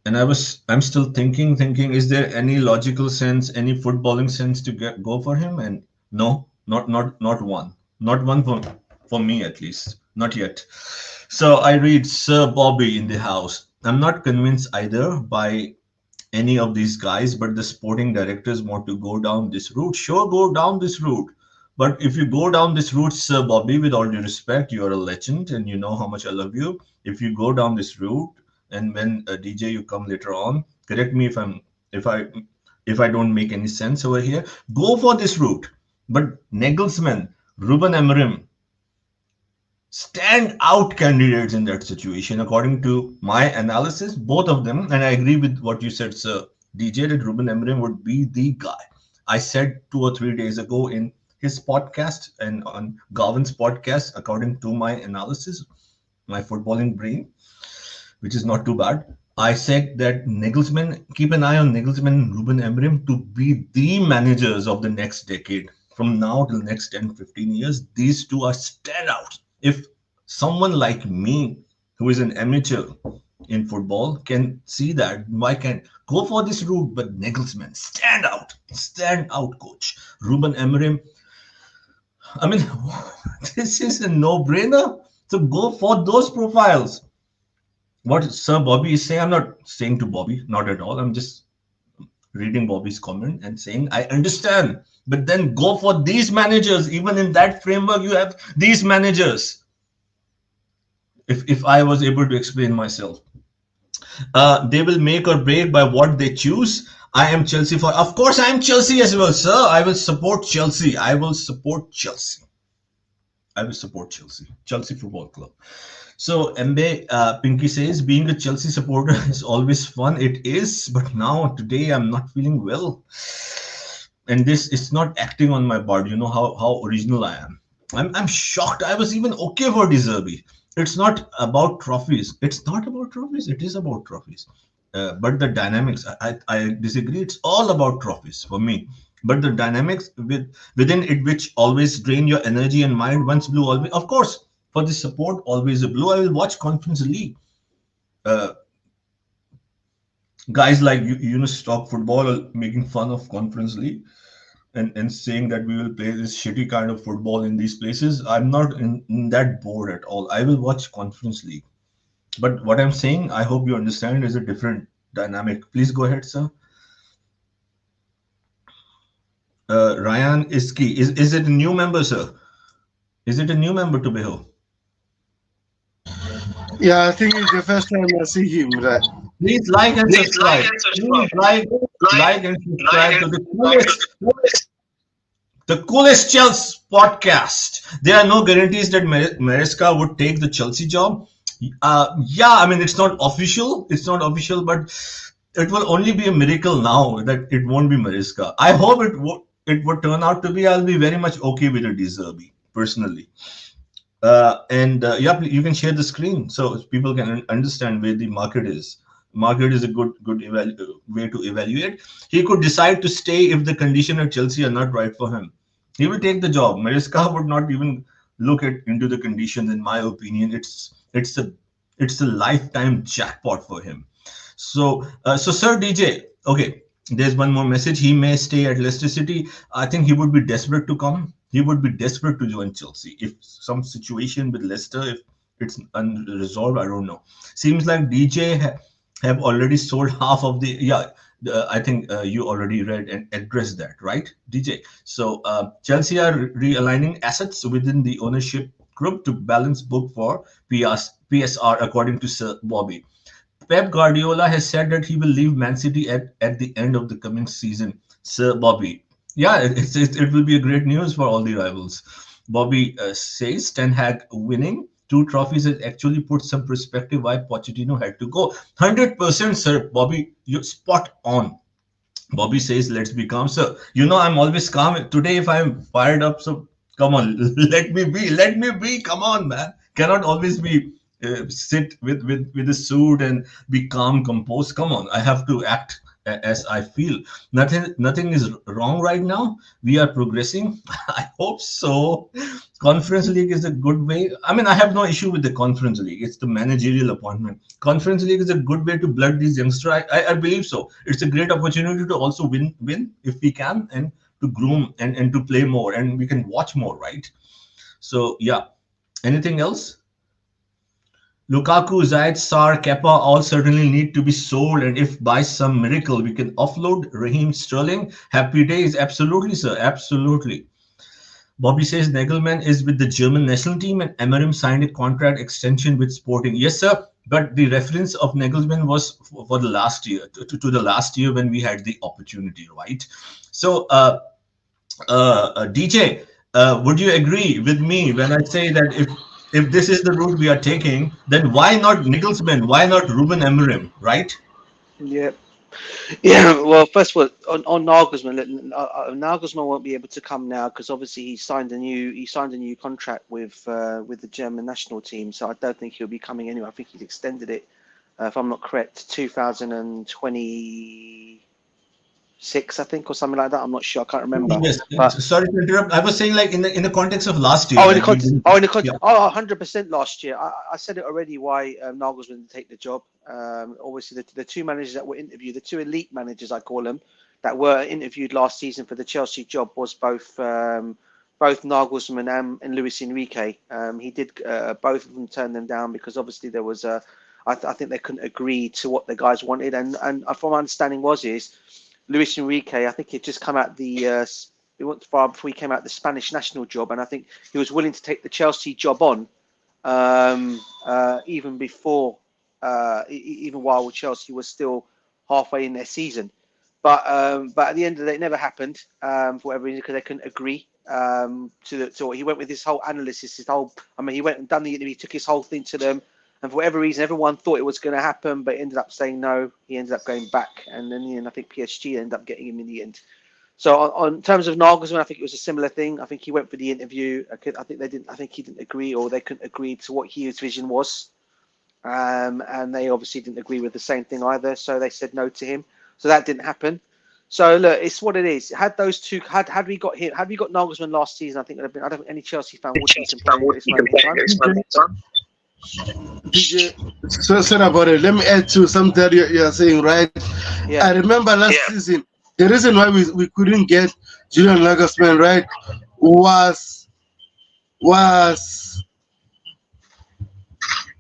S2: And I'm still thinking, is there any logical sense, any footballing sense to go for him? And no, not one. Not one for me, at least. Not yet. So I read Sir Bobby in the house. I'm not convinced either by any of these guys, but the sporting directors want to go down this route. Sure, go down this route. But if you go down this route, Sir Bobby, with all due respect, you're a legend and you know how much I love you. If you go down this route, and when DJ you come later on, correct me if I don't make any sense over here, go for this route. But Nagelsmann, Ruben Amorim, stand out candidates in that situation according to my analysis, both of them. And I agree with what you said, sir DJ, that Ruben Amorim would be the guy. I said 2 or 3 days ago in his podcast and on Garvin's podcast, according to my analysis, my footballing brain, which is not too bad, I said that Nagelsmann, keep an eye on Nagelsmann and Ruben Amorim to be the managers of the next decade. From now till next 10, 15 years, these two are standouts. If someone like me, who is an amateur in football, can see that, why can't go for this route? But Nagelsmann, stand out, coach. Ruben Amorim, I mean, this is a no-brainer. So go for those profiles. What Sir Bobby is saying, I'm not saying to Bobby, not at all. I'm just reading Bobby's comment and saying, I understand, but then go for these managers. Even in that framework, you have these managers. If I was able to explain myself, they will make or break by what they choose. I am Chelsea for, of course, I am Chelsea as well, sir. I will support Chelsea. Chelsea Football Club. So Mbe Pinky says, being a Chelsea supporter is always fun. It is, but now today I'm not feeling well, and this is not acting on my board. You know how original I am. I'm shocked. I was even okay for De Zerbi. It's not about trophies. It is about trophies. But the dynamics, I disagree. It's all about trophies for me. But the dynamics within it, which always drain your energy and mind, once blue, always, of course. For the support, always a blue. I will watch Conference League. Guys like Yunus Talk Football are making fun of Conference League and saying that we will play this shitty kind of football in these places. I'm not in that bored at all. I will watch Conference League. But what I'm saying, I hope you understand, is a different dynamic. Please go ahead, sir. Ryan Iski. Is it a new member, sir? Is it a new member to Beho?
S1: Yeah, I think it's the first time I see him. Right?
S2: Please like and subscribe. Please like and subscribe to the coolest Chelsea podcast. There are no guarantees that Maresca would take the Chelsea job. Yeah, I mean, it's not official, but it will only be a miracle now that it won't be Maresca. I hope it would turn out to be. I'll be very much okay with a De Zerbi personally. And yeah, you can share the screen so people can understand where the market is. Market is a way to evaluate. He could decide to stay if the condition at Chelsea are not right for him. He will take the job. Maresca would not even look at into the conditions. In my opinion, it's a lifetime jackpot for him. So Sir DJ, okay, there's one more message. He may stay at Leicester City. I think he would be desperate to come. He would be desperate to join Chelsea if some situation with Leicester, if it's unresolved. I don't know. Seems like DJ have already sold half of the. Yeah, I think you already read and addressed that, right, DJ? So Chelsea are realigning assets within the ownership group to balance book for PSR, according to Sir Bobby. Pep Guardiola has said that he will leave Man City at the end of the coming season. Sir Bobby, yeah, it will be a great news for all the rivals. Bobby says Ten Hag winning two trophies has actually put some perspective why Pochettino had to go. 100%, Sir Bobby, you're spot on. Bobby says, let's be calm. So, I'm always calm. Today, if I'm fired up, so come on, let me be. Let me be. Come on, man. Cannot always be sit with a suit and be calm, composed. Come on, I have to act as I feel. Nothing is wrong right now. We are progressing. I hope so. Conference League is a good way. I mean, I have no issue with the Conference League. It's the managerial appointment. Conference League is a good way to blood these youngsters. I believe so. It's a great opportunity to also win if we can, and to groom and to play more, and we can watch more, right? So yeah. Anything else? Lukaku, Zayt, Sar, Kepa all certainly need to be sold, and if by some miracle we can offload Raheem Sterling, happy days. Absolutely, sir. Absolutely. Bobby says Nagelman is with the German national team and Amorim signed a contract extension with Sporting. Yes, sir. But the reference of Nagelsmann was for the last year, to the last year when we had the opportunity, right? So, DJ, would you agree with me when I say that if this is the route we are taking, then why not Nagelsmann? Why not Ruben Amorim, right?
S3: Yeah. Yeah, well, first of all, on Nagelsmann, Nagelsmann won't be able to come now because obviously he signed a new contract with the German national team, so I don't think he'll be coming anyway. I think he's extended it, if I'm not correct, 2026, I think, or something like that. I'm not sure. I can't remember.
S2: Yes.
S3: But
S2: Sorry to interrupt. I was saying like in the context of last year.
S3: oh, in the
S2: Like we
S3: context,
S2: didn't.
S3: oh, in the
S2: Yeah.
S3: context, oh, 100% last year. I said it already why Nagelsmann didn't take the job. Obviously, the two managers that were interviewed, the two elite managers, I call them, that were interviewed last season for the Chelsea job was both Nagelsmann and Luis Enrique. He did both of them turn them down because obviously there was I think they couldn't agree to what the guys wanted, and from my understanding is Luis Enrique, I think he'd just come out he went far before he came out the Spanish national job, and I think he was willing to take the Chelsea job on even before, even while Chelsea was still halfway in their season. But at the end of the day, it never happened for whatever reason because they couldn't agree to he went with his whole analysis, he went and done the interview, he took his whole thing to them. And for whatever reason, everyone thought it was going to happen, but ended up saying no. He ended up going back, and then I think PSG ended up getting him in the end. So on terms of Nagelsmann, I think it was a similar thing. I think he went for the interview. I think they didn't. I think he didn't agree, or they couldn't agree to what his vision was, and they obviously didn't agree with the same thing either. So they said no to him. So that didn't happen. So look, it's what it is. Had those two, had we got Nagelsmann last season, I think I don't think any Chelsea fan would be complaining at this moment in time.
S1: Sorry about it. Let me add to something that you're saying, right?
S3: Yeah.
S1: I remember last season, the reason why we couldn't get Julian Nagelsmann, right, was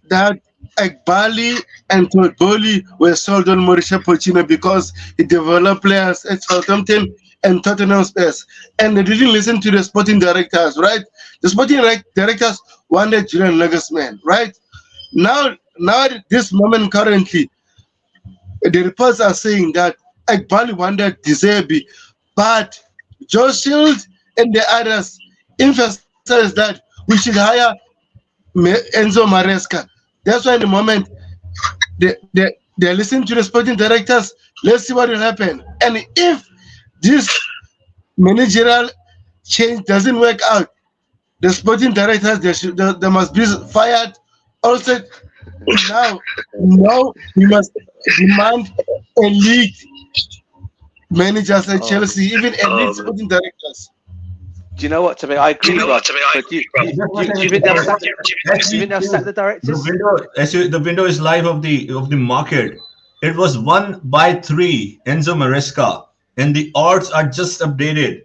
S1: that Ekbali and Todd Bowley were sold on Mauricio Pochettino because he developed players at Southampton and Tottenham Spurs, and they didn't listen to the sporting directors, right? The sporting directors wanted Julian Nagelsmann, right? Now at this moment currently, the reports are saying that Ekbali wanted De Zerbi, but Joe Shield and the others emphasize that we should hire Enzo Maresca. That's why in the moment the They listen to the sporting directors. Let's see what will happen. And if this managerial change doesn't work out, the sporting directors they must be fired. Also, now we must demand elite managers at
S3: Oh,
S1: Chelsea, even elite sporting directors.
S3: do you know what, to me? I agree, bro. But do you think they'll sack? Do
S2: As
S3: you
S2: we
S3: think they'll sack
S2: speak,
S3: the
S2: the
S3: directors?
S2: window, the window is live of the market. It was 1/3 Enzo Maresca, and the odds are just updated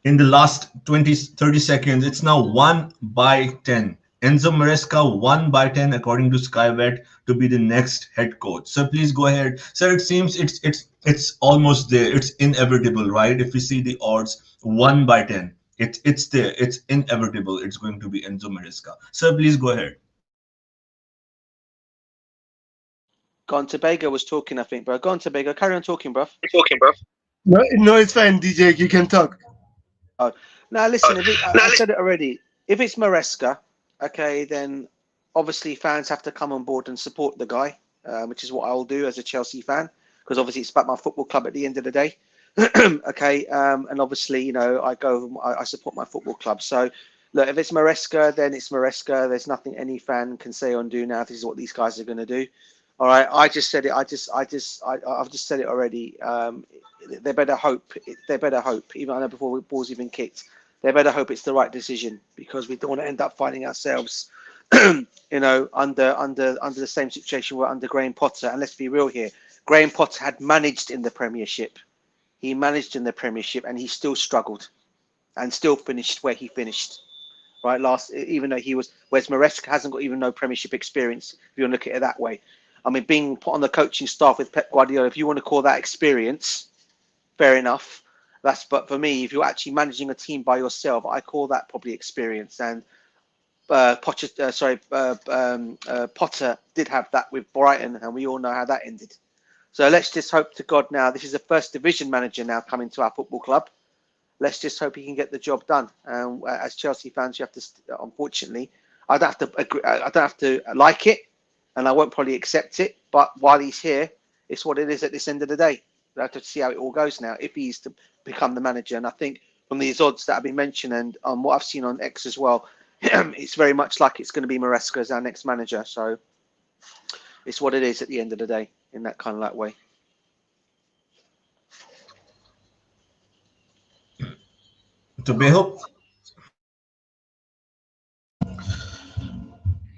S2: in the last 20-30 seconds. It's now 1/10. Enzo Maresca 1/10 according to Skybet to be the next head coach. So please go ahead, sir. It seems it's almost there. It's inevitable, right? If we see the odds 1/10, it's there. It's inevitable. It's going to be Enzo Maresca. Sir, please go ahead.
S3: Go on, Tobago was talking, I think, bro. Go on, Tobago. Carry on talking, bro.
S1: No, no, it's fine, DJ. You can talk.
S3: Oh, now listen. I said it already. If it's Maresca, okay, then obviously fans have to come on board and support the guy, which is what I'll do as a Chelsea fan, because obviously it's about my football club at the end of the day. Okay, and obviously, you know, I support my football club. So, look, if it's Maresca, then it's Maresca. There's nothing any fan can say or do now. This is what these guys are going to do. All right, I just said it. I've just said it already. They better hope. They better hope. Even I know before the ball's even kicked, they better hope it's the right decision, because we don't want to end up finding ourselves, you know, under the same situation we're under Graham Potter. And let's be real here, Graham Potter had managed in the Premiership. He managed in the Premiership, and he still struggled, and still finished where he finished. Right, even though he was, whereas Maresca hasn't got even no Premiership experience. If you want to look at it that way. I mean, being put on the coaching staff with Pep Guardiola, if you want to call that experience, fair enough. But for me, if you're actually managing a team by yourself, I call that probably experience. And Potter did have that with Brighton, and we all know how that ended. So let's just hope to God now. This is a first division manager now coming to our football club. Let's just hope he can get the job done. As Chelsea fans, you have to, unfortunately, I don't have to agree. I don't have to like it, and I won't probably accept it. But while he's here, it's what it is at this end of the day. We have to see how it all goes now, if he's to become the manager. And I think from these odds that have been mentioned and on what I've seen on X as well, it's very much like it's going to be Maresca as our next manager. So it's what it is at the end of the day, in that kind of like way.
S2: To Beho,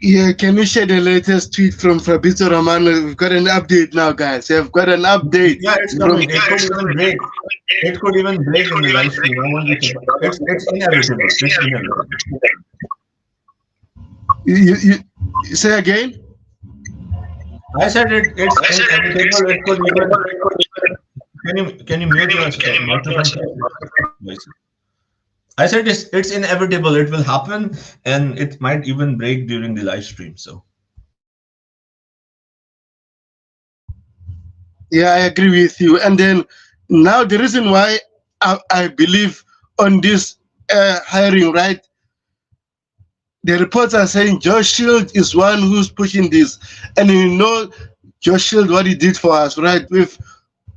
S1: Yeah, can you share the latest tweet from Fabrizio Romano? We've got an update now, guys. We've got an update.
S2: yeah, it's coming. It could even break. It could even break in the live stream. I want you to. It's inevitable. It's inevitable.
S1: You say again?
S2: I said it's inevitable. It could even. Can you mute your microphone? I said it's inevitable. It will happen, and it might even break during the live stream. So
S1: Yeah, I agree with you. And then now the reason why I believe on this hiring, right? The reports are saying Josh Shield is one who's pushing this. And you know Josh Shield, what he did for us, right? With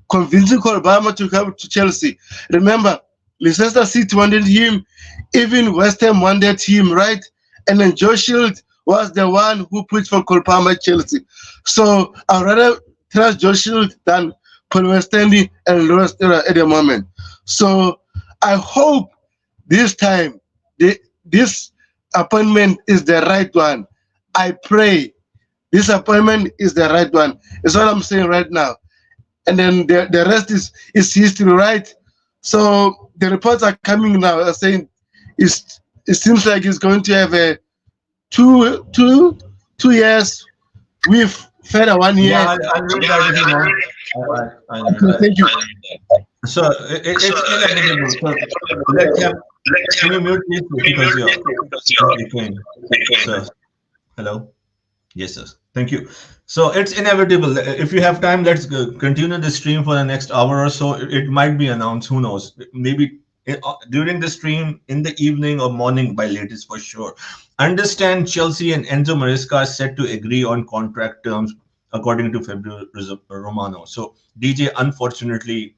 S1: convincing Obama to come to Chelsea. Remember, Leicester City wanted him, even West Ham wanted him, right? And then Josh Shield was the one who pushed for Cole Palmer at Chelsea. So I'd rather trust Josh Shield than Paul Westandy and Lawrence Taylor at the moment. So I hope this time this appointment is the right one. I pray this appointment is the right one. Is what I'm saying right now. And then the rest is history, right? So the reports are coming now saying it seems like it's going to have a two years with further 1 year.
S2: yeah, I'll read that if you want. I'll read that.
S1: Thank you.
S2: So it's inevitable. So let's have. Can you mute please because you're echoing. So hello. Yes, sir. Thank you. So it's inevitable. If you have time, let's continue the stream for the next hour or so. It might be announced. Who knows? Maybe during the stream, in the evening or morning by latest for sure. Understand Chelsea and Enzo Maresca are set to agree on contract terms according to Fabrizio Romano. So DJ, unfortunately,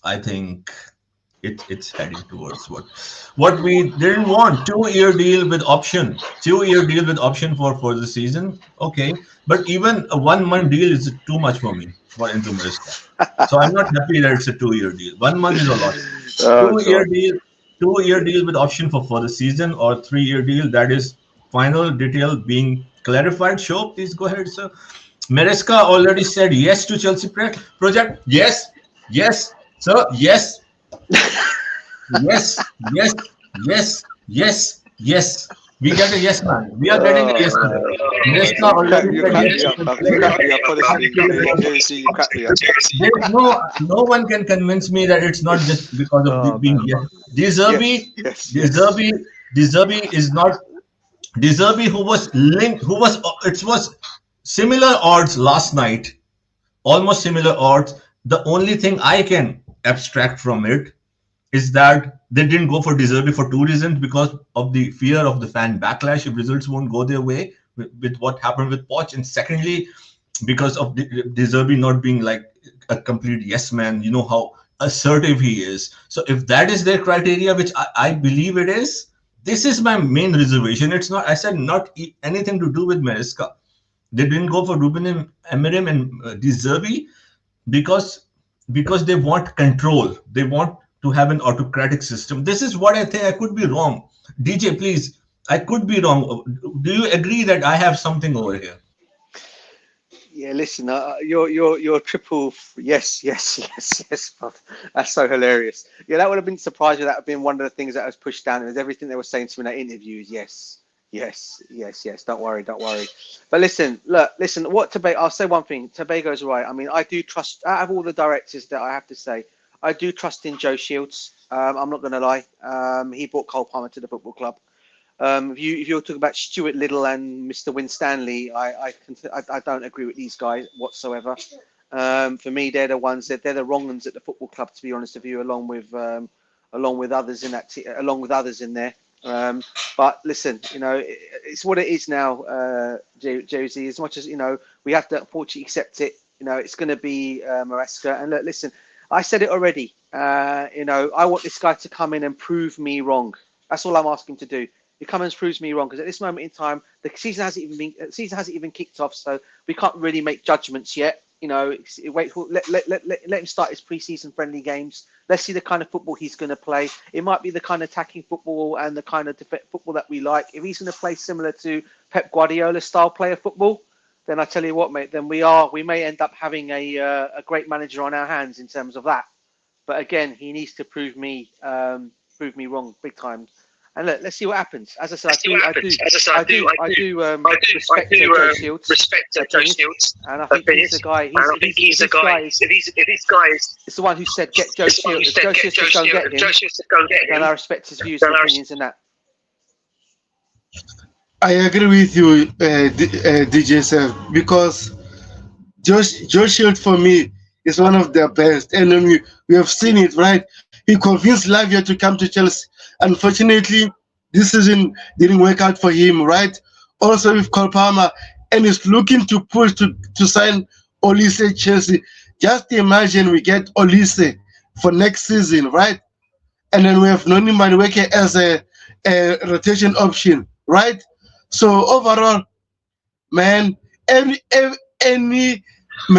S2: I think it's heading towards what we didn't want. 2-year deal with option. 2-year deal with option for the season. Okay, but even a 1 month deal is too much for me for Enzo Maresca. So I'm not happy that it's a 2-year deal. 1 month is a lot.
S3: Oh
S2: 2-year
S3: God.
S2: deal, 2-year deal with option for the season, or 3-year deal. That is final detail being clarified. Show, please go ahead, sir. Maresca already said yes to Chelsea project. Yes, yes, sir. Yes, yes, yes, yes, yes, yes. We get a yes, man. We are getting a yes,
S3: Oh
S2: man.
S3: man.
S2: Maresca
S3: You
S2: already said
S3: crack me
S2: yes.
S3: up, bruv. You crack me up, honestly. Seriously, you crack me up.
S2: There is no one can convince me that it's not just because of
S3: Oh
S2: being
S3: man.
S2: yes.
S3: Yes,
S2: Deserby,
S3: yes, yes.
S2: Deserby, Deserby is not Deserby who was linked, who was it was similar odds last night, almost similar odds. The only thing I can abstract from it is that they didn't go for Deserby for two reasons: because of the fear of the fan backlash if results won't go their way with what happened with Poch, and secondly, because of Deserby not being like a complete yes man. You know how assertive he is. So if that is their criteria, which I believe it is, this is my main reservation. It's not, I said, not anything to do with Maresca. They didn't go for Ruben Emerim and Deserby because they want control. They want to have an autocratic system. This is what I think. I could be wrong. DJ, please. I could be wrong. Do you agree that I have something over here?
S3: Yeah, listen, you're triple yes, yes, yes, yes, bruv. That's so hilarious. Yeah, that would have been surprising. That would have been one of the things that was pushed down. Is everything they were saying to me in that interview is yes, yes, yes, yes. Don't worry, don't worry. But listen, look, listen. What Tobago? I'll say one thing. Tobago's right. I mean, I do trust. Out of all the directors that I have to say, I do trust in Joe Shields. I'm not going to lie. He brought Cole Palmer to the football club. If you're talking about Stuart Little and Mr. Winstanley, I don't agree with these guys whatsoever. For me, they're the ones that they're the wrong ones at the football club. To be honest with you, along with others in that along with others in there. But listen, it's what it is now, Josie. As much as we have to unfortunately accept it. It's going to be Maresca. And look, listen, I said it already. I want this guy to come in and prove me wrong. That's all I'm asking him to do. He comes and proves me wrong, because at this moment in time, the season hasn't even kicked off, so we can't really make judgments yet. Wait, let him start his pre-season friendly games. Let's see the kind of football he's going to play. It might be the kind of attacking football and the kind of football that we like. If he's going to play similar to Pep Guardiola style player football, then I tell you what, mate. Then we may end up having a great manager on our hands in terms of that. But again, he needs to prove me wrong big time. And look, let's see what happens. As I said, I do respect Joe Shields. And I think he's the guy. He's the guy. It's the one who said get Joe Shields. If Joe Shields to go and get him, then I respect his views and opinions in that.
S1: I agree with you, DJ Sef, because Josh Shield for me is one of the best, and we have seen it, right? He convinced Lavia to come to Chelsea. Unfortunately, this season didn't work out for him, right? Also with Cole Palmer, and he's looking to push to sign Olise Chelsea. Just imagine we get Olise for next season, right? And then we have Noni Madueke as a rotation option, right? So overall, man, any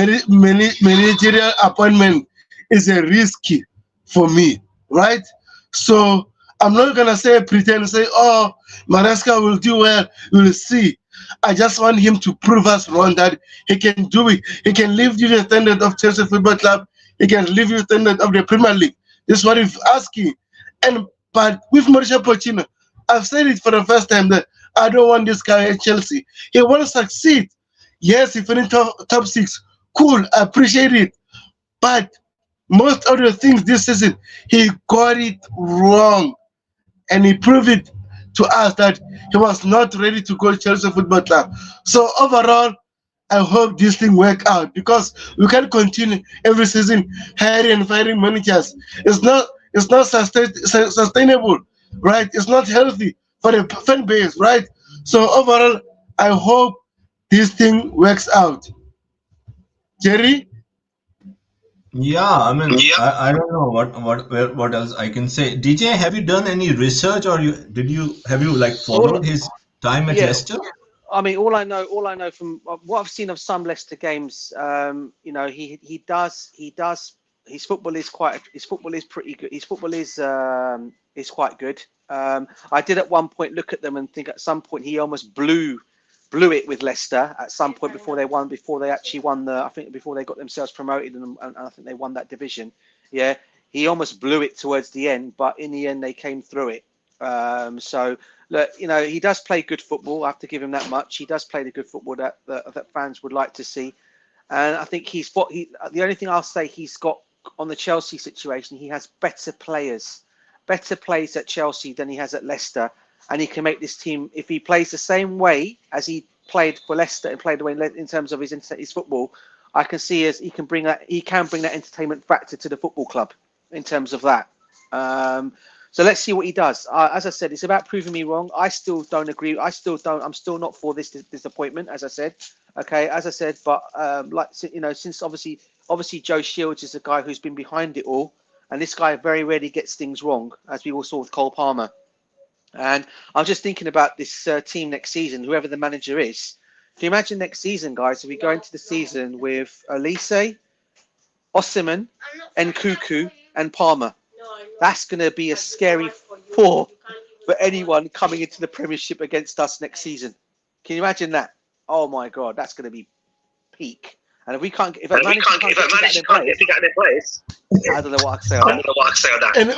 S1: managerial appointment is a risky for me, right? So I'm not gonna pretend say, oh, Maresca will do well. We'll see. I just want him to prove us wrong that he can do it. He can live you the standard of Chelsea Football Club. He can live you the standard of the Premier League. This is what we're asking. But with Mauricio Pochettino, I've said it for the first time that I don't want this guy at Chelsea. He wants to succeed. Yes, he finished top 6. Cool, I appreciate it. But most of the things this season, he got it wrong. And he proved it to us that he was not ready to go to Chelsea Football Club. So overall, I hope this thing work out, because we can't continue every season hiring and firing managers. It's not sustainable, right? It's not healthy for the fan base, right? So overall, I hope this thing works out. Jerry?
S2: Yeah, I mean, I don't know what else I can say. DJ, have you done any research, or have you like
S3: All,
S2: followed his time at
S3: yeah,
S2: Leicester?
S3: I mean, all I know from what I've seen of some Leicester games, you know, he does. His football is pretty good. His football is quite good. I did at one point look at them and think at some point he almost blew it with Leicester at some point before they actually won I think before they got themselves promoted and I think they won that division. Yeah, he almost blew it towards the end, but in the end they came through it. So look, you know, he does play good football. I have to give him that much. He does play the good football that fans would like to see. And I think the only thing I'll say he's got on the Chelsea situation, he has better players at Chelsea than he has at Leicester. And he can make this team, if he plays the same way as he played for Leicester and played away in terms of his football, I can see as he can bring that entertainment factor to the football club in terms of that. So let's see what he does. As I said, it's about proving me wrong. I still don't agree. I'm still not for this disappointment, as I said. Okay, as I said, but since obviously Joe Shields is a guy who's been behind it all, and this guy very rarely gets things wrong, as we all saw with Cole Palmer. And I'm just thinking about this team next season, whoever the manager is. Can you imagine next season, guys, if we go into the season with Elise, Osimhen, Nkunku, and Palmer? That's going to be a scary four for anyone coming into the Premiership against us next season. Can you imagine that? Oh my God, that's going to be peak. And if that manager can't get that in place, I don't know what I say on that.
S1: And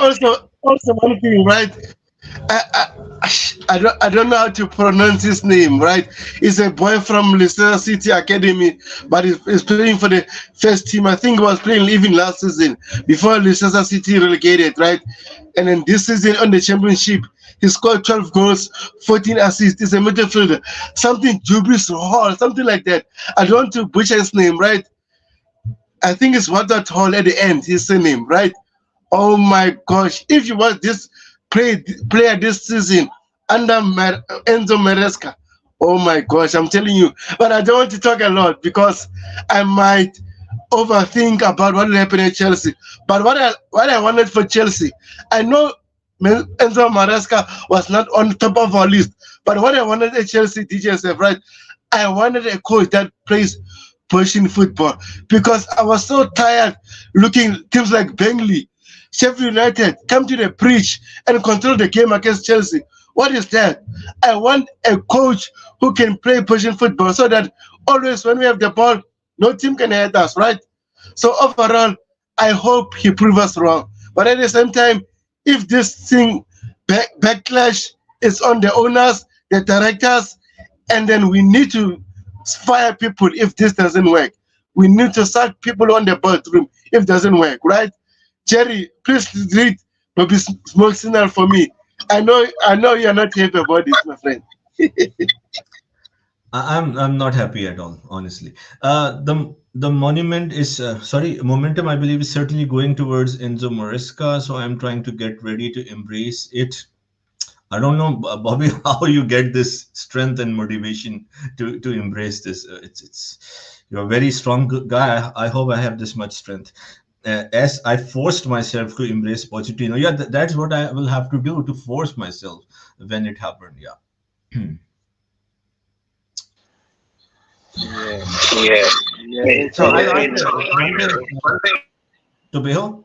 S1: also one thing, right? I don't know how to pronounce his name, right? He's a boy from Leicester City Academy, but he's playing for the first team. I think he was playing even last season before Leicester City relegated, right? And then this season on the championship, he scored 12 goals, 14 assists. He's a midfielder, something Jubris Hall, something like that. I don't want to butcher his name, right? I think it's Wadat Hall at the end, his name, right? Oh my gosh! If you watch this player this season under Enzo Maresca. Oh my gosh, I'm telling you. But I don't want to talk a lot because I might overthink about what will happen at Chelsea. But what I wanted for Chelsea, I know Enzo Maresca was not on top of our list. But what I wanted at Chelsea, DJSF, right? I wanted a coach that plays Persian football because I was so tired looking teams like Burnley, Sheffield United come to the preach and control the game against Chelsea. What is that? I want a coach who can play Persian football so that always when we have the ball, no team can hurt us, right? So overall, I hope he proves us wrong. But at the same time, if this thing backlash is on the owners, the directors, and then we need to fire people if this doesn't work. We need to sack people on the bathroom if it doesn't work, right? Jerry, please read Bobby Smoke Signal for me. I know you're not happy about this, my friend.
S2: I'm not happy at all, honestly. The monument is momentum, I believe, is certainly going towards Enzo Maresca, so I'm trying to get ready to embrace it. I don't know, Bobby, how you get this strength and motivation to embrace this. You're a very strong guy. I hope I have this much strength. As I forced myself to embrace Pochettino. Yeah, that's what I will have to do, to force myself when it happened. Yeah.
S3: Yeah.
S2: So Tobeho,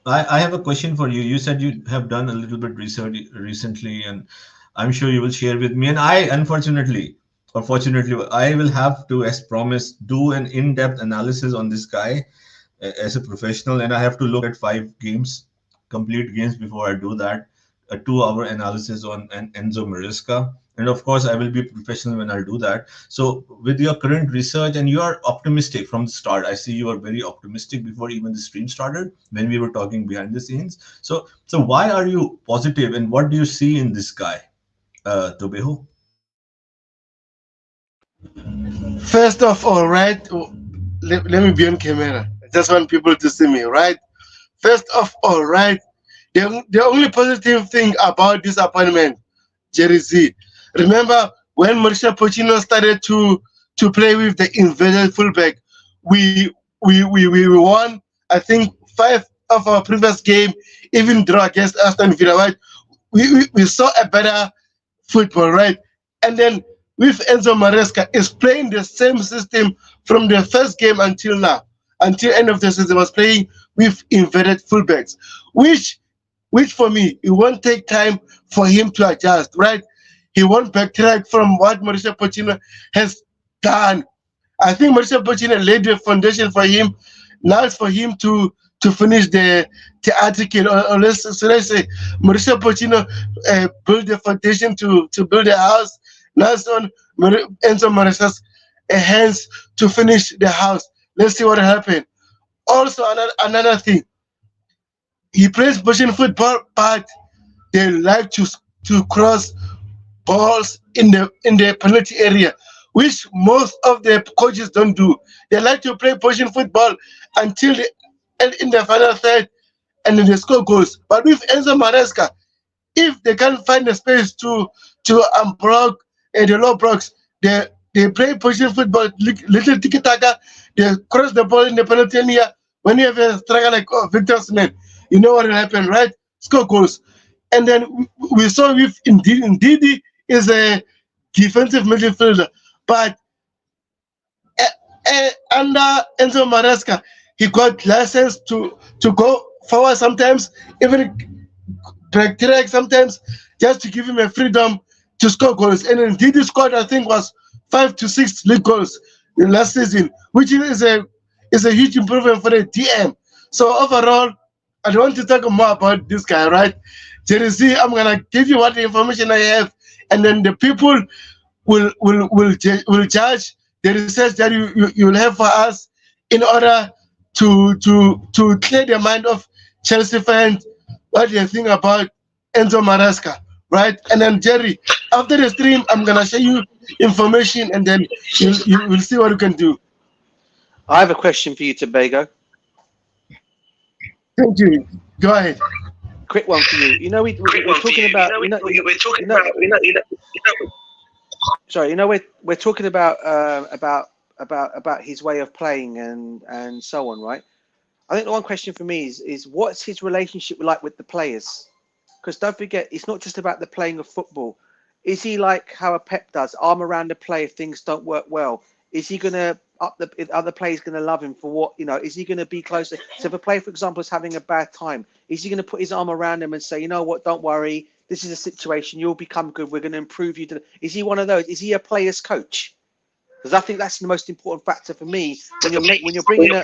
S2: I have a question for you. You said you have done a little bit research recently, and I'm sure you will share with me. And I, unfortunately, or fortunately, I will have to, as promised, do an in-depth analysis on this guy as a professional, and I have to look at 5 games, complete games, before I do that. A 2-hour analysis on Enzo Maresca, and of course I will be professional when I do that. So with your current research, and you are optimistic from the start, I see you are very optimistic before even the stream started when we were talking behind the scenes. So why are you positive, and what do you see in this guy, Tobeho?
S1: First of all, right, let me be on camera. I just want people to see me, right? First of all, right, the only positive thing about this appointment, Jerry Z, remember when Mauricio Pochettino started to play with the inverted fullback, we won. I think 5 of our previous game, even draw against Aston Villa. Right, we saw a better football, right? And then with Enzo Maresca is playing the same system from the first game until now, until end of the season was playing with inverted fullbacks, which for me it won't take time for him to adjust, right? He won't backtrack from what Mauricio Pochettino has done. I think Mauricio Pochettino laid the foundation for him. Now it's for him to finish the article, or let's say Mauricio Pochettino build the foundation to build a house. Now it's on Enzo Maresca's hands to finish the house. Let's see what happened. Also, another thing, he plays pushing football, but they like to cross balls in the penalty area, which most of the coaches don't do. They like to play pushing football until in the final third, and then they score goals. But with Enzo Maresca, if they can't find the space to unblock the low blocks, they play pushing football, little tiki taka. They cross the ball in the penalty area. When you have a striker like Victor Osimhen, you know what will happen, right? Score goals. And then we saw with Ndidi is a defensive midfielder, but under Enzo Maresca, he got license to go forward sometimes, even break track sometimes, just to give him a freedom to score goals. And then Ndidi scored, I think, was 5 to 6 league goals in last season, which is a huge improvement for the DM. So overall, I don't want to talk more about this guy, right? Jerry Z, I'm gonna give you what the information I have, and then the people will judge the research that you will have for us in order to clear the mind of Chelsea fans what they think about Enzo Maresca, right? And then Jerry, after the stream, I'm gonna show you information, and then you will see what you can do.
S3: I have a question for you, Tobago.
S1: Thank you. Go ahead.
S3: Quick one for you. You know, we're talking about. Sorry, you know, we're talking about his way of playing and so on, right? I think the one question for me is what's his relationship like with the players? Because don't forget, it's not just about the playing of football. Is he like how a Pep does, arm around the play if things don't work well? Is he gonna other players gonna love him for what, you know? Is he gonna be closer? So if a player, for example, is having a bad time, is he gonna put his arm around him and say, you know what, don't worry, this is a situation, you'll become good, we're gonna improve you? Is he one of those? Is he a player's coach? Because I think that's the most important factor for me when you're bringing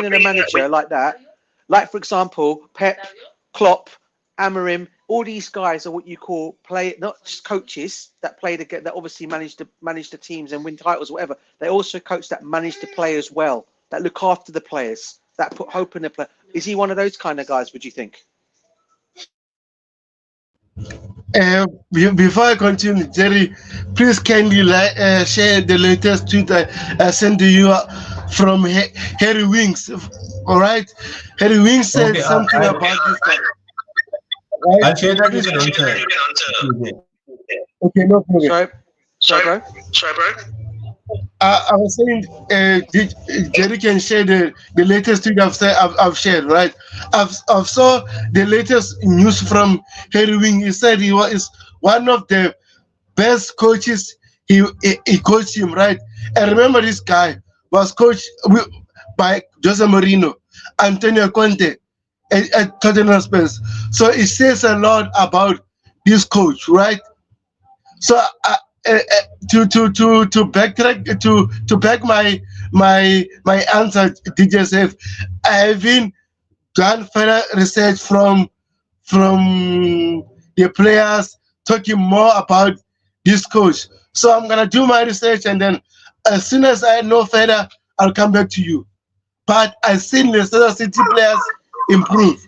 S3: in a manager like that. Like, for example, Pep, Klopp, Amorim, all these guys are what you call not just coaches that play to that obviously manage the teams and win titles, whatever. They also coach that manage the players well, that look after the players, that put hope in the player. Is he one of those kind of guys, would you think?
S1: Before I continue, Jerry, please kindly share the latest tweet I sent to you from Harry Winks. All right, Harry Winks said something about this guy.
S2: Right? I'll share that. You can answer.
S1: Okay, no problem.
S3: Sorry, bro.
S1: I was saying, Jerry can share the latest tweet I've shared, right? I've saw the latest news from Harry Wing. He said he is one of the best coaches. He coached him, right? And remember, this guy was coached by Jose Mourinho, Antonio Conte at Tottenham Spurs. So it says a lot about this coach, right? So to backtrack to back my answer, DJ said, I've been done further research from the players talking more about this coach. So I'm gonna do my research, and then as soon as I know further, I'll come back to you. But I've seen the City players improve.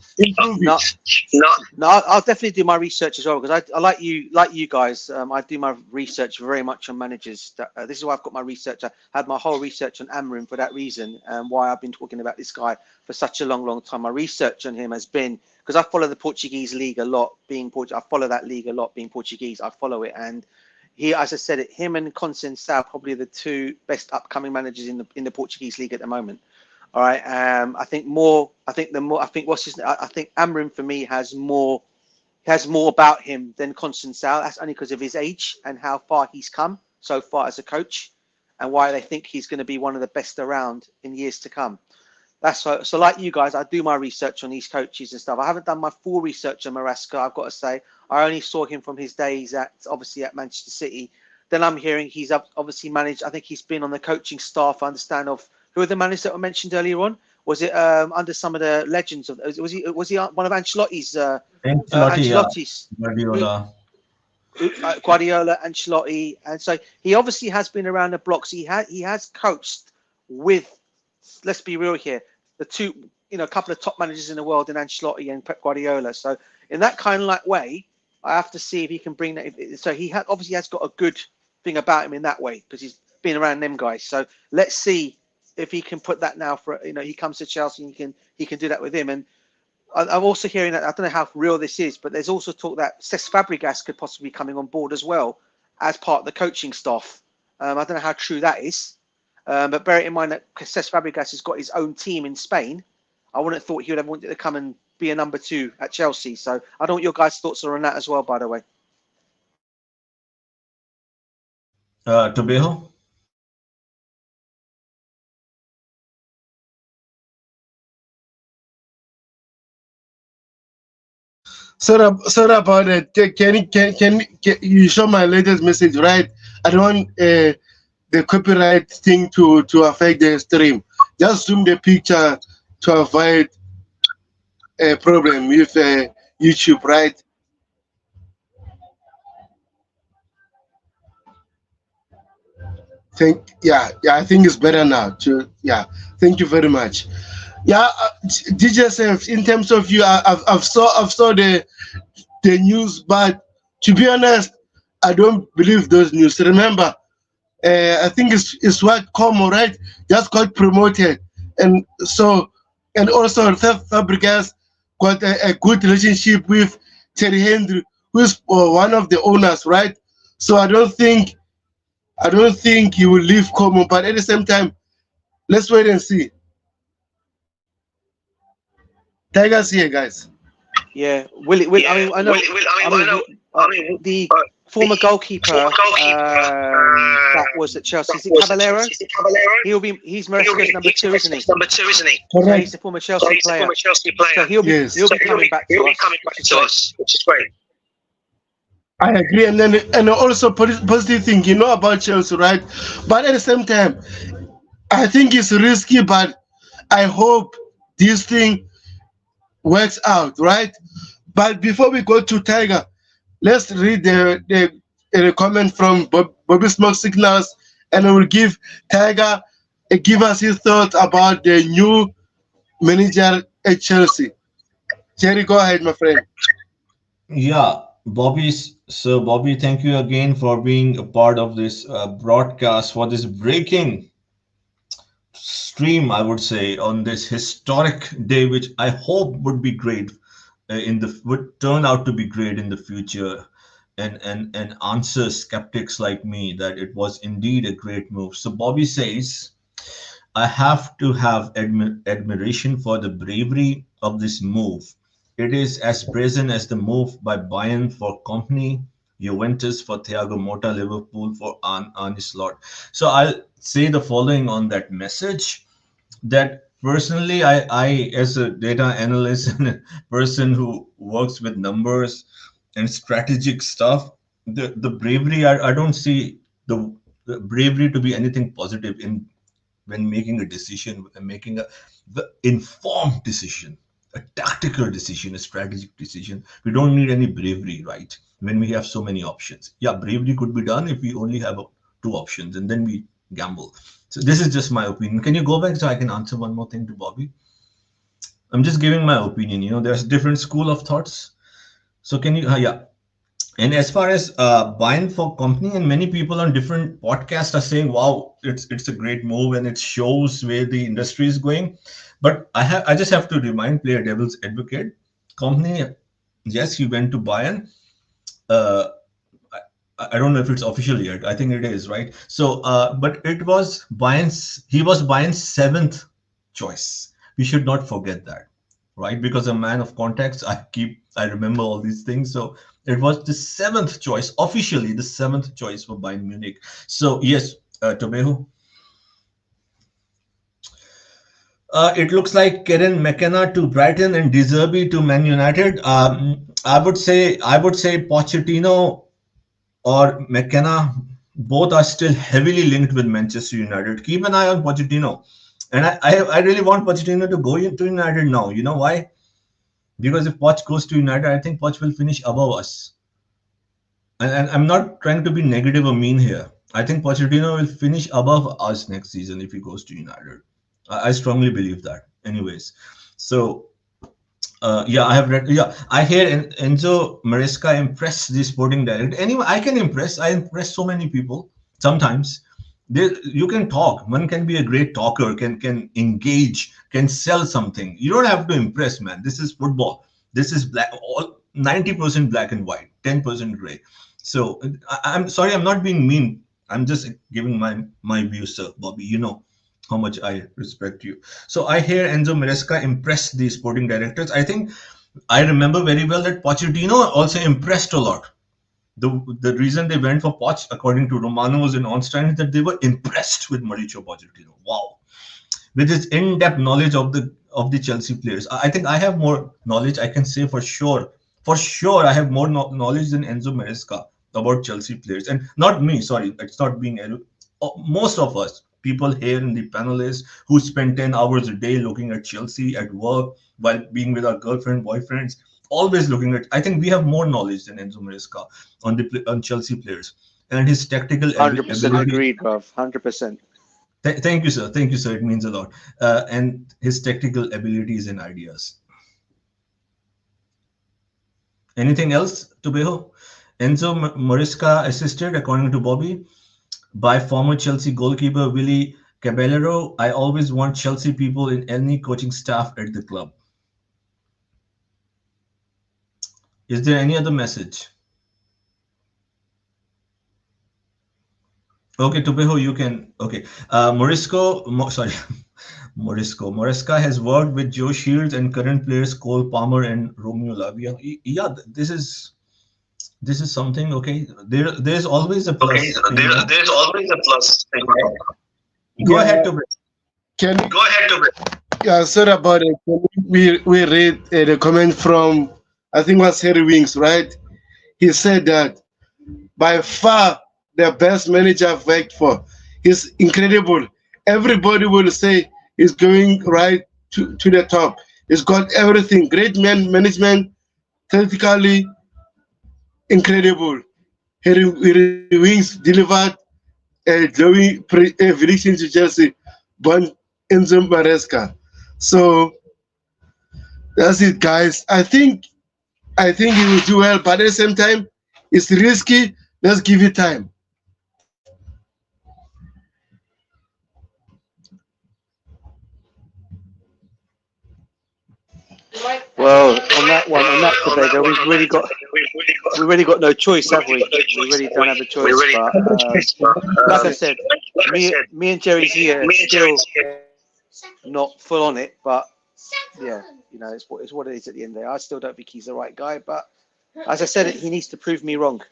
S3: No, I'll definitely do my research as well, because I like you guys. I do my research very much on managers. This is why I've got my research. I had my whole research on Amorim for that reason, and why I've been talking about this guy for such a long time. My research on him has been because I follow the Portuguese league a lot. I follow that league a lot. Being Portuguese, I follow it, and he, as I said, him and Conceição probably the two best upcoming managers in the Portuguese league at the moment. All right. I think more. I think the more. I think what's his. I think Amorim for me has more about him than Conceição. That's only because of his age and how far he's come so far as a coach, and why they think he's going to be one of the best around in years to come. That's so like you guys, I do my research on these coaches and stuff. I haven't done my full research on Maresca, I've got to say. I only saw him from his days at Manchester City. Then I'm hearing he's obviously managed. I think he's been on the coaching staff. I understand of who are the managers that were mentioned earlier on. Was it under some of the legends of? Was he one of Ancelotti's? Ancelotti's.
S2: Guardiola.
S3: Guardiola, Ancelotti, and so he obviously has been around the blocks. He has coached with. Let's be real here. The two, a couple of top managers in the world in Ancelotti and Pep Guardiola. So in that kind of like way, I have to see if he can bring that. So he obviously has got a good thing about him in that way because he's been around them guys. So let's see if he can put that now for he comes to Chelsea and he can do that with him. And I'm also hearing that I don't know how real this is, but there's also talk that Cesc Fabregas could possibly be coming on board as well as part of the coaching staff. I don't know how true that is. But bear it in mind that Cesc Fabregas has got his own team in Spain. I wouldn't have thought he would have wanted to come and be a number 2 at Chelsea. So I don't know what your guys' thoughts are on that as well, by the way.
S2: Tobejo?
S1: Sorry about it. Can you show my latest message, right? I don't want the copyright thing to affect the stream. Just zoom the picture to avoid a problem with YouTube, right? I think it's better now. Thank you very much. DJSF, in terms of you, I've saw the news, but to be honest, I don't believe those news. Remember, I think it's what Como, right? Just got promoted, and also Fabregas got a good relationship with Thierry Henry, who is one of the owners, right? So I don't think he will leave Como, but at the same time, let's wait and see. Tigers here, guys.
S3: Yeah, I know. The former goalkeeper that was at Chelsea, is it Caballero? He's Maresca's number 2, isn't he?
S1: Correct.
S3: So he's the former Chelsea player. So he'll be coming back to us, which is great.
S1: I agree, and also positive thing, about Chelsea, right? But at the same time, I think it's risky, but I hope this thing works out, right? But before we go to Tiger, let's read the comment from Bobby Smoke Signals, and I will give Tiger give us his thoughts about the new manager at Chelsea. Jerry, go ahead, my friend.
S2: Yeah, Bobby, thank you again for being a part of this broadcast, for this breaking stream, I would say, on this historic day, which I hope would be great would turn out to be great in the future, and answer skeptics like me that it was indeed a great move. So Bobby says, I have to have admiration for the bravery of this move. It is as brazen as the move by Bayern for Company, Juventus for Thiago Motta, Liverpool for Arne Slot. So I'll say the following on that message, that personally, I as a data analyst and a person who works with numbers and strategic stuff, the bravery, I don't see the bravery to be anything positive when making a decision, making the informed decision, a tactical decision, a strategic decision. We don't need any bravery, right? When we have so many options. Yeah, bravery could be done if we only have 2 options, and then we gamble. So this is just my opinion. Can you go back so I can answer one more thing to Bobby? I'm just giving my opinion. There's different school of thoughts. So can you, yeah. And as far as buying for Company, and many people on different podcasts are saying, wow, it's a great move and it shows where the industry is going. But I just have to play a devil's advocate. Company, yes, he went to Bayern. I don't know if it's official yet. I think it is, right? So, but it was Bayern's. He was Bayern's seventh choice. We should not forget that, right? Because a man of context, I remember all these things. So it was the seventh choice, officially the seventh choice for Bayern Munich. So yes, Tobeho. It looks like Karen McKenna to Brighton and De Zerbi to Man United. I would say Pochettino or McKenna, both are still heavily linked with Manchester United. Keep an eye on Pochettino. And I really want Pochettino to go into United now. You know why? Because if Poch goes to United, I think Poch will finish above us. And I'm not trying to be negative or mean here. I think Pochettino will finish above us next season if he goes to United. I strongly believe that. Anyways, so yeah, I have read. Yeah, I hear Enzo Maresca impress the sporting director. Anyway, I can impress. I impress so many people. Sometimes you can talk. One can be a great talker. Can engage. Can sell something. You don't have to impress, man. This is football. This is black. All 90% black and white, 10% gray. So I'm sorry. I'm not being mean. I'm just giving my view, sir, Bobby. You know how much I respect you. So I hear Enzo Maresca impress the sporting directors. I think I remember very well that Pochettino also impressed a lot. The reason they went for Poch, according to Romanos and Ornstein, is that they were impressed with Mauricio Pochettino. Wow, with his in-depth knowledge of the Chelsea players. I think I have more knowledge. I can say for sure. For sure, I have more knowledge than Enzo Maresca about Chelsea players, and not me. Sorry, it's not being most of us people here in the panelists who spend 10 hours a day looking at Chelsea at work while being with our girlfriend, boyfriends, always looking at. I think we have more knowledge than Enzo Maresca on Chelsea players and his tactical
S3: 100%
S2: ability.
S3: agreed, bruv. 100%.
S2: Thank you, sir. Thank you, sir. It means a lot. And his technical abilities and ideas. Anything else, Tubeho? Enzo Maresca assisted, according to Bobby, by former Chelsea goalkeeper Willy Caballero. I always want Chelsea people in any coaching staff at the club. Is there any other message? Okay, Tubeho, you can. Okay, sorry, Maresca has worked with Joe Shields and current players Cole Palmer and Romeo Lavia. Yeah, this is something. Okay, there's always a plus.
S4: Okay, there's always a plus.
S2: Go ahead, Tubeho.
S4: Go ahead, Tubeho.
S1: Yeah, sorry about it. We read the comment from, I think it was Harry Winks, right? He said that by far the best manager I've worked for. He's incredible. Everybody will say he's going right to the top. He's got everything. Great management, tactically incredible. Harry Winks delivered a glowing prediction to Chelsea, but Enzo Maresca. So that's it, guys. I think he will do well, but at the same time, it's risky. Let's give it time.
S3: Well, on that Tobago, we've really got no choice, have we? We really don't have a choice. But like I said, me and Jerry's here still not full on it, but yeah, you know, it's what it is at the end of the day. I still don't think he's the right guy, but as I said, he needs to prove me wrong.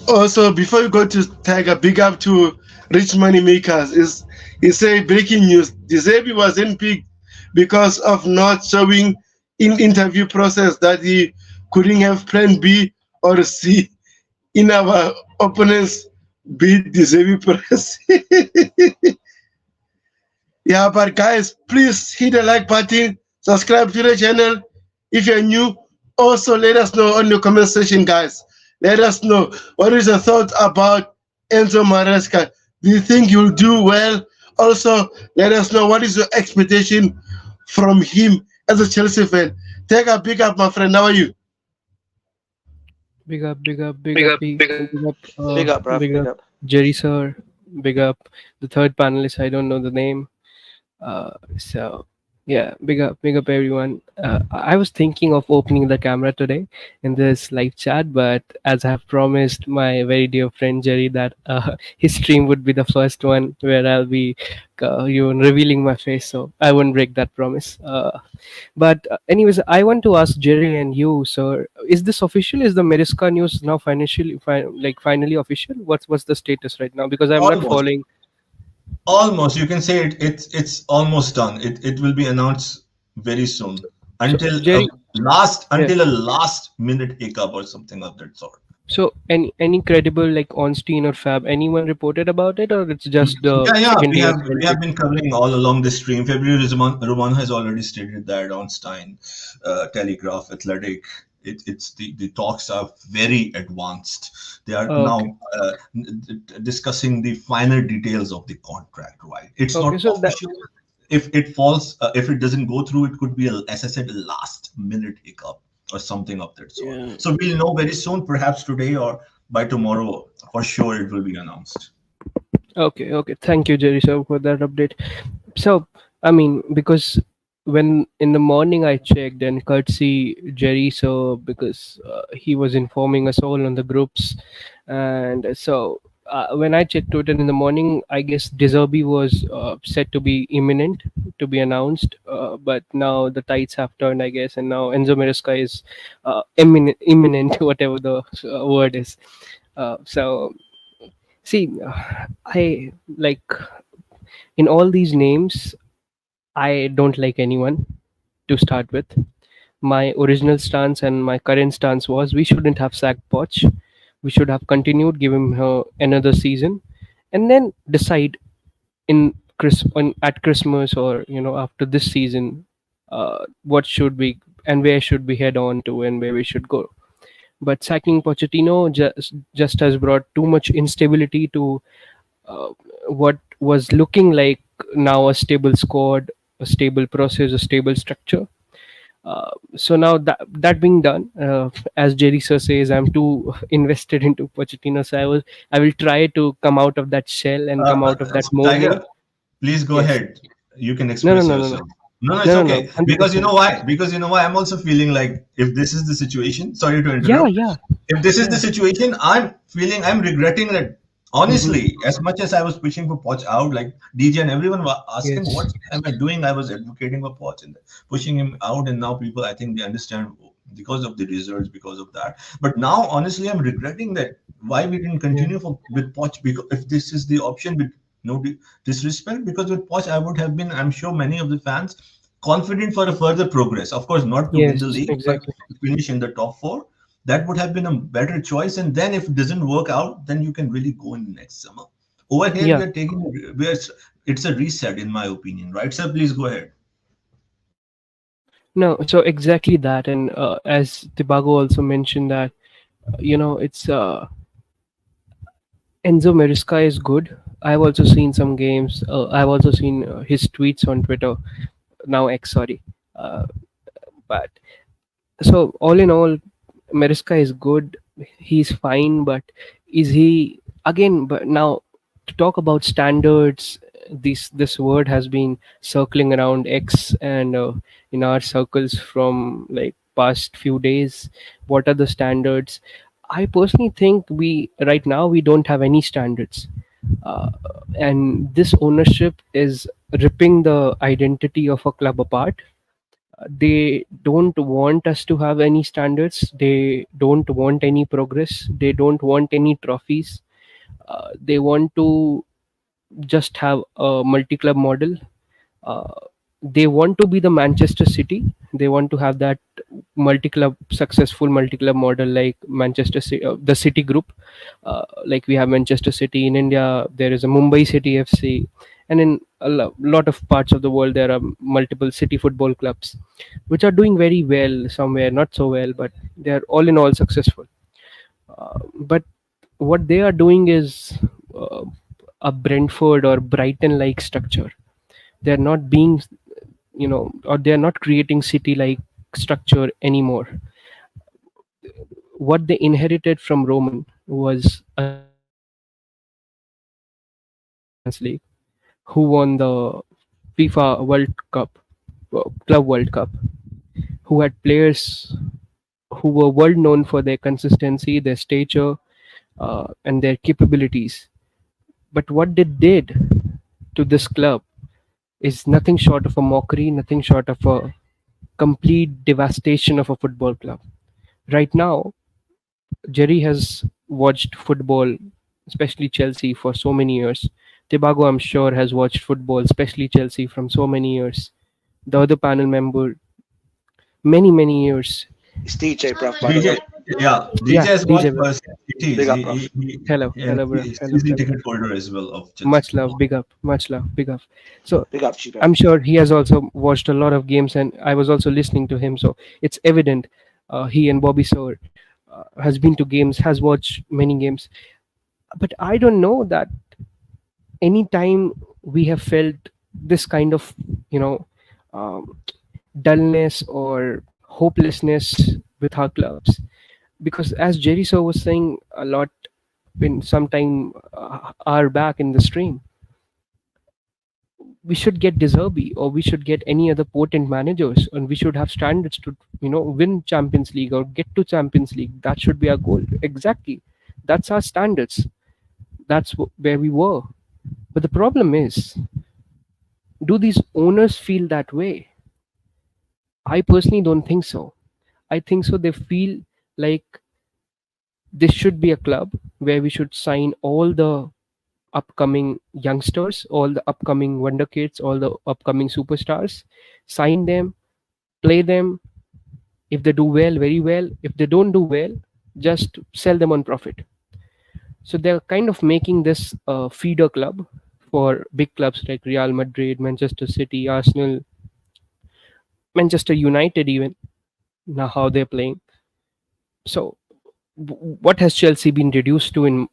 S1: Also, before you go to Tiger, big up to Rich Money Makers. He said breaking news: De Zerbi wasn't picked because of not showing in interview process that he couldn't have plan B or C in our opponents beat De Zerbi press. Yeah, but guys, please hit the like button, subscribe to the channel if you're new. Also, let us know on the comment section, guys. Let us know what is your thoughts about Enzo Maresca. Do you think you'll do well? Also, let us know what is your expectation from him as a Chelsea fan. Take a big up, my friend. How are you?
S5: Big up,
S3: Big up, bro. Big up.
S5: Jerry sir. Big up the third panelist. I don't know the name. So Yeah, big up, everyone. I was thinking of opening the camera today in this live chat, but as I have promised my very dear friend Jerry that his stream would be the first one where I'll be, revealing my face, so I won't break that promise. But anyways, I want to ask Jerry and you, sir, is this official? Is the Maresca news now finally official? What's the status right now? Because I'm not
S2: Almost,
S5: following.
S2: almost. You can say it's almost done. It will be announced very soon.
S5: So
S2: Until a
S5: Jerry,
S2: last
S5: yeah.
S2: until a last minute hiccup or something of that sort.
S5: So any credible like Onstein or Fab, anyone reported about it, or it's just the
S2: Yeah, yeah, we
S5: Indian
S2: have
S5: centric?
S2: been covering all along the stream. February Roman has already stated that on Stein, Telegraph, Athletic. It's the talks are very advanced. They are
S5: Okay,
S2: now discussing the final details of the contract. Right? It's
S5: okay.
S2: not
S5: So that
S2: official. If it falls, if it doesn't go through, it could be, as I said, a last minute hiccup or something of that sort.
S5: yeah.
S2: So we'll know very soon, perhaps today or by tomorrow, for sure it will be announced.
S5: Okay, okay. Thank you, Jerry, sir, for that update. So, I mean, because when in the morning I checked and courtesy Jerry, so because he was informing us all on the groups, and so when I checked Twitter in the morning, I guess Deserby was said to be imminent to be announced, but now the tides have turned, I guess, and now Enzo Maresca is imminent, whatever the word is. So see, I like in all these names, I don't like anyone to start with. My original stance and my current stance was we shouldn't have sacked Poch. We should have continued, give him another season, and then decide at Christmas or after this season, what should we and where should we head on to and where we should go. But sacking Pochettino just has brought too much instability to uh, what was looking like now a stable squad, a stable process, a stable structure. So now that being done, as Jerry Sir says, I'm too invested into Pochettino. So I will try to come out of that shell and come out of that molding.
S2: Tiger, please go
S5: Yes.
S2: ahead. You can
S5: No, no,
S2: express
S5: no, no, no,
S2: yourself. No, no, it's
S5: no, no, no.
S2: okay.
S5: Hundred
S2: Because you know
S5: percent.
S2: why? Because you know why? I'm also feeling like if this is the situation, sorry to
S5: Yeah,
S2: interrupt.
S5: yeah,
S2: If this is the
S5: yeah.
S2: situation, I'm regretting that.
S5: Hmm.
S2: Honestly, as much as I was pushing for Poch out, like DJ and everyone was asking,
S5: Yes.
S2: what am I doing? I was advocating for Poch and pushing him out, and now people, I think they understand because of the results, because of that. But now, honestly, I'm regretting that why we didn't
S5: Yeah.
S2: continue with Poch, because if this is the option, with no disrespect, because with Poch I would have been, I'm sure many of the fans, confident for a further progress. Of course, not to win the
S5: Yes.
S2: league, but
S5: Exactly.
S2: to finish in the top four. That would have been a better choice. And then if it doesn't work out, then you can really go in the next summer. Over here,
S5: Yeah.
S2: we are taking, it's a reset, in my opinion, right? Sir, please go ahead.
S5: No. So exactly that, and as Tibago also mentioned that it's Enzo Maresca is good. I've also seen some games. I've also seen his tweets on Twitter. Now X, sorry. Uh, but so all in all, Maresca is good. He's fine, but is he again? But now to talk about standards, this word has been circling around X and in our circles from like past few days. What are the standards? I personally think we right now we don't have any standards, uh, and this ownership is ripping the identity of a club apart. They don't want us to have any standards. They don't want any progress. They don't want any trophies. They want to just have a multi-club model. uh, they want to be the Manchester City. They want to have that successful multi-club model like Manchester City, the City Group. Like we have Manchester City in India, there is a Mumbai City FC, and in a lot of parts of the world there are multiple city football clubs, which are doing very well. Somewhere not so well, but they are all in all successful. But what they are doing is uh, a Brentford or Brighton like structure. They're not being or they're not creating city like structure anymore. What they inherited from Roman was a Champions League, who won the FIFA World Cup, Club World Cup, who had players who were world known for their consistency, their stature, and their capabilities. But what they did to this club is nothing short of a mockery, nothing short of a complete devastation of a football club. Right now, Jerry has watched football, especially Chelsea, for so many years. Tibago, I'm sure, has watched football, especially Chelsea, from so many years. The other panel member, many, many years.
S3: It's DJ, bruv, by the
S2: DJ,
S3: way.
S2: yeah, DJ
S5: Yeah,
S2: has watched
S5: DJ, bro.
S2: cities.
S3: Big up, bruv.
S5: Hello,
S2: And
S5: hello, bro.
S2: he's
S5: Hello,
S2: season
S5: hello.
S2: ticket holder as well of Chelsea
S5: Much love,
S2: football.
S5: big up, much love, big up. So
S3: Big up to you, bruv.
S5: I'm sure he has also watched a lot of games, and I was also listening to him. So it's evident he and Bobby Sower has been to games, has watched many games. But I don't know that anytime we have felt this kind of, you know, um, dullness or hopelessness with our clubs, because as Jerry Sow was saying a lot in some time hour back in the stream, we should get Deserby or we should get any other potent managers, and we should have standards to, win Champions League or get to Champions League. That should be our goal. Exactly, that's our standards. That's where we were. But the problem is, do these owners feel that way? I personally don't think so. I think so they feel like this should be a club where we should sign all the upcoming youngsters, all the upcoming wonder kids, all the upcoming superstars, sign them, play them. If they do well, very well. If they don't do well, just sell them on profit. So they're kind of making this a feeder club for big clubs like Real Madrid, Manchester City, Arsenal, Manchester United, even now how they're playing. So what has Chelsea been reduced to, in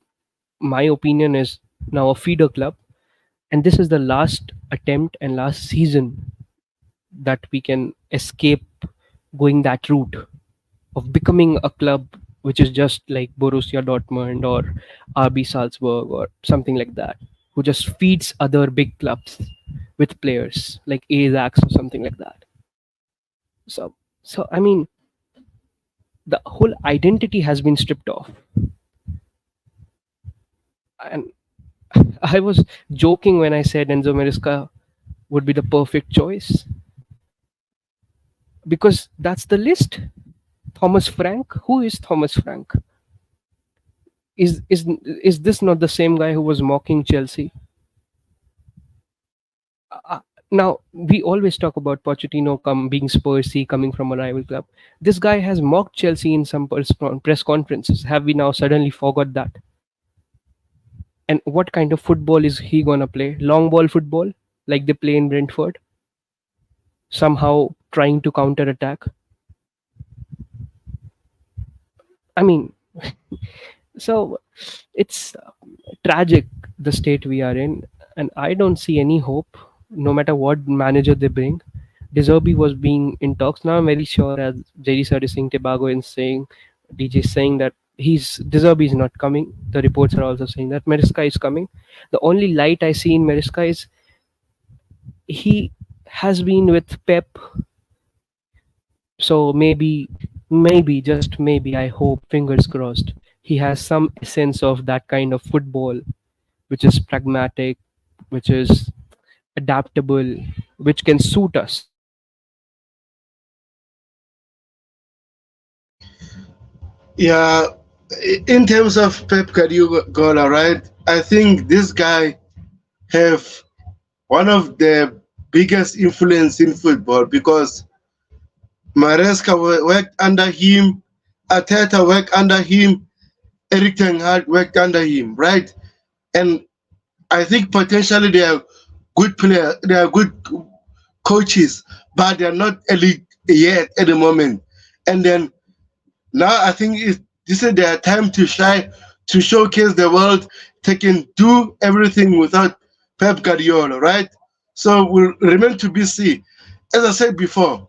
S5: my opinion, is now a feeder club, and this is the last attempt and last season that we can escape going that route of becoming a club which is just like Borussia Dortmund or RB Salzburg or something like that, who just feeds other big clubs with players like Ajax or something like that. So I mean, the whole identity has been stripped off, and I was joking when I said Enzo Maresca would be the perfect choice because that's the list. Thomas Frank. Who is Thomas Frank? Is this not the same guy who was mocking Chelsea? Uh, Now we always talk about Pochettino being Spursy, coming from a rival club. This guy has mocked Chelsea in some press conferences. Have we now suddenly forgot that? And what kind of football is he gonna play? Long ball football, like they play in Brentford, somehow trying to counter attack. I mean, so it's tragic the state we are in, and I don't see any hope. No matter what manager they bring, Deserby was being in talks. Now I'm very sure, as Jerry said, is saying, Tobago is saying, DJ is saying that Deserby is not coming. The reports are also saying that Maresca is coming. The only light I see in Maresca is he has been with Pep, so maybe just maybe, I hope, fingers crossed, he has some essence of that kind of football, which is pragmatic, which is adaptable, which can suit us.
S1: Yeah, in terms of Pep Guardiola, right? I think this guy have one of the biggest influence in football because Maresca worked under him, Arteta worked under him, Eric Ten Hag worked under him, right? And I think potentially they are good players, they are good coaches, but they are not elite yet at the moment. And then now I think this is their time to shine, to showcase the world. They can do everything without Pep Guardiola, right? So we'll remain to be seen. As I said before,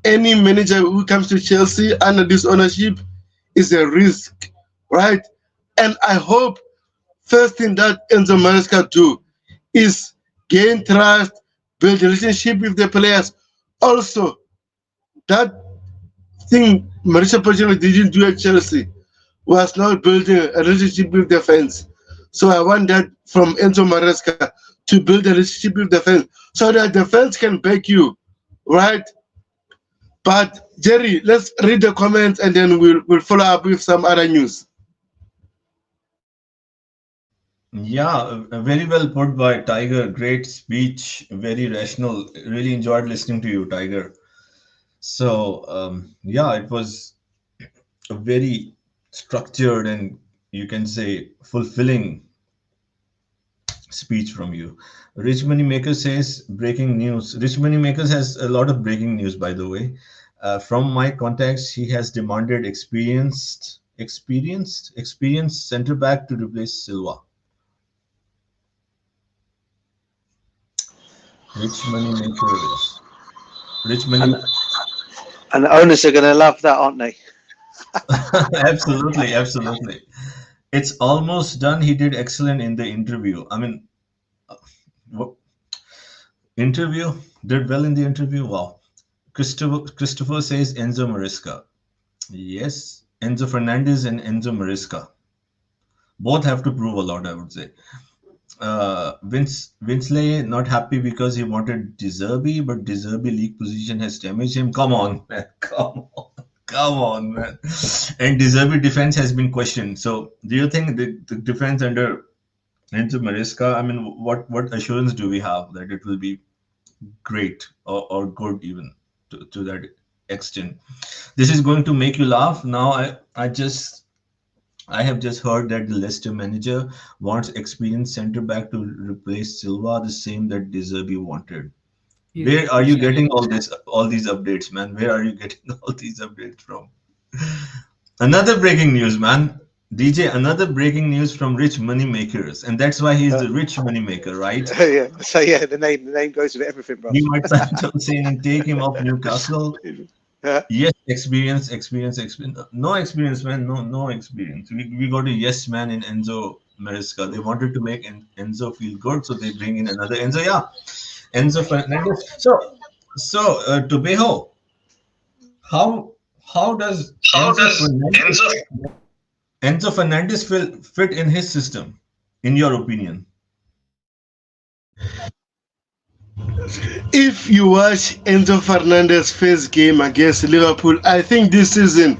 S1: any manager who comes to Chelsea under this ownership is a risk, right? And I hope first thing that Enzo Maresca do is gain trust, build relationship with the players, Also, that thing Mauricio Pochettino didn't do at Chelsea was not building a relationship with the fans. So I want that from Enzo Maresca to build a relationship with the fans so that the fans can back you, right? But Jerry, let's read the comments and then we'll follow up with some other news.
S2: Yeah, very well put by Tiger. Great speech, very rational. Really enjoyed listening to you, Tiger. So, yeah, it was a very structured and you can say fulfilling speech from you. Rich Moneymaker says breaking news. Rich Moneymaker has a lot of breaking news, by the way. From my contacts, he has demanded experienced center back to replace Silva. Rich Moneymakers. Rich
S3: And
S2: Money.
S3: and the owners are going to love that, aren't they?
S2: Absolutely, absolutely. It's almost done. He did excellent in the interview. I mean, what interview? Did well in the interview. Wow. Christopher says Enzo Maresca. Yes, Enzo Fernandez and Enzo Maresca. Both have to prove a lot, I would say. Winsley not happy because he wanted De Zerbi, but De Zerbi league position has damaged him. Come on, man. Come on, man. And De Zerbi defense has been questioned. So, do you think the defense under Enzo Maresca? I mean, what assurance do we have that it will be great or good even to that extent? This is going to make you laugh. Now, I have just heard that the Leicester manager wants experienced centre back to replace Silva, the same that De Zerbi wanted. Where
S5: Yes,
S2: are you
S5: yes.
S2: getting all these updates, man? Where are you getting all these updates from? Another breaking news, man. DJ, another breaking news from Rich Money Makers, and that's why he's the rich money maker, right?
S3: Yeah. So yeah, the name goes with everything, bro.
S2: We might sign Chelsea and take him off Newcastle. Yes, experience. No experience, man. No experience. We got a yes man in Enzo Maresca. They wanted to make Enzo feel good, so they bring in another Enzo. Yeah, Enzo Fernandez. So Tobeho, how how does
S4: How does Enzo?
S2: Enzo Fernandez fit in his system, in your opinion?
S1: If you watch Enzo Fernandez first game against Liverpool, I think this season,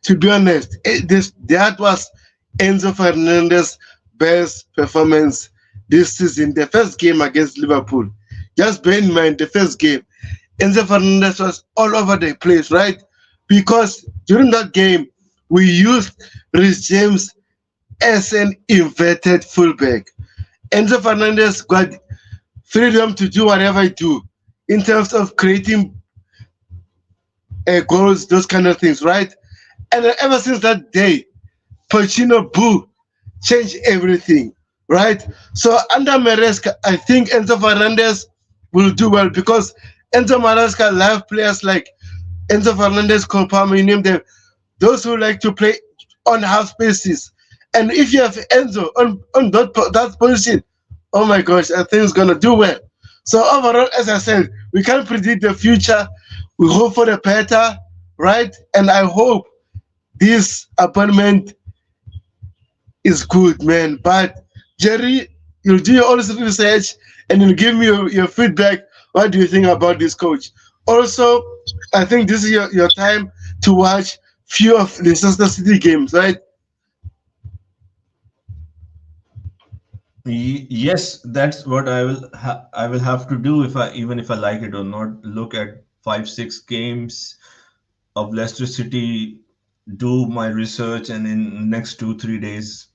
S1: to be honest, that was Enzo Fernandez' best performance this season. The first game against Liverpool. Just bear in mind the first game, Enzo Fernandez was all over the place, right? Because during that game, we used Rhys James as an inverted fullback. Enzo Fernandez got freedom to do whatever I do in terms of creating goals, those kind of things, right? And ever since that day, Pochettino boo changed everything, right? So under Maresca, I think Enzo Fernandez will do well because Enzo Maresca love players like Enzo Fernandez, Copama, you name them, those who like to play on half spaces. And if you have Enzo on that position, oh my gosh, I think it's gonna do well. So overall, as I said, we can't predict the future. We hope for the better, right? And I hope this appointment is good, man. But Jerry, you'll do your own research and you'll give me your feedback. What do you think about this coach? Also, I think this is your time to watch few of Leicester City games, right?
S2: Yes, that's what I will have to do if I even if I like it or not. Look at 5 6 games of Leicester City, do my research, and in next 2 3 days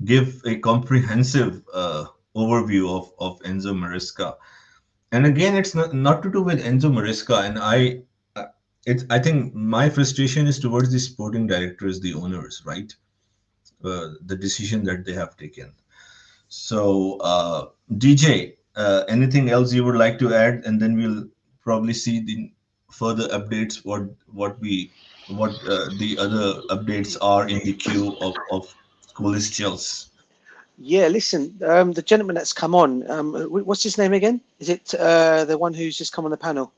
S2: give a comprehensive overview of Enzo Maresca. And again, it's not to do with Enzo Maresca, and I think my frustration is towards the sporting directors, the owners, right? The decision that they have taken. So, DJ, anything else you would like to add, and then we'll probably see the further updates. What the other updates are in the queue of Coolest Chills.
S3: Yeah, listen, the gentleman that's come on, what's his name again? Is it the one who's just come on the panel?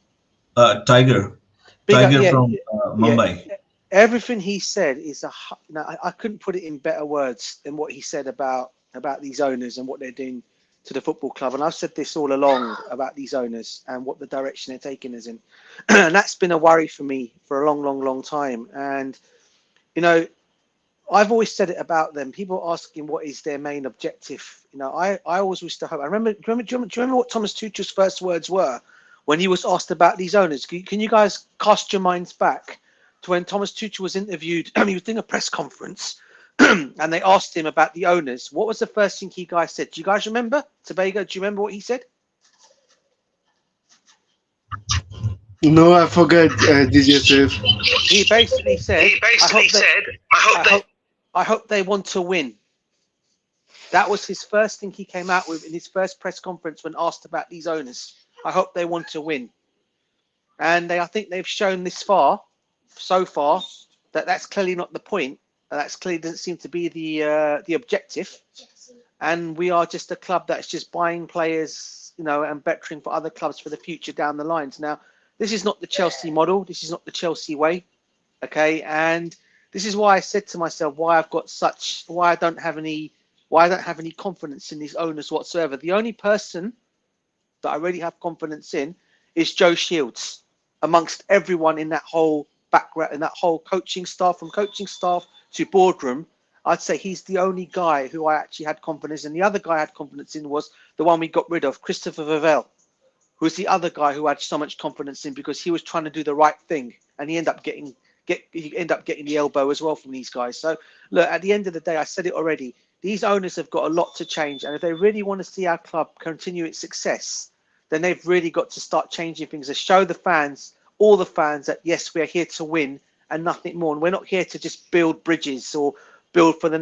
S2: Tiger,
S3: Big up, yeah,
S2: from
S3: yeah.
S2: Mumbai.
S3: Everything he said is I couldn't put it in better words than what he said about these owners and what they're doing to the football club. And I've said this all along about these owners and what the direction they're taking us in. And that's been a worry for me for a long, long, long time. And you know, I've always said it about them. People asking what is their main objective. I always wish to hope. Do you remember what Thomas Tuchel's first words were when he was asked about these owners? Can you guys cast your minds back to when Thomas Tuchel was interviewed? He was doing a press conference, and they asked him about the owners. What was the first thing he guys said? Do you guys remember? Tobago, do you remember what he said?
S1: No, I forgot, DJ Safe.
S3: He basically said, I hope they want to win. That was his first thing he came out with in his first press conference when asked about these owners. I hope they want to win. And I think they've shown so far, that that's clearly not the point. That's clearly doesn't seem to be the objective. And we are just a club that's just buying players, and bettering for other clubs for the future down the lines. Now, this is not the Chelsea model. This is not the Chelsea way. Okay, and this is why I said to myself, why I don't have any confidence in these owners whatsoever. The only person that I really have confidence in is Joe Shields, amongst everyone in that whole background, in that whole coaching staff, from coaching staff to boardroom. I'd say he's the only guy who I actually had confidence in. The other guy I had confidence in was the one we got rid of, Christopher Vivell, who's the other guy who I had so much confidence in because he was trying to do the right thing, and he ended up getting the elbow as well from these guys. So look, at the end of the day, I said it already. These owners have got a lot to change, and if they really want to see our club continue its success, then they've really got to start changing things to show the fans, all the fans, that yes, we're here to win and nothing more. And we're not here to just build bridges or build for the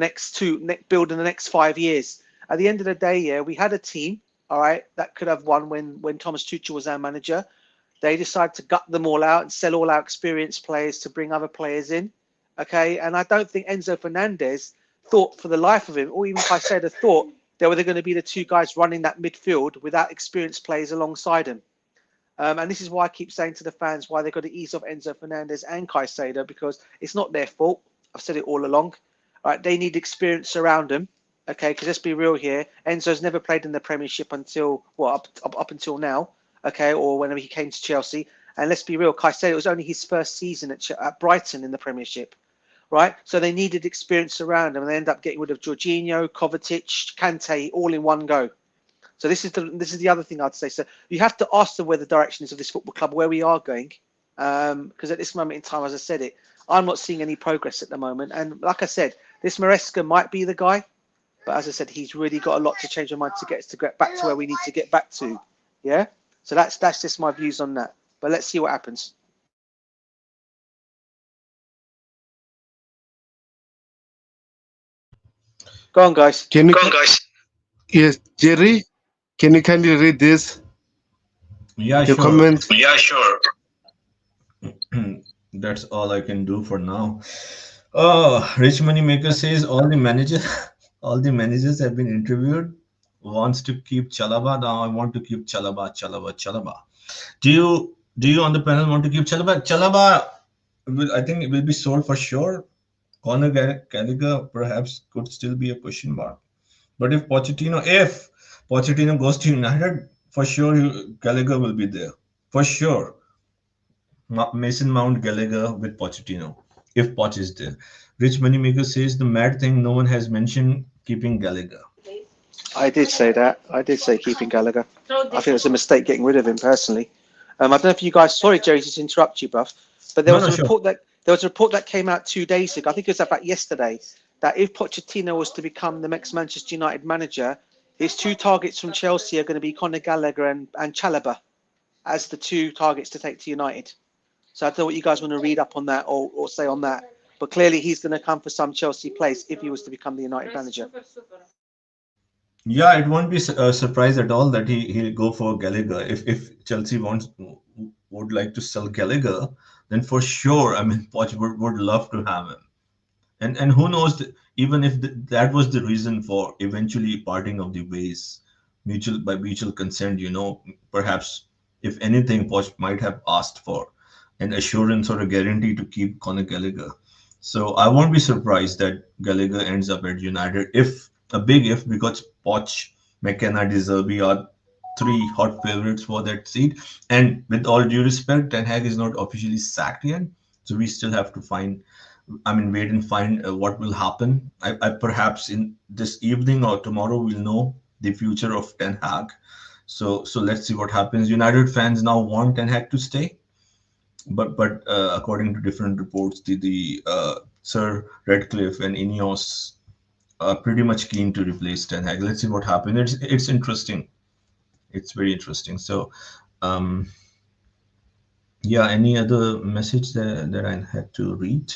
S3: build in the next 5 years. At the end of the day, yeah, we had a team, all right, that could have won when Thomas Tuchel was our manager. They decided to gut them all out and sell all our experienced players to bring other players in. Okay, and I don't think Enzo Fernandez thought for the life of him, or even Caicedo thought they were going to be the two guys running that midfield without experienced players alongside him. And this is why I keep saying to the fans why they've got to ease off Enzo Fernandez and Caicedo, because it's not their fault. I've said it all along. All right, they need experience around them. Okay, because let's be real here. Enzo's never played in the Premiership until up until now. Okay, or whenever he came to Chelsea. And let's be real, Caicedo, it was only his first season at Brighton in the Premiership. Right, so they needed experience around them, and they end up getting rid of Jorginho, Kovacic, Kante, all in one go. So this is the other thing I'd say. So you have to ask them where the direction is of this football club, where we are going, because at this moment in time, as I said it, I'm not seeing any progress at the moment. And like I said, this Maresca might be the guy, but as I said, he's really got a lot to change our mind to get back to where we need to get back to. Yeah. So that's just my views on that. But let's see what happens. Go on, guys.
S1: Yes, Jerry, can you kindly read this?
S2: Yeah,
S1: Your
S2: sure.
S1: comments.
S4: Yeah, sure.
S2: That's all I can do for now. Rich Moneymaker says all the managers have been interviewed. Wants to keep Chalaba. Now I want to keep Chalaba. Do you on the panel want to keep Chalaba? I think it will be sold for sure. Conor Gallagher perhaps could still be a question mark. But if Pochettino goes to United, for sure Gallagher will be there. For sure. Mason Mount Gallagher with Pochettino, if Poch is there. Rich Moneymaker says the mad thing no one has mentioned keeping Gallagher.
S3: I did say that. I did say keeping Gallagher. I think it was a mistake getting rid of him personally. I don't know if you guys. Sorry, Jerry, to interrupt you, bruv. But there was a report that came out 2 days ago. I think it was about yesterday. That if Pochettino was to become the next Manchester United manager, his two targets from Chelsea are going to be Conor Gallagher and Chalobah as the two targets to take to United. So I don't know what you guys want to read up on that or say on that. But clearly he's going to come for some Chelsea place if he was to become the United manager.
S2: Yeah, it won't be a surprise at all that he'll go for Gallagher. If Chelsea would like to sell Gallagher, then for sure, I mean, Poch would love to have him. And who knows, even if that was the reason for eventually parting of the ways, mutual by mutual consent, perhaps if anything, Poch might have asked for an assurance or a guarantee to keep Conor Gallagher. So I won't be surprised that Gallagher ends up at United, if a big if, because Poch, McKenna, De Zerbi are three hot favorites for that seat. And with all due respect, Ten Hag is not officially sacked yet, so we still have to wait and find what will happen. I perhaps in this evening or tomorrow we'll know the future of Ten Hag. So let's see what happens. United fans now want Ten Hag to stay, but according to different reports, the Sir Redcliffe and Ineos are pretty much keen to replace Ten Hag. Let's see what happens. It's interesting. It's very interesting. So, um, yeah, any other message that I had to read?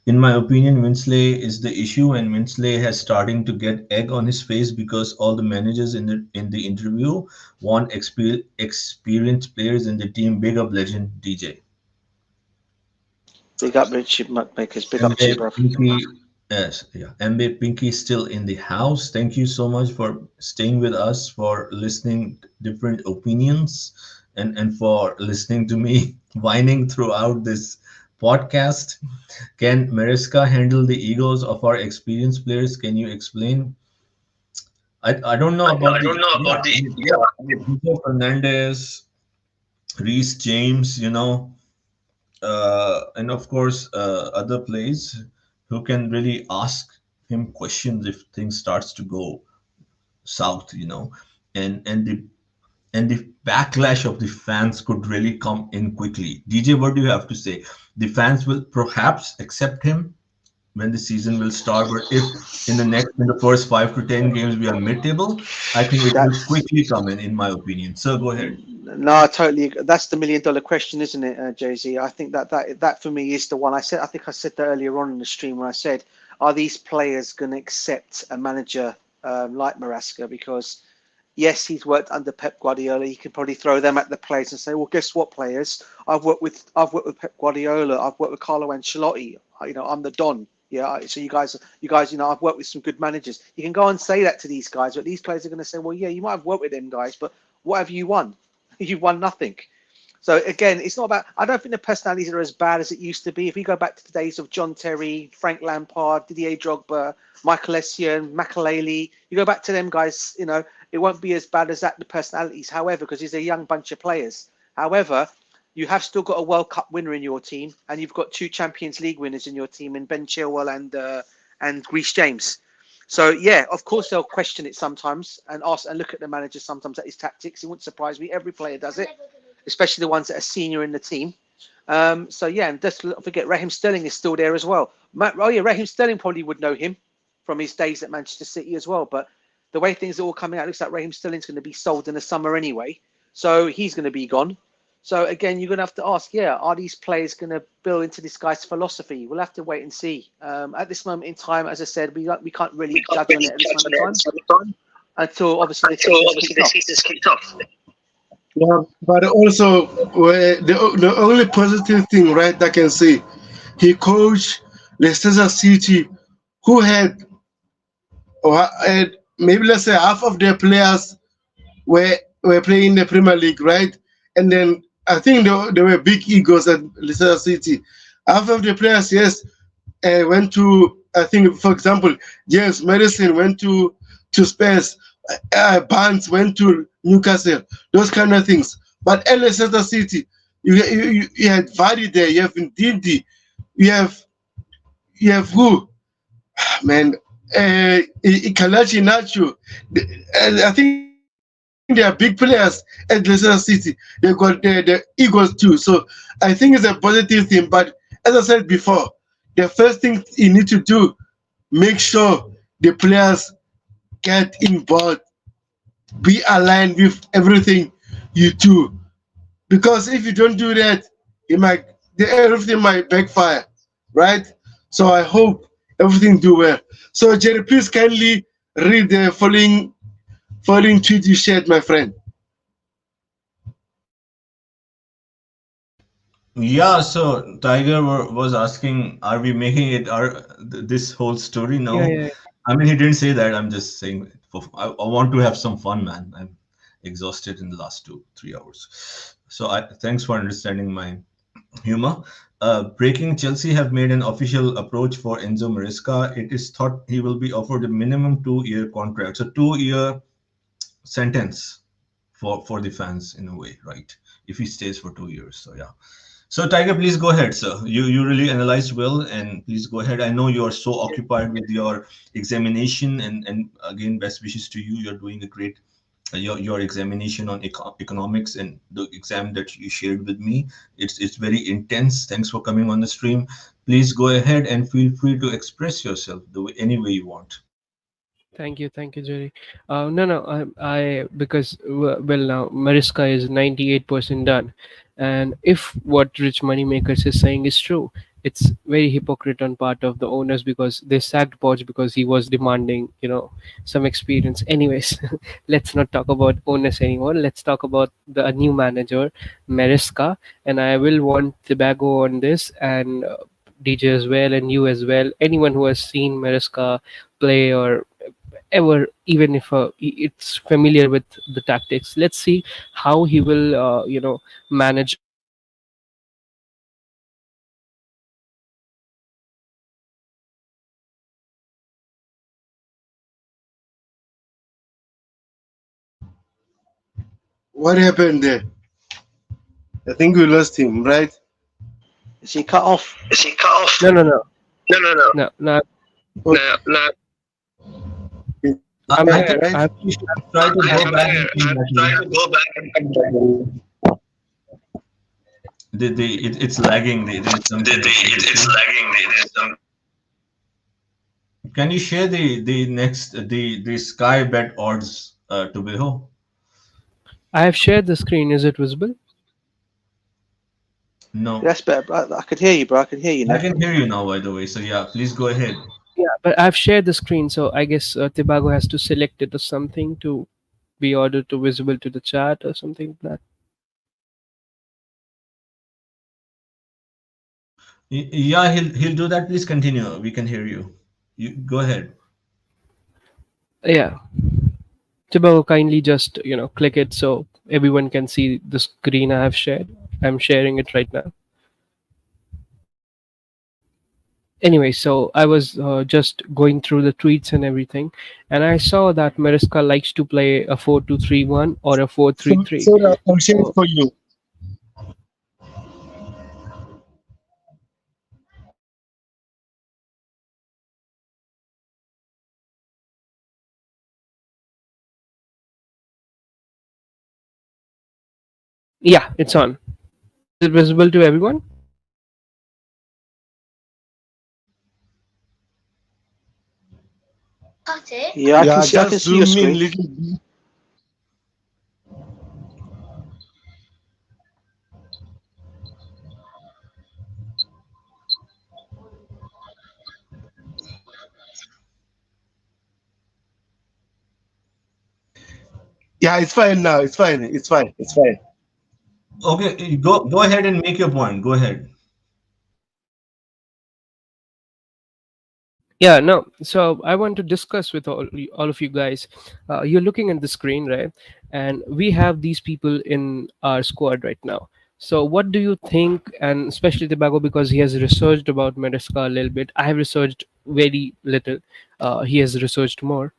S2: In my opinion, Winsley is the issue, and Winsley has starting to get egg on his face because all the managers in the interview want experienced players in the team. Big up legend DJ.
S3: Big up Richard Muckmakers. Big up to you,
S2: MB
S3: bro.
S2: Pinky, yes, yeah. MB Pinky is still in the house. Thank you so much for staying with us, for listening to different opinions, and for listening to me whining throughout this podcast. Can Maresca handle the egos of our experienced players? Can you explain? I don't know about
S4: I
S2: the,
S4: don't know
S2: yeah,
S4: about the,
S2: Bruno Fernandez, Reece James, and of course other plays who can really ask him questions if things starts to go south, and the backlash of the fans could really come in quickly. DJ, what do you have to say? The fans will perhaps accept him when the season will start, but if in the first 5 to 10 games we are mid-table, I think it will
S3: That's
S2: quickly come in my opinion. So go ahead.
S3: no, I totally. That's the $1 million question, isn't it, Jay Z? I think that for me is the one. I think I said that earlier on in the stream when I said, are these players going to accept a manager like Maresca? Because yes, he's worked under Pep Guardiola. He can probably throw them at the players and say, "Well, guess what, players? I've worked with Pep Guardiola. I've worked with Carlo Ancelotti. I'm the Don. Yeah. So you guys, I've worked with some good managers. You can go and say that to these guys, but these players are going to say, "Well, yeah, you might have worked with them guys, but what have you won? You've won nothing." So again, it's not about. I don't think the personalities are as bad as it used to be. If we go back to the days of John Terry, Frank Lampard, Didier Drogba, Michael Essien, Makelele, you go back to them guys. It won't be as bad as that. The personalities, however, because he's a young bunch of players. However, you have still got a World Cup winner in your team, and you've got 2 Champions League winners in your team, in Ben Chilwell and Reece James. So yeah, of course they'll question it sometimes and ask and look at the manager sometimes at his tactics. It wouldn't surprise me. Every player does it, especially the ones that are senior in the team. So yeah, and just don't forget Raheem Sterling is still there as well. Raheem Sterling probably would know him from his days at Manchester City as well. But the way things are all coming out, it looks like Raheem Sterling's going to be sold in the summer anyway. So he's going to be gone. So again, you're going to have to ask, are these players going to build into this guy's philosophy? We'll have to wait and see. At this moment in time, as I said, we can't really judge on it at this moment in time until obviously the season's kicked off.
S1: Yeah, but also the only positive thing, right, I can say, he coached Leicester City, who had maybe let's say half of their players were playing in the Premier League, right? And then I think there were big egos at Leicester City. Half of the players, yes, went to, I think, for example, James Madison went to Spurs, Barnes went to Newcastle, those kind of things. But at Leicester City, you had Vardy there, you have Ndidi, you have who? Man, Kalachi Nacho. I think they are big players at Leicester City. They got the egos too. So I think it's a positive thing. But as I said before, the first thing you need to do, make sure the players get involved, be aligned with everything you do. Because if you don't do that, everything might backfire, right? So I hope everything do well. So Jerry, please kindly read the following tweet you shared, my friend.
S2: Yeah, so Tiger was asking, are we making it this whole story?
S5: Yeah,
S2: No,
S5: yeah.
S2: I mean he didn't say that. I'm just saying I want to have some fun, man. I'm exhausted in the last 2 3 hours. So I thanks for understanding my humor. Breaking Chelsea have made an official approach for Enzo Maresca. It is thought he will be offered a minimum 2 year contract. So 2 year sentence for the fans in a way, right? If he stays for 2 years. So yeah. So Tiger, please go ahead, sir. You really analyzed well, and please go ahead. I know you are so occupied with your examination, and again, best wishes to you. You're doing a great your examination on economics and the exam that you shared with me. It's very intense. Thanks for coming on the stream. Please go ahead and feel free to express yourself any way you want.
S5: Thank you, Jerry. No, no, I because well now Mariska is 98% done, and if what Rich Moneymakers is saying is true, it's very hypocrite on part of the owners because they sacked Poch because he was demanding, some experience. Anyways, let's not talk about owners anymore. Let's talk about the new manager, Mariska, and I will want Tobago on this and. DJ as well and you as well. Anyone who has seen Mariska play or ever, even if it's familiar with the tactics, let's see how he will manage.
S1: What happened there? I think we lost him, right?
S3: Is he cut off?
S4: Is he cut off?
S5: No, no, no,
S4: No, no, no.
S5: no, no.
S4: No, no.
S5: I'm
S2: I
S5: here.
S2: think
S1: Right?
S2: we should try to go
S4: I'm
S2: back
S4: here.
S2: and come
S4: I'm
S2: back
S4: trying
S2: in.
S4: to go back and come back.
S2: It's lagging. There is some kind of
S4: It's
S2: issue.
S4: lagging. There's some.
S2: Can you share the Sky Bet odds to Beho?
S5: I have shared the screen. Is it visible?
S2: No,
S3: That's better, bro. I could hear you, bro. I can hear you
S2: I
S3: now.
S2: can hear you now, by the way. So yeah, please go ahead.
S5: Yeah, but I've shared the screen, so I guess Tibago has to select it or something to be ordered to visible to the chat or something like that.
S2: Yeah, he'll do that. Please continue. We can hear you. You go ahead.
S5: Yeah, Tibago, kindly just click it so everyone can see the screen I have shared. I'm sharing it right now. Anyway, so I was just going through the tweets and everything, and I saw that Mariska likes to play a 4-2-3-1 or a four
S1: So,
S5: three three.
S1: so that I'll share it
S5: So
S1: for you.
S5: yeah, it's on. Is it visible to everyone?
S3: Yeah, I can
S1: Yeah,
S3: see. I can
S1: just
S3: see your
S1: zoom in
S3: screen.
S1: little bit. Yeah, it's fine now. It's fine. It's fine. It's fine.
S2: Okay, go ahead and make your point. Go ahead.
S5: Yeah, no. So I want to discuss with all of you guys. You're looking at the screen, right? And we have these people in our squad right now. So what do you think? And especially Tobago, because he has researched about Madagascar a little bit. I have researched very little. He has researched more.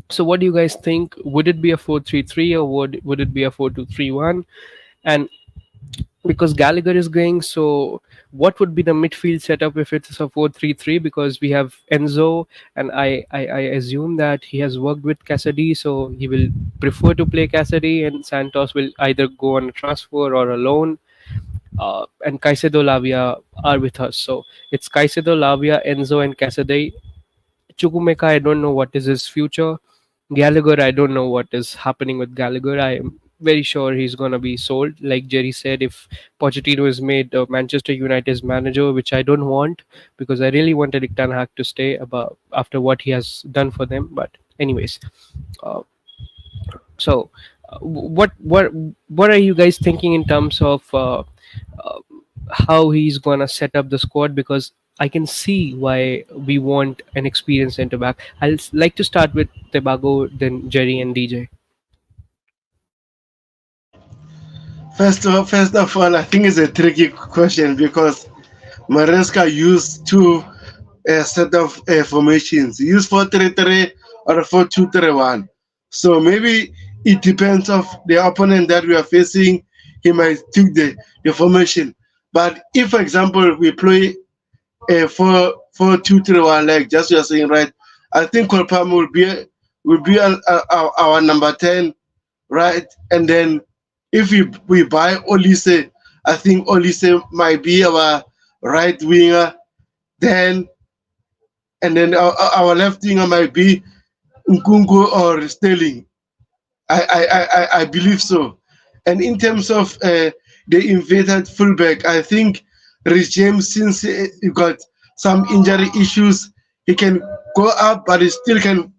S5: So what do you guys think? Would it be a 4-3-3 or would it be a 4-2-3-1? And because Gallagher is going, so what would be the midfield setup if it's a 4-3-3? Because we have Enzo, and I assume that he has worked with Cassidy, so he will prefer to play Cassidy, and Santos will either go on a transfer or a loan. And Caicedo, Lavia are with us, so it's Caicedo, Lavia, Enzo, and Cassidy. Chukwumeka, I don't know what is his future. Gallagher, I don't know what is happening with Gallagher. I am very sure he's going to be sold. Like Jerry said, if Pochettino is made Manchester United's manager, which I don't want because I really wanted Erik ten Hag to stay about after what he has done for them. But anyways, uh, so what are you guys thinking in terms of how he's gonna set up the squad, because I can see why we want an experienced centre back. Like to start with Tebago, then Jerry and DJ.
S1: First of all, I think it's a tricky question because Maresca used two set of formations. He used 4-3-3 or 4-2-3-1. So maybe it depends of the opponent that we are facing. He might take the formation. But if, for example, we play a 4-2-3-1, like just you are saying, right? I think Kolpam will be our number 10, right? And then if we buy Olise, I think Olise might be our right winger. Then and then our left winger might be Nkunku or Sterling. I believe so. And in terms of the inverted fullback, I think Rich James, since he got some injury issues, he can go up, but he still can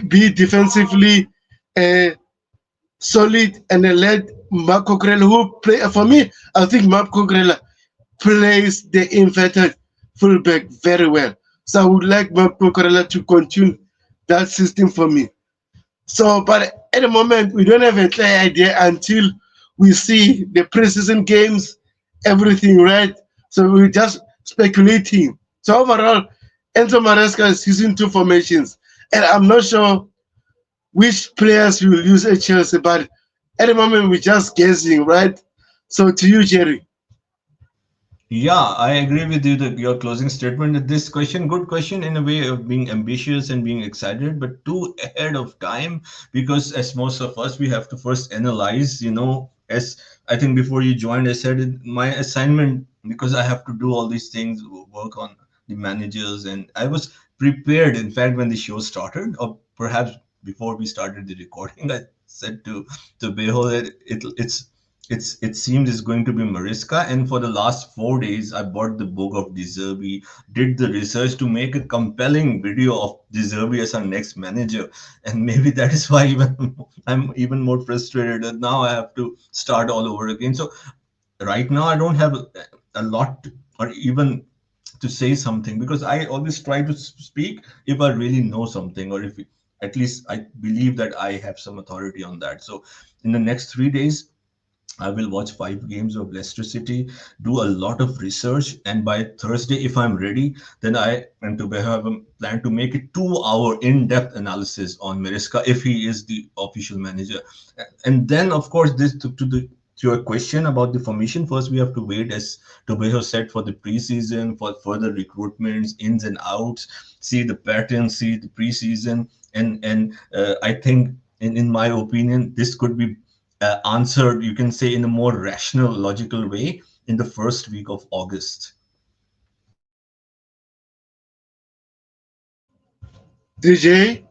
S1: be defensively uh, solid, and then let Marco Grella, who play for me, I think Marco Grella plays the inverted fullback very well. So I would like Marco Grella to continue that system for me. So, but at the moment, we don't have a clear idea until we see the preseason games, everything, right? So we're just speculating. So overall, Enzo Maresca is using two formations, and I'm not sure which players will use at Chelsea, but at the moment, we're just guessing, right? So to you, Jerry.
S2: Yeah, I agree with you that your closing statement. This question, good question in a way of being ambitious and being excited, but too ahead of time because as most of us, we have to first analyze, as I think before you joined, I said my assignment because I have to do all these things, work on the managers, and I was prepared. In fact, when the show started, or perhaps before we started the recording, I said to Beho that it seemed it's going to be Maresca, and for the last 4 days, I bought the book of De Zerbi, did the research to make a compelling video of De Zerbi as our next manager, and maybe that is why even I'm even more frustrated that now I have to start all over again. So right now, I don't have a lot or even to say something because I always try to speak if I really know something or if at least I believe that I have some authority on that. So in the next 3 days I will watch 5 games of Leicester City, do a lot of research, and by Thursday, if I'm ready, then I and to have a plan to make a 2-hour in-depth analysis on Maresca if he is the official manager. And then, of course, this to your question about the formation. First, we have to wait, as Tobeho said, for the preseason, for further recruitments, ins and outs, see the pattern, see the preseason, and I think, in my opinion, this could be answered, you can say, in a more rational, logical way in the first week of August.
S1: DJ?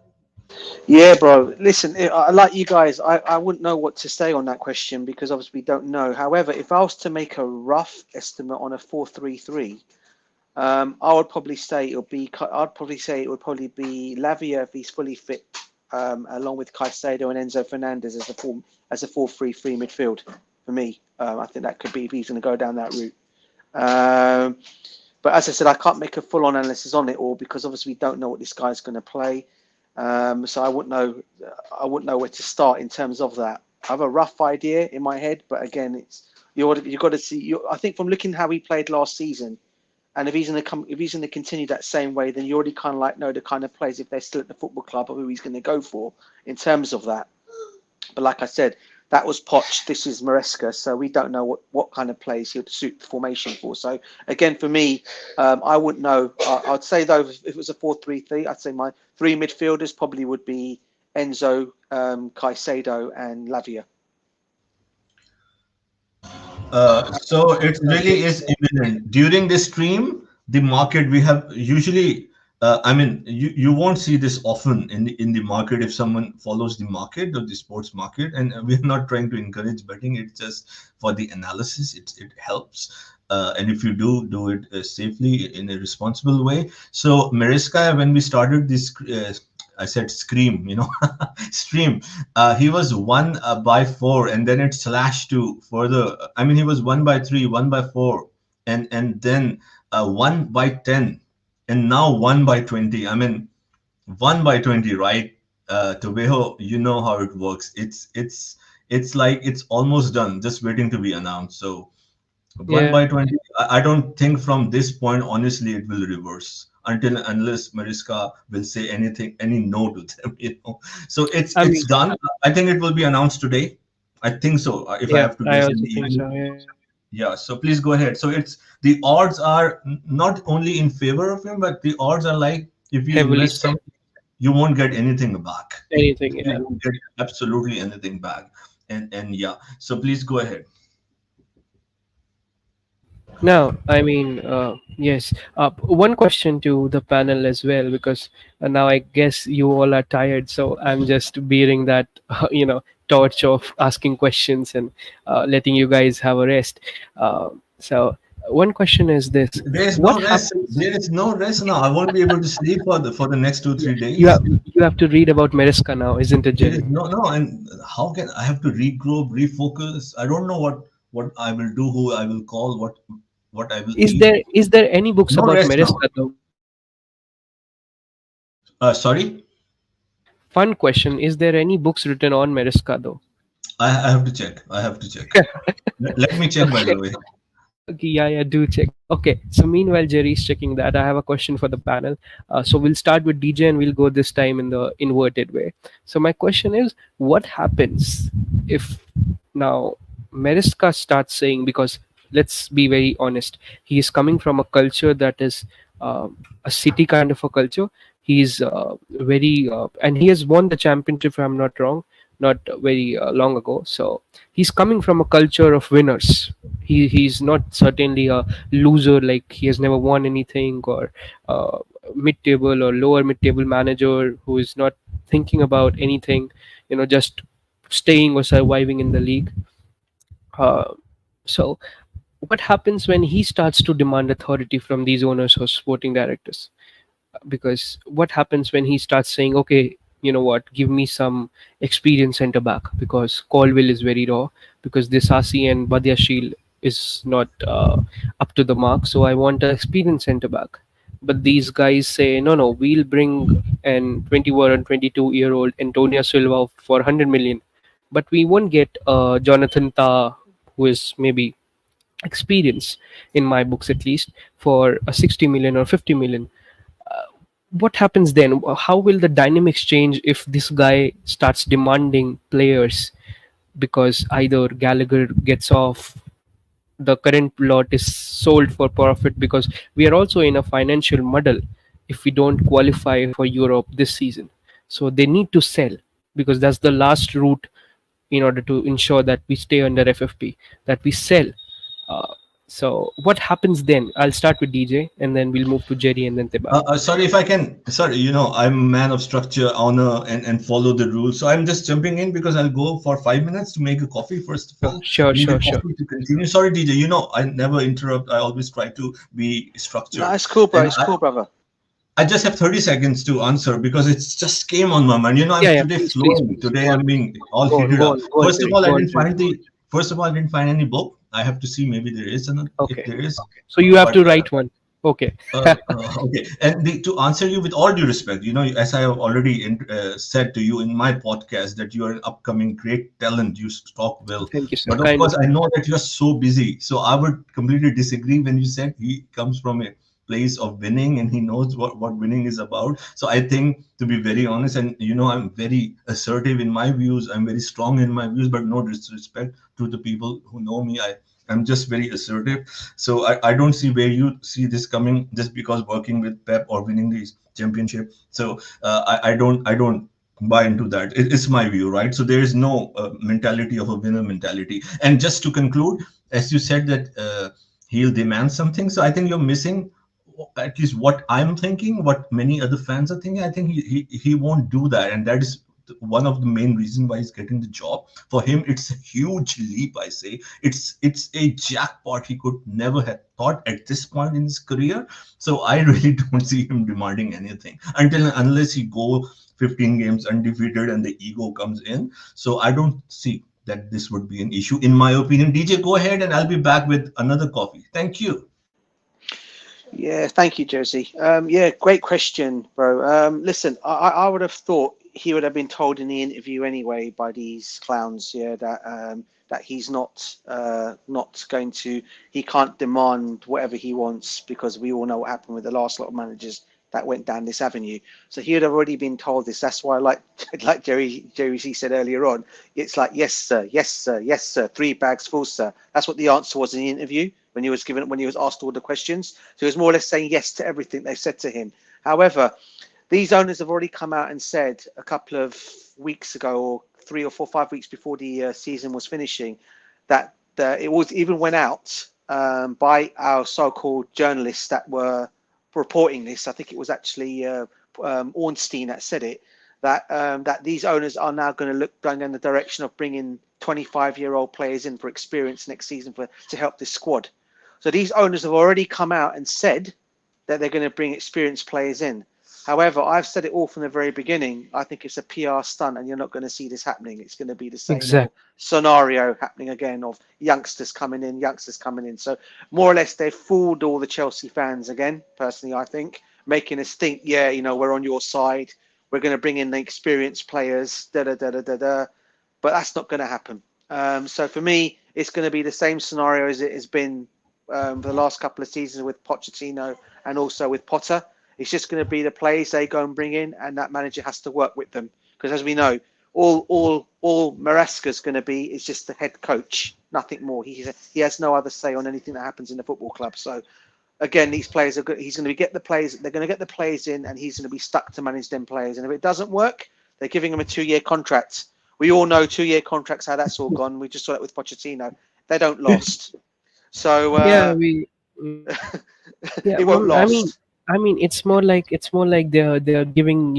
S3: Yeah, bro. Listen, like you guys, I wouldn't know what to say on that question because obviously we don't know. However, if I was to make a rough estimate on a 4-3-3, I would probably say it would be. I'd probably say it would probably be Lavia if he's fully fit, along with Caicedo and Enzo Fernandez as a 4-3-3 midfield for me. I think that could be if he's going to go down that route. But as I said, I can't make a full-on analysis on it all because obviously we don't know what this guy's going to play. So I wouldn't know. I wouldn't know where to start in terms of that. I have a rough idea in my head, but again, you've got to see. I think from looking how he played last season, and if he's going to continue that same way, then you already kind of like know the kind of players if they're still at the football club or who he's going to go for in terms of that. But like I said, that was Poch. This is Maresca, so we don't know what kind of players he would suit the formation for. So again, for me, I wouldn't know. I'd say though, if it was a 4-3-3, I'd say my three midfielders probably would be Enzo, Caicedo, and Lavia.
S2: So it really is imminent. During this stream, the market we have usually, I mean, you won't see this often in the market if someone follows the market or the sports market. And we're not trying to encourage betting. It's just for the analysis. It helps. And if you do it safely in a responsible way. So Maresca, when we started this, I said scream, stream. He was 1 by 4, and then it slashed to further. I mean, he was 1 by 3, 1 by 4, and then 1/10, and now 1/20. I mean, 1/20, right? Tobeho, you know how it works. It's like it's almost done, just waiting to be announced. So one
S5: Yeah.
S2: by 20, I don't think from this point, honestly, it will reverse until unless Mariska will say anything, any no to them, So it's
S5: I
S2: it's
S5: mean,
S2: done. I think it will be announced today. I think so. If I
S5: yeah,
S2: have to
S5: I
S2: guess in
S5: also
S2: the
S5: think
S2: evening.
S5: so. Yeah.
S2: Yeah, so please go ahead. So it's the odds are not only in favor of him, but the odds are like if you
S5: Heavily
S2: invest
S5: stacked.
S2: some, you won't get anything back.
S5: Anything.
S2: You
S5: Yeah.
S2: won't get absolutely anything back. And yeah, so please go ahead.
S5: Now, I mean, yes. One question to the panel as well, because now I guess you all are tired, so I'm just bearing that, torch of asking questions and letting you guys have a rest. So, one question is this:
S2: There is
S5: what
S2: no rest.
S5: happens?
S2: There is no rest now. I won't be able to sleep for the next two,
S5: Yeah,
S2: three
S5: you
S2: days.
S5: have you have to read about Maresca now, isn't it,
S2: There is
S5: Jerry?
S2: no, and how can I have to regroup, refocus? I don't know what I will do, who I will call, what I will
S5: Is
S2: eat.
S5: there any books
S2: No
S5: about
S2: rest now.
S5: Maresca though?
S2: Sorry,
S5: Fun question: is there any books written on Maresca though?
S2: I have to check. I have to check. Let me check, by
S5: Okay.
S2: the way.
S5: Okay, yeah, yeah, do check. Okay, so meanwhile Jerry's checking that, I have a question for the panel. So we'll start with DJ and we'll go this time in the inverted way. So my question is, what happens if now Mariska starts saying, because let's be very honest, he is coming from a culture that is a city kind of a culture. He's very and he has won the championship, if I'm not wrong, not very long ago. So he's coming from a culture of winners. He's not certainly a loser, like he has never won anything, or uh, mid-table or lower mid-table manager who is not thinking about anything, just staying or surviving in the league. Uh, so what happens when he starts to demand authority from these owners or sporting directors? Because what happens when he starts saying, okay, you know what, give me some experienced center back, because Colville is very raw, because this Asi and Badiashil is not up to the mark, so I want an experienced center back. But these guys say, no, no, we'll bring an 21 and 22-year-old Antonio Silva for 100 million, but we won't get Jonathan Tah, who is maybe experienced, in my books at least, for a 60 million or 50 million. What happens then? How will the dynamics change if this guy starts demanding players? Because either Gallagher gets off, the current lot is sold for profit, because we are also in a financial muddle if we don't qualify for Europe this season. So they need to sell, because that's the last route in order to ensure that we stay under FFP, that we sell. Uh, so what happens then? I'll start with DJ and then we'll move to Jerry and then Teba.
S2: Sorry if I can. Sorry, I'm a man of structure, honor, and follow the rules. So I'm just jumping in because I'll go for 5 minutes to make a coffee. First of
S5: Sure,
S2: all,
S5: sure,
S2: need a
S5: sure, sure.
S2: coffee to continue. Sorry, DJ. I never interrupt. I always try to be
S3: No,
S2: structured.
S3: it's cool, bro.
S2: And
S3: It's cool, brother.
S2: I just have 30 seconds to answer because it's just came on my mind.
S5: Yeah,
S2: I'm
S5: yeah,
S2: today
S5: please, please,
S2: flowing.
S5: please.
S2: Today
S5: Go on,
S2: I'm being all
S5: go on,
S2: heated
S5: go
S2: up.
S5: on, go on,
S2: First of
S5: Jerry.
S2: all, I
S5: Go on,
S2: didn't
S5: Jerry.
S2: find the. First of all, I didn't find any book. I have to see. Maybe there is an. If
S5: Okay.
S2: there is,
S5: So you have
S2: but
S5: to write one. Okay.
S2: okay. And to answer you with all due respect, as I have already said to you in my podcast, that you are an upcoming great talent. You talk well,
S5: Thank you, sir.
S2: but of
S5: Kind
S2: course,
S5: of
S2: I
S5: you.
S2: know that you are so busy. So I would completely disagree when you said he comes from a place of winning and he knows what winning is about. So I think, to be very honest, and I'm very assertive in my views. I'm very strong in my views, but no disrespect to the people who know me. I'm just very assertive. So I don't see where you see this coming just because working with Pep or winning the championship. So I don't buy into that. It's my view, right? So there is no mentality of a winner mentality. And just to conclude, as you said that he'll demand something. So I think you're missing at least what I'm thinking, what many other fans are thinking. I think he won't do that, and that is one of the main reasons why he's getting the job. For him, it's a huge leap. I say it's a jackpot he could never have thought at this point in his career. So I really don't see him demanding anything until unless he go 15 games undefeated and the ego comes in. So I don't see that this would be an issue in my opinion. DJ, go ahead and I'll be back with another coffee. Thank you.
S3: Yeah, thank you, Josie. Yeah, great question, bro. Listen, I would have thought he would have been told in the interview anyway by these clowns, yeah, that he's not going to, he can't demand whatever he wants because we all know what happened with the last lot of managers that went down this avenue. So he would have already been told this. That's why, like like Jerry C said earlier on, it's like yes sir, yes sir, yes sir, 3 bags full, sir. That's what the answer was in the interview when he was asked all the questions. So he was more or less saying yes to everything they said to him. However, these owners have already come out and said a couple of weeks ago, or 3 or 4, 5 weeks before the season was finishing, that it was even went out by our so-called journalists that were reporting this. I think it was actually Ornstein that said it. That these owners are now going to look going in the direction of bringing 25-year-old players in for experience next season to help this squad. So these owners have already come out and said that they're going to bring experienced players in. However, I've said it all from the very beginning. I think it's a PR stunt, and you're not going to see this happening. It's going to be the same old
S5: Exactly.
S3: scenario happening again of youngsters coming in. So more or less, they've fooled all the Chelsea fans again. Personally, I think making us think, yeah, we're on your side. We're going to bring in the experienced players. Da da da da da da. But that's not going to happen. So for me, it's going to be the same scenario as it has been for the last couple of seasons with Pochettino and also with Potter. It's just going to be the players they go and bring in, and that manager has to work with them. Because as we know, all Maresca's going to be is just the head coach, nothing more. He has no other say on anything that happens in the football club. So again, these players are good. He's going to get the players. They're going to get the players in, and he's going to be stuck to manage them players. And if it doesn't work, they're giving him a 2-year contract. We all know 2-year contracts, how that's all gone. We just saw that with Pochettino. They don't last. So
S5: Yeah, we. mm, Yeah,
S3: it won't last.
S5: it's more like they're giving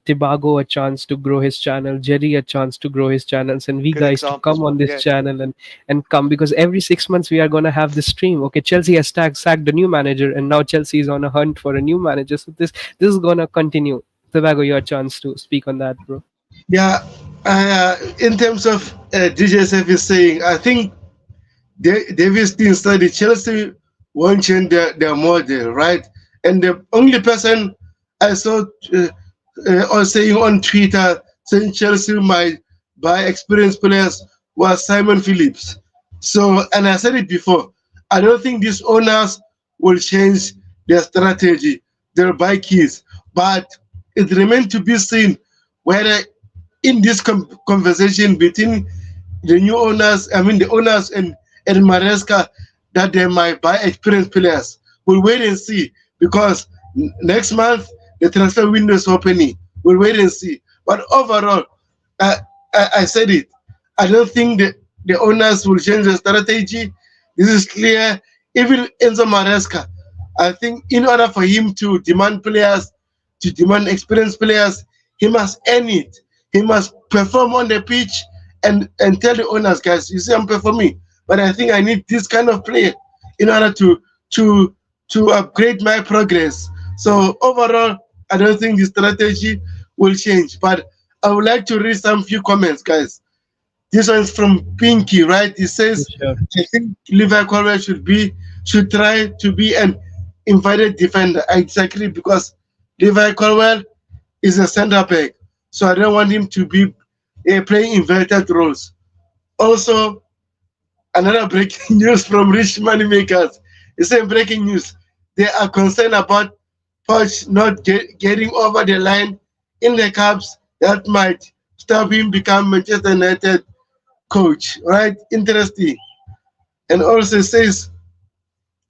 S5: Tibago a chance to grow his channel, Jerry a chance to grow his channels, and we
S3: Good
S5: guys to
S3: examples,
S5: come on
S3: bro.
S5: this
S3: Yeah,
S5: channel and come, because every 6 months we are gonna have this stream. Okay, Chelsea has sacked a new manager, and now Chelsea is on a hunt for a new manager. So this is gonna continue. Tibago, your chance to speak on that, bro.
S1: Yeah, in terms of DJSF is saying, I think Davis Dean study Chelsea won't change their model, right? And the only person I saw or saying on Twitter saying Chelsea might buy experienced players was Simon Phillips. So, and I said it before, I don't think these owners will change their strategy. They'll buy keys, but it remains to be seen whether in this conversation between the new owners, I mean the owners and Maresca, that they might buy experienced players. We'll wait and see because next month the transfer window is opening. We'll wait and see. But overall, I, I said it. I don't think the owners will change the strategy. This is clear. Even Enzo Maresca, I think in order for him to demand players, to demand experienced players, he must earn it. He must perform on the pitch and tell the owners, guys, you see, I'm performing, but I think I need this kind of player in order to upgrade my progress. So overall, I don't think the strategy will change. But I would like to read some few comments, guys. This one's from Pinky, right? It says,
S5: Sure.
S1: I think Levi Colwell should try to be an invited defender. I disagree because Levi Colwell is a center back, so I don't want him to be playing inverted roles. Also, another breaking news from Rich Moneymakers. It's saying breaking news. They are concerned about Poch not getting over the line in the Cubs. That might stop him become Manchester United coach. Right? Interesting. And also says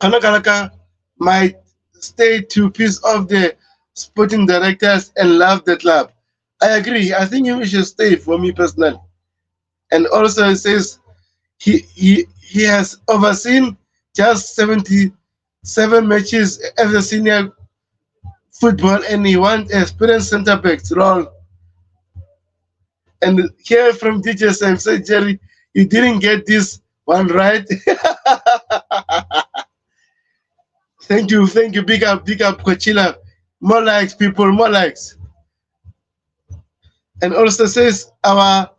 S1: Kanakalaka might stay to piss off the sporting directors and love the club. I agree. I think he should stay for me personally. And also it says he has overseen just 77 matches as a senior football, and he wants experienced centre backs role. And here from DJ Sam said, Jerry, you didn't get this one right. Thank you. Big up, Coachella. More likes, people, more likes. And also says our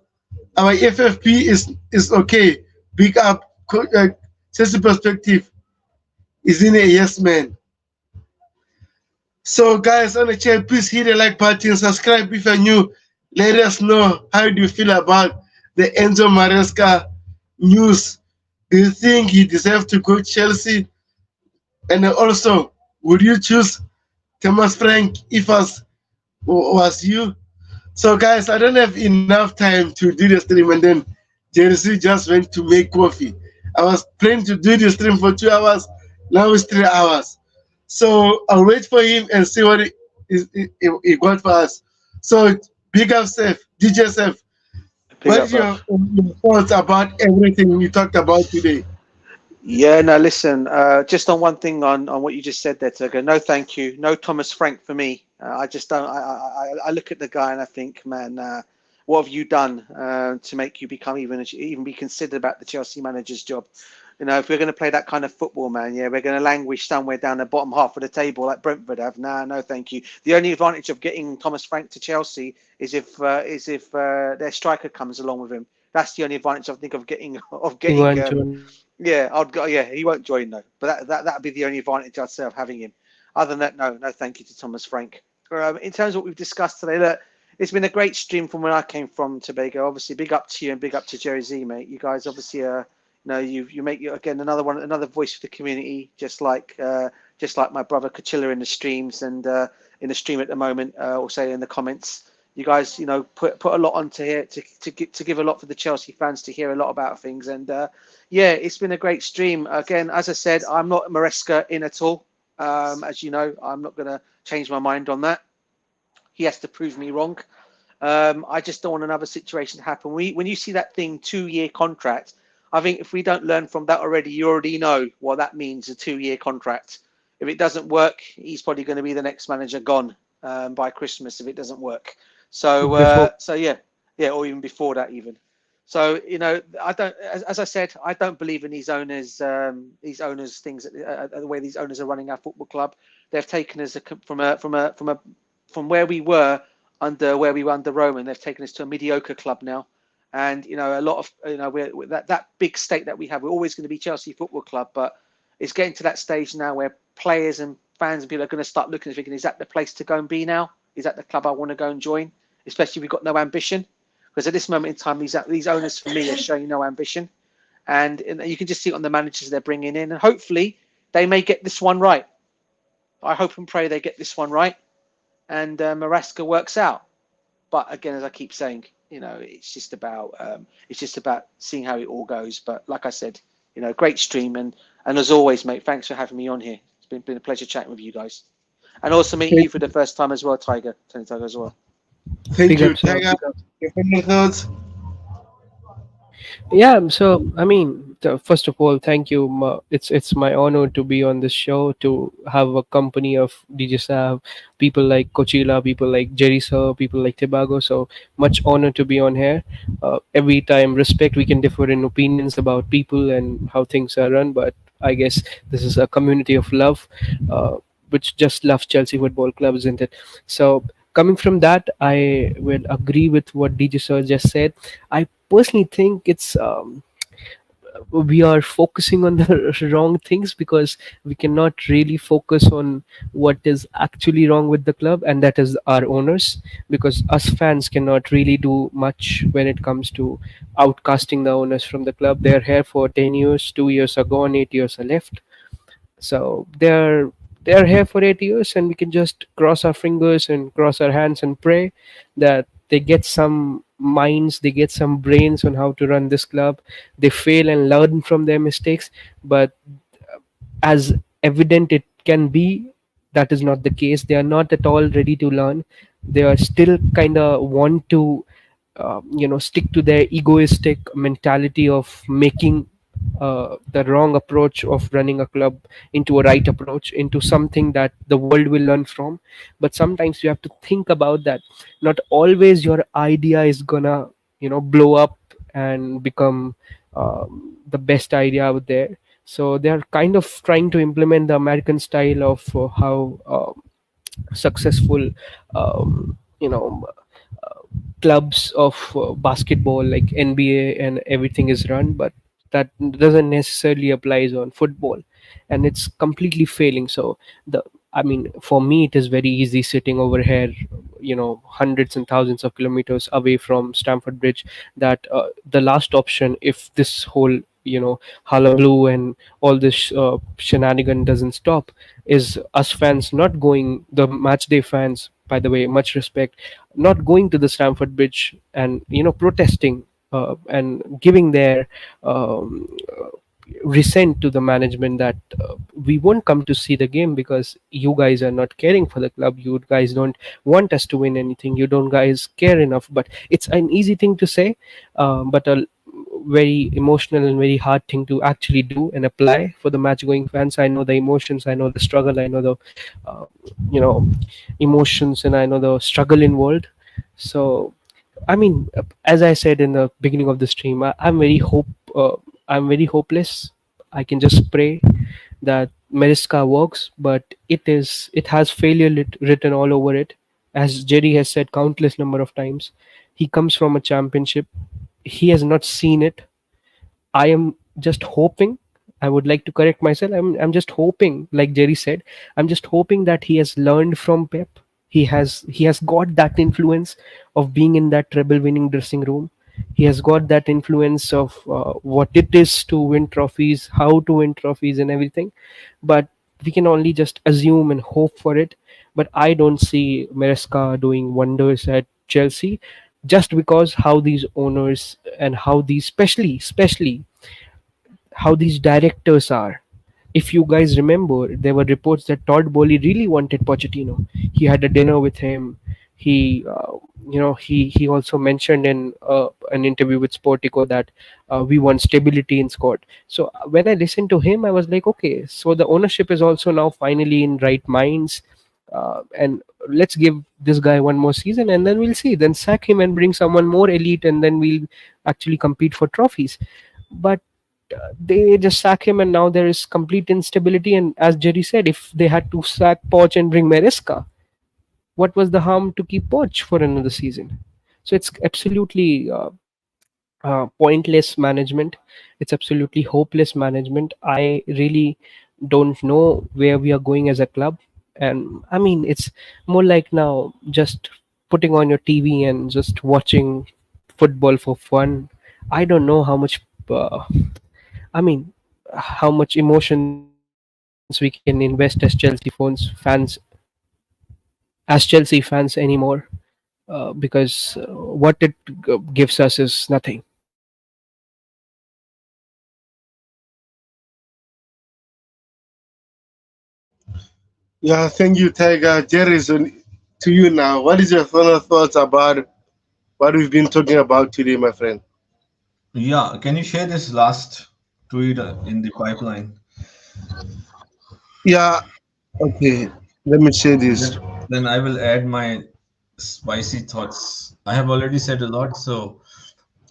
S1: FFP is okay. Big up, Chelsea perspective is in a yes man. So guys on the chat, please hit the like button, subscribe if you're new. Let us know how do you feel about the Enzo Maresca news. Do you think he deserves to go to Chelsea? And also, would you choose Thomas Frank if was you? So guys, I don't have enough time to do the stream, and then Jersey just went to make coffee. I was planning to do the stream for 2 hours. Now it's 3 hours. So I'll wait for him and see what he got for us. So big up, Seth, DJ Seth.
S3: Big
S1: What
S3: up,
S1: is
S3: bro.
S1: your thoughts about everything we talked about today?
S3: Yeah, no, listen, just on one thing on what you just said there, Turgo. No, thank you. No Thomas Frank for me. I just don't. I look at the guy and I think, man, what have you done to make you become even be considered about the Chelsea manager's job? You know, if we're going to play that kind of football, man, yeah, we're going to languish somewhere down the bottom half of the table like Brentford have. Nah, no, thank you. The only advantage of getting Thomas Frank to Chelsea is if their striker comes along with him. That's the only advantage I think of getting of
S5: He
S3: getting.
S5: won't join.
S3: Yeah, I'd go. Yeah, he won't join though. But that'd be the only advantage I'd say of having him. Other than that, no, no, thank you to Thomas Frank. In terms of what we've discussed today, look, it's been a great stream from where I came from, Tobago. Obviously, big up to you and big up to Jerry Z, mate. You guys obviously, you make again another voice for the community, just like my brother Kachilla in the streams and in the stream at the moment, also in the comments. You guys, put a lot onto here to give a lot for the Chelsea fans to hear a lot about things and. Yeah, it's been a great stream. Again, as I said, I'm not Maresca in at all. As you know, I'm not going to change my mind on that. He has to prove me wrong. I just don't want another situation to happen. When you see that thing, 2-year contract, I think if we don't learn from that already, you already know what that means, a 2-year contract. If it doesn't work, he's probably going to be the next manager gone by Christmas if it doesn't work. So,
S5: Before
S3: yeah, or even before that, even. So I don't. As I said, I don't believe in these owners things. The way these owners are running our football club, they've taken us from where we were under Roman. They've taken us to a mediocre club now, and a lot of we're that big stake that we have. We're always going to be Chelsea Football Club, but it's getting to that stage now where players and fans and people are going to start looking and thinking, is that the place to go and be now? Is that the club I want to go and join? Especially if we've got no ambition. Because at this moment in time, these owners for me are showing no ambition, and you can just see it on the managers they're bringing in. And hopefully, they may get this one right. I hope and pray they get this one right, and Maresca works out. But again, as I keep saying, it's just about seeing how it all goes. But like I said, great stream, and as always, mate, thanks for having me on here. It's been a pleasure chatting with you guys, and also meeting you for the first time as well, Tony Tiger as well.
S1: Thank
S5: big
S1: you,
S5: up, sir.
S1: Tiger. Your final thoughts?
S5: Yeah, so I mean, first of all, thank you. It's my honor to be on this show, to have a company of DJ Sav, people like Coachella, people like Jerry Sir, people like Tobago. So much honor to be on here. Every time, respect, we can differ in opinions about people and how things are run, but I guess this is a community of love, which just loves Chelsea Football Club, isn't it? So coming from that, I will agree with what DJ Sir just said. I personally think it's we are focusing on the wrong things, because we cannot really focus on what is actually wrong with the club, and that is our owners, because us fans cannot really do much when it comes to outcasting the owners from the club. They're here for 10 years, 2 years are gone, 8 years are left. So they're here for 8 years, and we can just cross our fingers and cross our hands and pray that they get some minds, they get some brains on how to run this club. They fail and learn from their mistakes, but as evident it can be, that is not the case. They are not at all ready to learn. They are still kind of want to stick to their egoistic mentality of making the wrong approach of running a club into a right approach, into something that the world will learn from. But sometimes you have to think about that. Not always your idea is gonna blow up and become the best idea out there. So they are kind of trying to implement the American style of how successful you know clubs of basketball like NBA and everything is run, but that doesn't necessarily applies on football, and it's completely failing. So the I mean, for me, it is very easy sitting over here, hundreds and thousands of kilometers away from Stamford Bridge, that the last option, if this whole, hullabaloo and all this shenanigan doesn't stop, is us fans not going, the match day fans, by the way, much respect, not going to the Stamford Bridge and, protesting and giving their um, resent to the management that we won't come to see the game because you guys are not caring for the club, you guys don't want us to win anything, you don't guys care enough. But it's an easy thing to say, but a very emotional and very hard thing to actually do and apply for the match going fans. I know the emotions, I know the struggle, I know the uh, you know emotions, and I know the struggle involved. So I mean, as I said in the beginning of the stream, uh, I'm very hopeless. I can just pray that Maresca works, but it has failure written all over it. As Jerry has said countless number of times, he comes from a championship. He has not seen it. I am just hoping. I would like to correct myself. I'm just hoping, like Jerry said, I'm just hoping that he has learned from Pep. He has got that influence of being in that treble winning dressing room. He has got that influence of what it is to win trophies, how to win trophies, and everything. But we can only just assume and hope for it. But I don't see Maresca doing wonders at Chelsea, just because how these owners and how these, especially how these directors are. If you guys remember, there were reports that Todd Bowley really wanted Pochettino. He had a dinner with him. He, he also mentioned in an interview with Sportico that we want stability in squad. So when I listened to him, I was like, okay, so the ownership is also now finally in right minds, and let's give this guy one more season, and then we'll see. Then sack him and bring someone more elite, and then we'll actually compete for trophies. But they just sack him, and now there is complete instability. And as Jerry said, if they had to sack Poch and bring Maresca, what was the harm to keep Poch for another season? So it's absolutely pointless management. It's absolutely hopeless management. I really don't know where we are going as a club. And I mean, it's more like now just putting on your TV and just watching football for fun. I don't know how much I mean, how much emotions we can invest as Chelsea fans anymore, because what it gives us is nothing.
S1: Yeah, thank you, Tiger. Jerry, so to you now. What is your final thoughts about what we've been talking about today, my friend?
S2: Yeah, can you share this last tweet in the pipeline?
S1: Yeah, okay. Let me share
S2: Then,
S1: this.
S2: then I will add my spicy thoughts. I have already said a lot. So,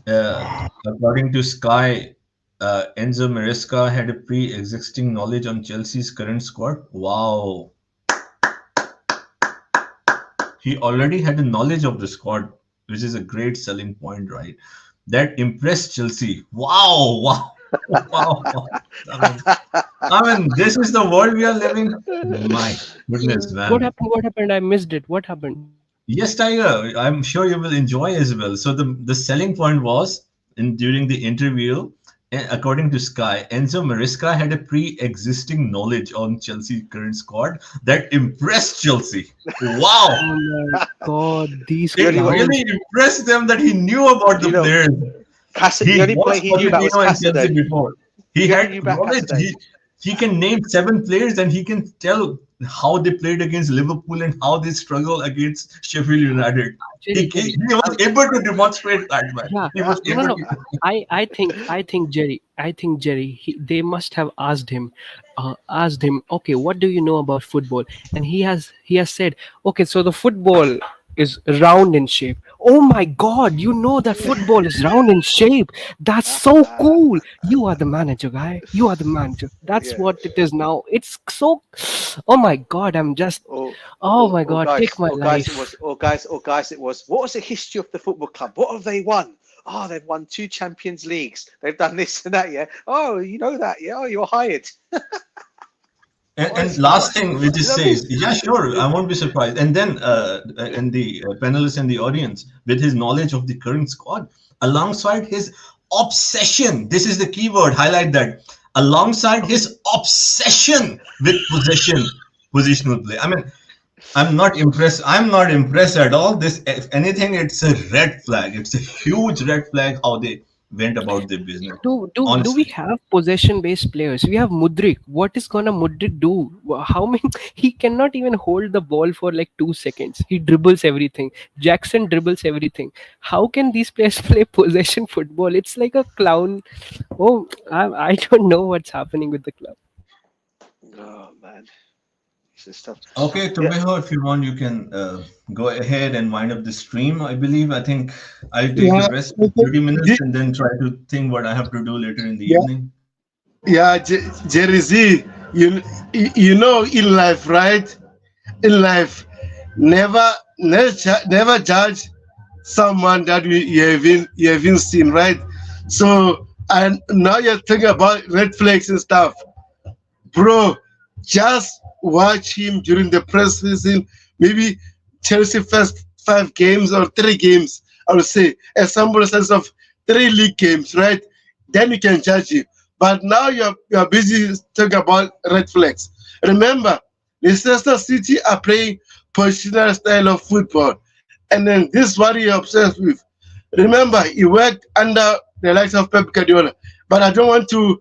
S2: uh, according to Sky, Enzo Maresca had a pre-existing knowledge on Chelsea's current squad. Wow, he already had a knowledge of the squad, which is a great selling point, right? That impressed Chelsea. Wow, wow, wow. Wow. I mean, this is the world we are living. My goodness,
S5: What
S2: man.
S5: happened? What happened? I missed it. What happened?
S2: Yes, Tiger. I'm sure you will enjoy as well. So the selling point was in during the interview, according to Sky, Enzo Maresca had a pre-existing knowledge on Chelsea's current squad that impressed Chelsea. Wow,
S5: Oh my God, these
S2: it
S3: The only way,
S5: clowns.
S2: really impressed them that he knew about the
S3: you know,
S2: players.
S3: The
S2: He
S3: only player
S2: watched
S3: he knew about was
S2: Pochettino and Chelsea
S3: Casadei.
S2: before. He
S3: He only
S2: had
S3: knew about
S2: knowledge.
S3: Casadei.
S2: He can name seven players and he can tell how they played against Liverpool and how they struggle against Sheffield United. He
S5: Jerry,
S2: was able to demonstrate that, man.
S5: yeah,
S2: He was
S5: no,
S2: able
S5: no.
S2: to.
S5: I think Jerry. They must have asked him. Okay, what do you know about football? And he has said, okay, so the football is round in shape. Oh my God, you know that football is round in shape. That's so cool. You are the manager, guy. You are the manager. That's
S3: Yeah.
S5: what it is now. It's so. Oh my God, I'm just.
S3: Or,
S5: Oh my God, take my
S3: it
S5: life.
S3: was, it was. What was the history of the football club? What have they won? Oh, they've won 2 Champions Leagues. They've done this and that. Yeah. Oh, you know that. Yeah. Oh, you're hired.
S2: And
S3: What's
S2: last
S3: what?
S2: thing which it
S3: You know what I mean?
S2: says, yeah, sure, I won't be surprised. And then and the panelists and the audience, with his knowledge of the current squad, alongside his obsession, this is the key word, highlight that, alongside his obsession with positional play. I mean, I'm not impressed. I'm not impressed at all. This, if anything, it's a red flag. It's a huge red flag how they went about their business.
S5: Do we
S2: Honestly.
S5: have possession based players? We have Mudrik. What is gonna Mudrik do? How many? He cannot even hold the ball for like 2 seconds. He dribbles everything. Jackson dribbles everything. How can these players play possession football? It's like a clown. Oh, I don't know what's happening with the club.
S3: Oh man, this is stuff.
S2: Okay,
S3: Yeah,
S2: Tobeho, if you want, you can go ahead and wind up the stream. I believe. I think I'll take the
S1: Yeah,
S2: rest
S1: I
S2: of
S1: think
S2: 30 minutes
S1: thi-
S2: and then try to think what I have to do later in the
S1: yeah,
S2: evening.
S1: yeah, Jerry Z, you know, in life, right? In life, never judge someone that you haven't seen, right? So, and now you're thinking about red flags and stuff, bro. Just watch him during the press season. Maybe Chelsea first 5 games or 3 games. I would say a sample size of 3 league games, right? Then you can judge him. But now you're busy talking about red flags. Remember, Leicester City are playing Pochettino style of football, and then this what you're obsessed with. Remember, he worked under the likes of Pep Guardiola, but I don't want to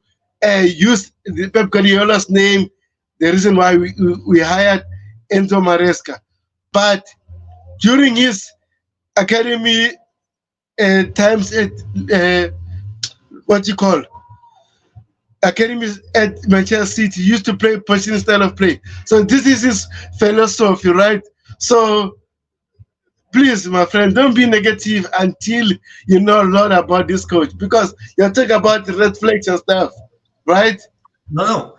S1: use Pep Guardiola's name. The reason why we hired Enzo Maresca, but during his academy times at what you call academies at Manchester City, he used to play Pochettino style of play. So this is his philosophy, right? So please, my friend, don't be negative until you know a lot about this coach because you're talking about red flags and stuff, right?
S2: No, no.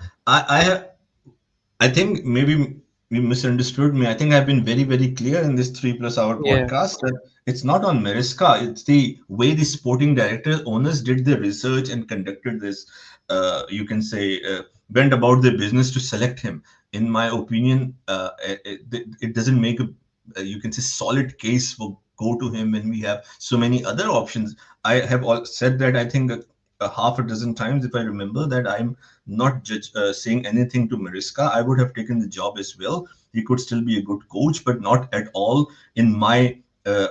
S2: I think maybe you misunderstood me. I think I've been very, very clear in this 3+ hour
S5: Yeah.
S2: podcast that it's not on Maresca. It's the way the sporting director owners did the research and conducted this, you can say, went about their business to select him. In my opinion, it doesn't make you can say, solid case for go to him when we have so many other options. I have said that I think a half a dozen times, if I remember, that I'm not saying anything to Maresca. I would have taken the job as well. He could still be a good coach, but not at all in my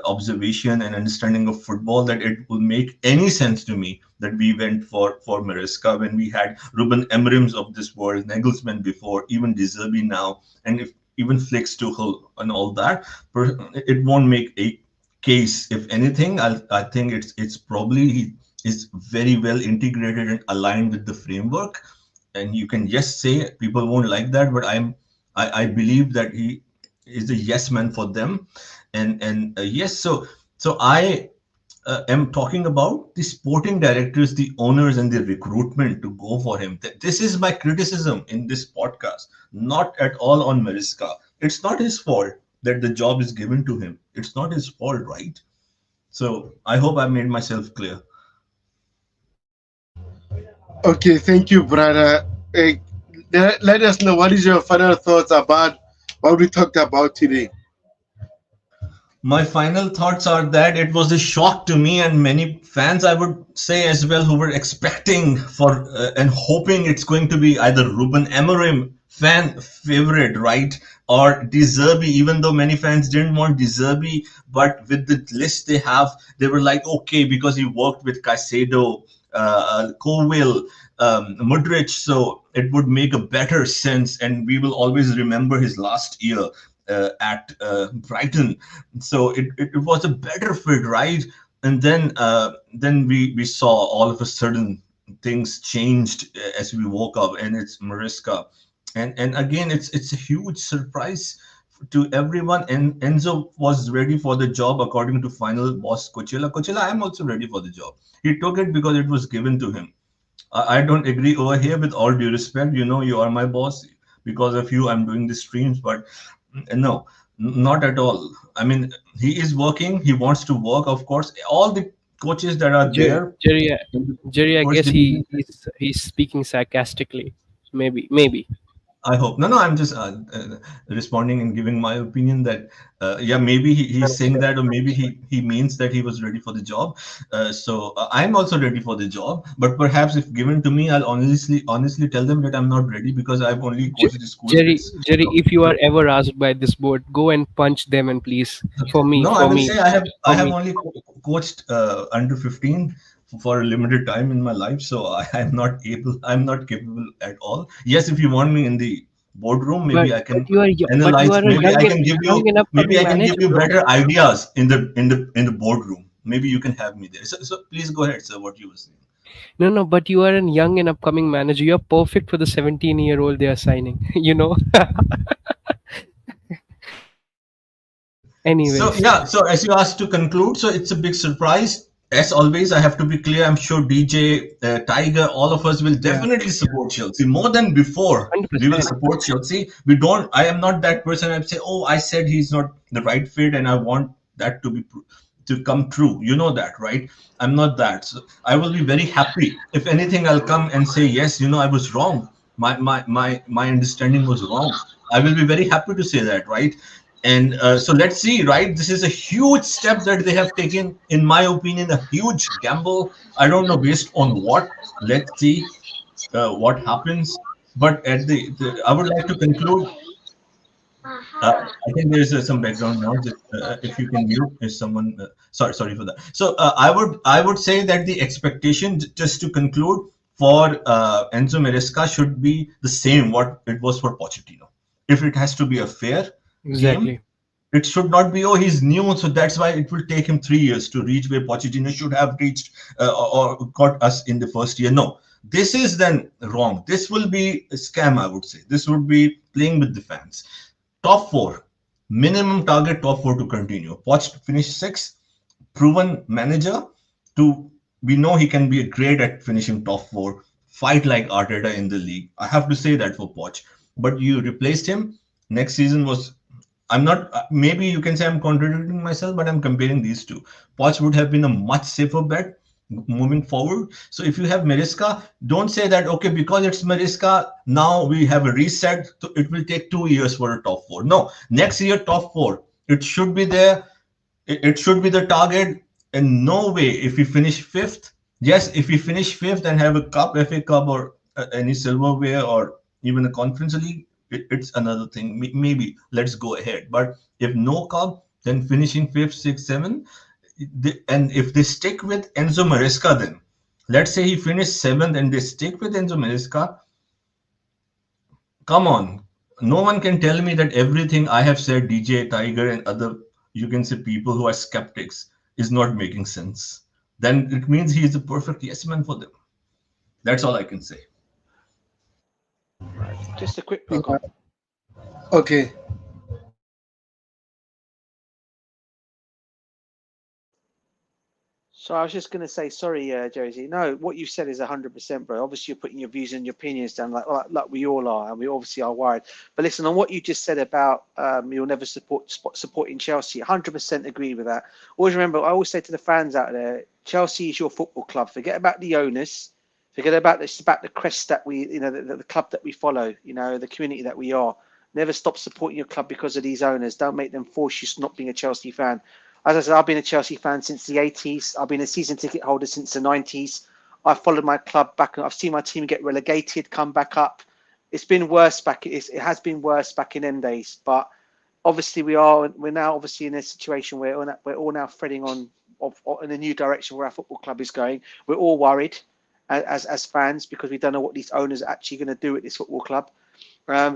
S2: observation and understanding of football that it will make any sense to me that we went for Maresca when we had Ruben Emrims of this world, Nagelsmann before, even De Zerbi now, and if even Flicks Tuchel and all that. It won't make a case. If anything, I think it's probably he is very well integrated and aligned with the framework. And you can just say people won't like that, but I believe that he is a yes man for them. And yes, so I am talking about the sporting directors, the owners, and the recruitment to go for him. This is my criticism in this podcast, not at all on Maresca. It's not his fault that the job is given to him. It's not his fault, right? So I hope I made myself clear.
S1: Okay, thank you, brother. Let us know what is your final thoughts about what we talked about today.
S2: My final thoughts are that it was a shock to me and many fans, I would say as well, who were expecting for and hoping it's going to be either Ruben Amorim fan favorite, right, or De Zerbi. Even though many fans didn't want De Zerbi, but with the list they have, they were like, okay, because he worked with Caicedo, Cowell, Mudrich, so it would make a better sense, and we will always remember his last year at Brighton. So it was a better fit, right? And then we saw all of a sudden things changed as we woke up, and it's Maresca, and again it's a huge surprise to everyone. And Enzo was ready for the job according to final boss Coachella. Coachella, I'm also ready for the job. He took it because it was given to him. I don't agree over here, with all due respect. You know, you are my boss. Because of you, I'm doing the streams, but no, not at all. I mean, he is working. He wants to work, of course. All the coaches that are
S5: Jerry,
S2: there
S5: Jerry,
S2: in the
S5: Jerry, I
S2: first
S5: guess
S2: division.
S5: he's speaking sarcastically. Maybe.
S2: I hope. No, I'm just responding and giving my opinion that, yeah, maybe he's saying that, or maybe he means that he was ready for the job. So I'm also ready for the job, but perhaps if given to me, I'll honestly tell them that I'm not ready because I've only coached the school kids.
S5: Jerry,
S2: So,
S5: if you are ever asked by this board, go and punch them and please, for me,
S2: no, I
S5: for
S2: will
S5: me,
S2: say I
S5: for
S2: have
S5: me.
S2: only coached under 15 for a limited time in my life, so I'm not capable at all. Yes, if you want me in the boardroom, maybe I can
S5: But you
S2: analyze.
S5: are a
S2: Maybe
S5: young and
S2: maybe
S5: upcoming
S2: I can give
S5: manager,
S2: you
S5: bro.
S2: better ideas in the boardroom. Maybe you can have me there. So please go ahead, sir. What you were saying.
S5: No, no, but you are a young and upcoming manager. You are perfect for the 17-year-old they are signing.
S2: So
S5: Anyways,
S2: yeah, so as you asked to conclude, so it's a big surprise. As always, I have to be clear. I'm sure DJ, Tiger, all of us will
S5: yeah,
S2: definitely support Chelsea more than before. We will
S5: 100%.
S2: support Chelsea. We don't. I am not that person. I say, oh, I said he's not the right fit, and I want that to be to come true. You know that, right? I'm not that. So I will be very happy. If anything, I'll come and say, yes, I was wrong. My understanding was wrong. I will be very happy to say that, right? And so let's see, right? This is a huge step that they have taken, in my opinion, a huge gamble. I don't know based on what. Let's see what happens. But I would like to conclude. I think there's some background noise. If you can mute, if someone, sorry for that. So I would say that the expectation, just to conclude, for Enzo Maresca should be the same what it was for Pochettino. If it has to be a fair game,
S5: Exactly.
S2: it should not be, oh, he's new, so that's why it will take him 3 years to reach where Pochettino should have reached, or got us in the first year. No, this is then wrong. This will be a scam, I would say. This would be playing with the fans. Top four, minimum target top four to continue. Poch finish sixth, proven manager. To We know he can be great at finishing top four, fight like Arteta in the league. I have to say that for Poch. But you replaced him. Next season was, I'm not, maybe you can say I'm contradicting myself, but I'm comparing these two. Poch would have been a much safer bet moving forward. So if you have Maresca, don't say that, okay, because it's Maresca, now we have a reset, so it will take 2 years for a top four. No, next year, top four. It should be there. It should be the target. In no way, if we finish fifth, yes, if we finish fifth and have a cup, FA Cup, or any silverware, or even a Conference League, it's another thing. Maybe let's go ahead. But if no cup, then finishing fifth, sixth, seventh, and if they stick with Enzo Maresca, then let's say he finished seventh and they stick with Enzo Maresca. Come on, no one can tell me that everything I have said, DJ, Tiger, and other, you can say, people who are skeptics, is not making sense. Then it means he is a perfect yes man for them. That's all I can say.
S3: Just a quick. Oh, go
S1: Yeah.
S3: on.
S1: Okay.
S3: So I was just going to say, sorry, Josie. No, what you've said is 100%, bro. Obviously, you're putting your views and your opinions down, like we all are, and we obviously are worried. But listen, on what you just said about you'll never supporting Chelsea, 100% agree with that. Always remember, I always say to the fans out there, Chelsea is your football club. Forget about the owners. Forget about this, about the crest that we, the club that we follow, the community that we are. Never stop supporting your club because of these owners. Don't make them force you not being a Chelsea fan. As I said, I've been a Chelsea fan since the 80s. I've been a season ticket holder since the 90s. I followed my club back, and I've seen my team get relegated, come back up. It's been worse back. It has been worse back in them days. But obviously, we're now obviously in a situation where we're all now threading on in a new direction where our football club is going. We're all worried as fans because we don't know what these owners are actually going to do at this football club.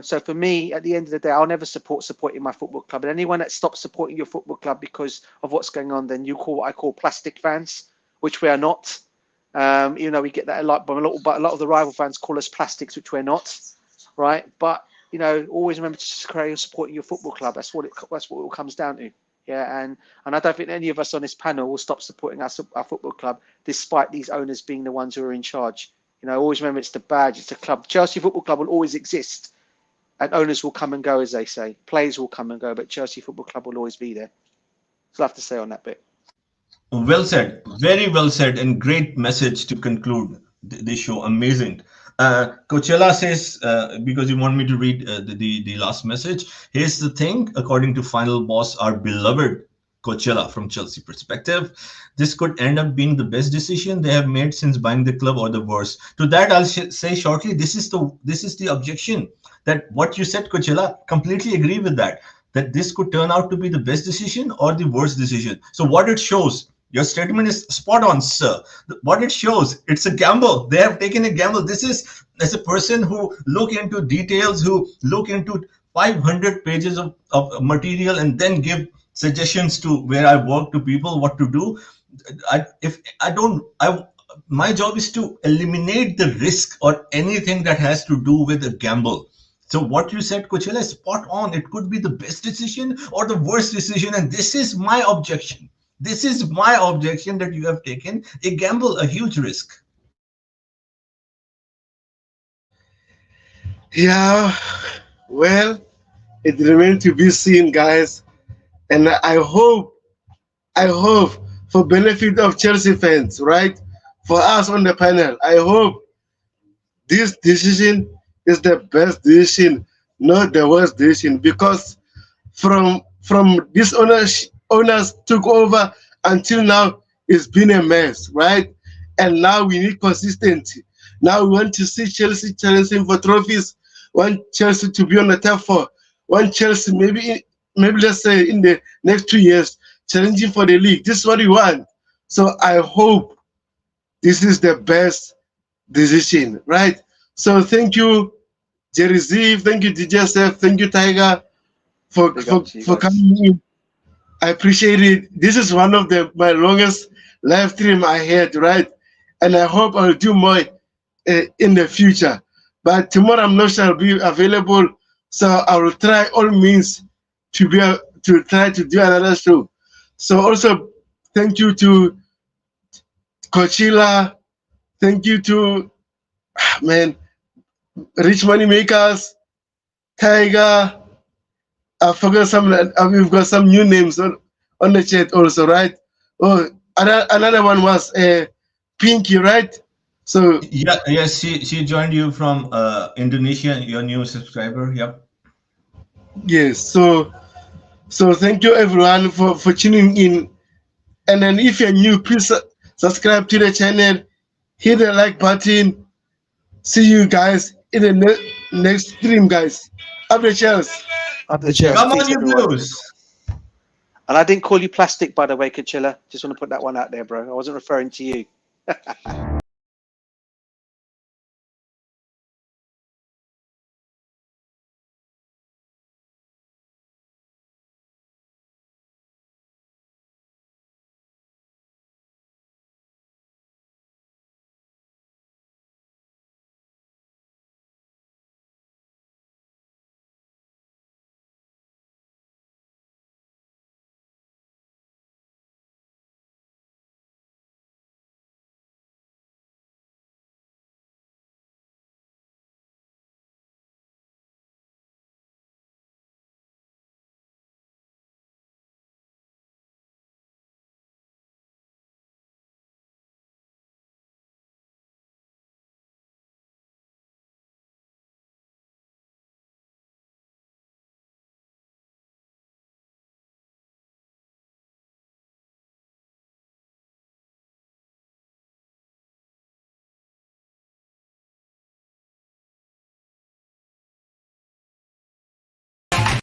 S3: So for me, at the end of the day, I'll never supporting my football club. And anyone that stops supporting your football club because of what's going on, then you call what I call plastic fans, which we are not. Even though we get that a lot, but a lot of the rival fans call us plastics, which we're not, right? But always remember to supporting your football club. That's what it all comes down to. Yeah, and I don't think any of us on this panel will stop supporting our football club, despite these owners being the ones who are in charge. Always remember it's the badge, it's the club. Chelsea Football Club will always exist. And owners will come and go, as they say. Players will come and go, but Chelsea Football Club will always be there. That's all I have to say on that bit.
S2: Well said, very well said, and great message to conclude this show. Amazing. Coachella says, because you want me to read the last message, here's the thing, according to Final Boss, our beloved Coachella from Chelsea perspective, this could end up being the best decision they have made since buying the club, or the worst. To that, I'll say shortly, this is the objection, that what you said, Coachella, completely agree with that this could turn out to be the best decision or the worst decision. So what it shows, your statement is spot on, sir. What it shows, it's a gamble. They have taken a gamble. This is, as a person who look into details, who look into 500 pages of material and then give suggestions to where I work to people what to do. My job is to eliminate the risk or anything that has to do with a gamble. So what you said, Coachella, is spot on. It could be the best decision or the worst decision, and this is my objection. This is my objection, that you have taken a gamble, a huge risk.
S1: Yeah, well, it remains to be seen, guys. And I hope, for benefit of Chelsea fans, right? For us on the panel, I hope this decision is the best decision, not the worst decision, because from this owners took over until now, it's been a mess, right? And now we need consistency. Now we want to see Chelsea challenging for trophies. Want Chelsea to be on the top four. Want Chelsea maybe let's say in the next 2 years challenging for the league. This is what we want. So I hope this is the best decision, right? So thank you, Jerry Z. Thank you, DJ Seth. Thank you, Tiger, for coming in. I appreciate it. This is one of my longest live stream I had, right? And I hope I'll do more in the future. But tomorrow I'm not sure I'll be available, so I will try all means to try to do another show. So also thank you to Coachella. Thank you to Rich Money Makers, Tiger. I forgot some. We've got some new names on the chat also, right? Oh, another one was Pinky, right? So
S2: yes, she joined you from Indonesia. Your new subscriber. Yep.
S1: Yes. So thank you everyone for tuning in. And then if you're new, please subscribe to the channel, hit the like button. See you guys in the next stream, guys. Up the chance.
S3: Up the chance.
S2: Come on, you blues.
S3: And I didn't call you plastic, by the way, Coachella. Just want to put that one out there, bro. I wasn't referring to you.